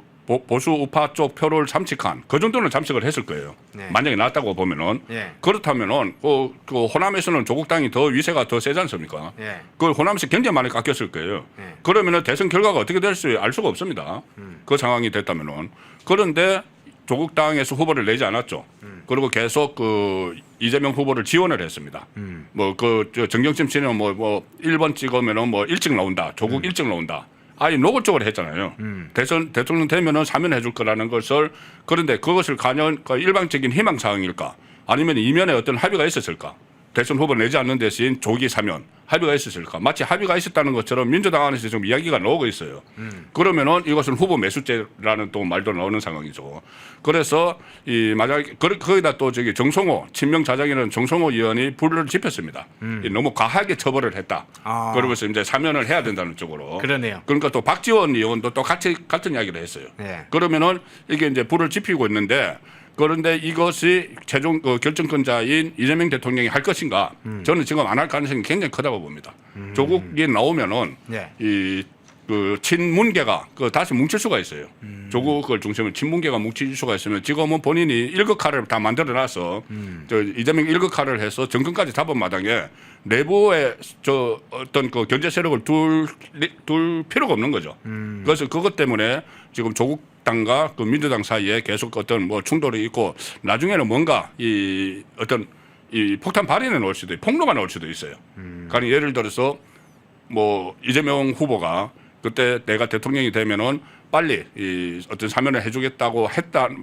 보수 우파 쪽 표를 잠식한 그 정도는 잠식을 했을 거예요. 네. 만약에 나왔다고 보면은 예. 그렇다면은 그 호남에서는 조국당이 더 위세가 더 세지 않습니까? 예. 그 호남에서 굉장히 많이 깎였을 거예요. 예. 그러면은 대선 결과가 어떻게 될지 알 수가 없습니다. 그 상황이 됐다면은 그런데 조국당에서 후보를 내지 않았죠. 그리고 계속 그 이재명 후보를 지원을 했습니다. 뭐 그 정경심 씨는 뭐 1번 찍으면은 뭐 일찍 나온다. 조국 일찍 나온다. 아니 노골적으로 했잖아요. 대통령 되면은 사면해 줄 거라는 것을 그런데 그것을 과연 일방적인 희망 사항일까? 아니면 이면에 어떤 합의가 있었을까? 대선 후보 내지 않는 대신 조기 사면 합의가 있었을까? 마치 합의가 있었다는 것처럼 민주당 안에서 좀 이야기가 나오고 있어요. 그러면은 이것은 후보 매수죄라는 또 말도 나오는 상황이죠. 그래서 이 만약 거기다 또 저기 정성호 친명 자장이라는 정성호 의원이 불을 지폈습니다. 너무 과하게 처벌을 했다. 그러면서 이제 사면을 해야 된다는 쪽으로. 그러네요. 그러니까 또 박지원 의원도 또 같은 이야기를 했어요. 네. 그러면은 이게 이제 불을 지피고 있는데 그런데 이것이 최종 결정권자인 이재명 대통령이 할 것인가? 저는 지금 안 할 가능성이 굉장히 크다고 봅니다. 조국이 나오면은 네. 그 친문계가 다시 뭉칠 수가 있어요. 조국을 중심으로 친문계가 뭉칠 수가 있으면 지금은 본인이 일극화를 다 만들어놔서 저 이재명 일극화를 해서 정권까지 잡은 마당에 내부에 저 어떤 그 경제 세력을 둘 필요가 없는 거죠. 그래서 그것 때문에 지금 조국 당과 그 민주당 사이에 계속 어떤 뭐 충돌이 있고 나중에는 뭔가 이 어떤 이 폭탄 발인에 나올 수도 폭로가 나올 수도 있어요. 그러니까 예를 들어서 뭐 이재명 후보가 그때 내가 대통령이 되면은 빨리 이 어떤 사면을 해주겠다고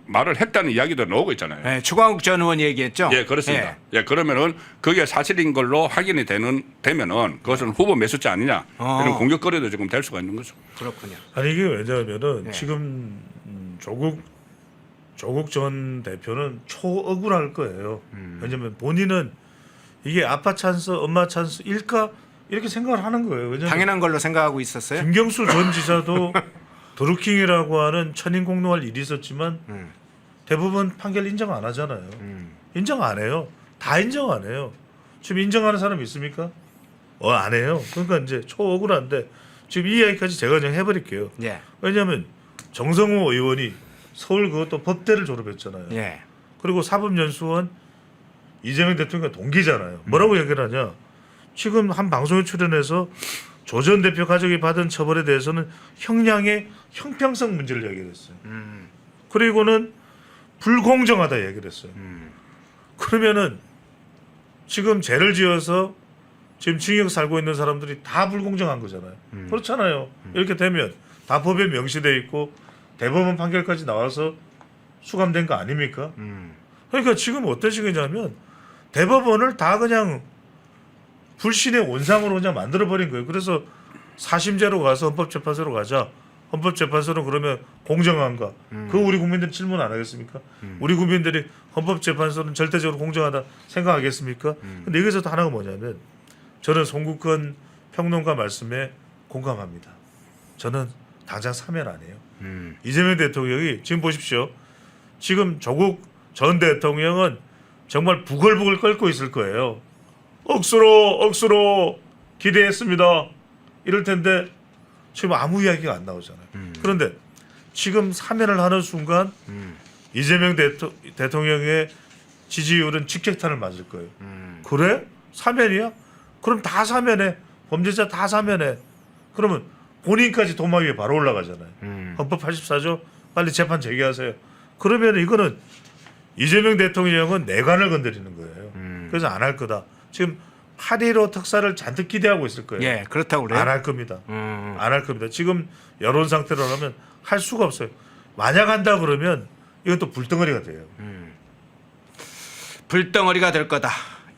말을 했다는 이야기도 나오고 있잖아요. 네, 추광욱 전 의원 얘기했죠. 예, 그렇습니다. 예, 그러면은 그게 사실인 걸로 확인이 되면은 그것은 후보 매수자 아니냐 이런 공격거리도 지금 될 수가 있는 거죠. 그렇군요. 아니 이게 왜냐하면은 네. 지금 조국 전 대표는 초억울할 거예요. 왜냐하면 본인은 이게 아빠 찬스, 엄마 찬스일까 이렇게 생각을 하는 거예요. 왜냐하면 당연한 걸로 생각하고 있었어요. 김경수 전 지사도 드루킹이라고 하는 천인공노할 일이 있었지만 대부분 판결 인정 안 하잖아요. 인정 안 해요. 다 인정 안 해요. 지금 인정하는 사람 있습니까? 안 해요. 그러니까 이제 초억울한데 지금 이 이야기까지 제가 그냥 해버릴게요. 예. 왜냐하면 정성호 의원이 서울 그것도 법대를 졸업했잖아요. 예. 그리고 사법연수원 이재명 대통령과 동기잖아요. 뭐라고 얘기를 하냐? 지금 한 방송에 출연해서 조 전 대표 가족이 받은 처벌에 대해서는 형량의 형평성 문제를 얘기를 했어요. 그리고는 불공정하다 얘기를 했어요. 그러면은 지금 죄를 지어서 지금 징역 살고 있는 사람들이 다 불공정한 거잖아요. 그렇잖아요. 이렇게 되면 다 법에 명시돼 있고 대법원 판결까지 나와서 수감된 거 아닙니까? 그러니까 지금 어떤 식이냐면 대법원을 다 그냥 불신의 온상으로 그냥 만들어버린 거예요. 그래서 사심제로 가서 헌법재판소로 가자. 헌법재판소는 그러면 공정한가? 그거 우리 국민들 질문 안 하겠습니까? 우리 국민들이 헌법재판소는 절대적으로 공정하다 생각하겠습니까? 근데 여기서도 하나가 뭐냐면 저는 송국건 평론가 말씀에 공감합니다. 저는 당장 사면 안 해요. 이재명 대통령이 지금 보십시오. 지금 조국 전 대통령은 정말 부글부글 끓고 있을 거예요. 억수로 기대했습니다. 이럴 텐데 지금 아무 이야기가 안 나오잖아요. 그런데 지금 사면을 하는 순간 이재명 대통령의 지지율은 직격탄을 맞을 거예요. 그래? 사면이야? 그럼 다 사면해. 범죄자 다 사면해. 그러면 본인까지 도마 위에 바로 올라가잖아요. 헌법 84조 빨리 재판 제기하세요. 그러면 이거는 이재명 대통령은 내관을 건드리는 거예요. 그래서 안 할 거다. 지금 8.15 특사를 잔뜩 기대하고 있을 거예요. 예, 그렇다고 그래요. 안 할 겁니다. 안 할 겁니다. 지금 여론 상태로 하면 할 수가 없어요. 만약 한다 그러면 이건 또 불덩어리가 돼요. 불덩어리가 될 거다.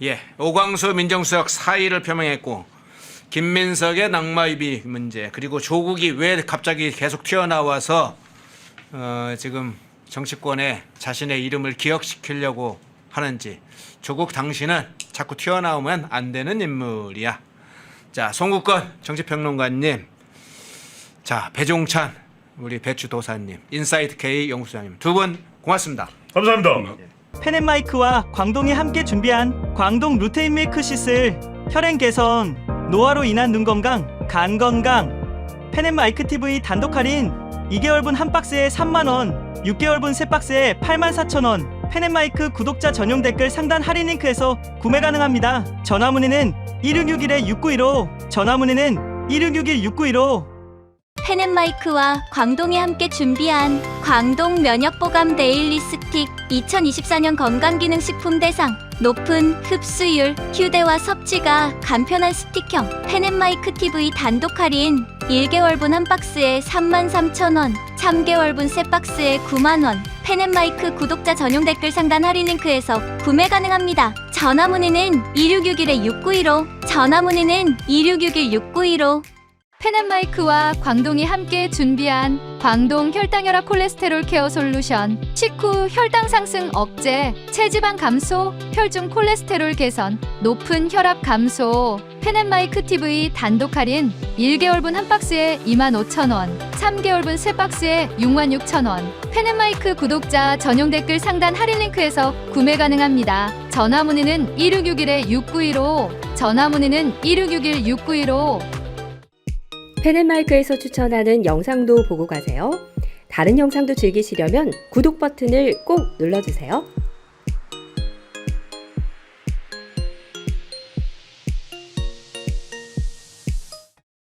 예, 오광수 민정수석 사의를 표명했고 김민석의 낙마입의 문제 그리고 조국이 왜 갑자기 계속 튀어나와서 지금 정치권에 자신의 이름을 기억시키려고 하는지 조국 당신은 자꾸 튀어나오면 안 되는 인물이야. 자, 송국건 정치평론가님, 자 배종찬 우리 배추도사님, 인사이트 K 연구소장님 두 분 고맙습니다. 감사합니다. 펜앤마이크와 광동이 함께 준비한 광동 루테인 밀크시슬 혈행 개선, 노화로 인한 눈 건강, 간 건강. 펜앤마이크 TV 단독 할인 2개월분 한 박스에 3만원, 6개월분 세 박스에 84,000원. 펜앤마이크 구독자 전용 댓글 상단 할인 링크에서 구매 가능합니다. 전화 문의는 1661-6915, 전화 문의는 1661-6915. 펜앤마이크와 광동이 함께 준비한 광동 면역보감 데일리 스틱 2024년 건강기능식품 대상 높은 흡수율, 휴대와 섭취가 간편한 스틱형 펜앤마이크 TV 단독 할인 1개월분 한 박스에 33,000원, 3개월분 세 박스에 9만원. 펜앤마이크 구독자 전용 댓글 상단 할인 링크에서 구매 가능합니다. 전화 문의는 2661-6915, 전화 문의는 2661-6915. 펜앤마이크와 광동이 함께 준비한 광동 혈당혈압 콜레스테롤 케어 솔루션, 식후 혈당 상승 억제, 체지방 감소, 혈중 콜레스테롤 개선, 높은 혈압 감소. 펜앤마이크 TV 단독 할인 1개월분 한 박스에 25,000원, 3개월분 세 박스에 66,000원. 펜앤마이크 구독자 전용 댓글 상단 할인 링크에서 구매 가능합니다. 전화 문의는 1661-6915, 전화 문의는 1661-6915. 펜앤마이크에서 추천하는 영상도 보고 가세요. 다른 영상도 즐기시려면 구독 버튼을 꼭 눌러주세요.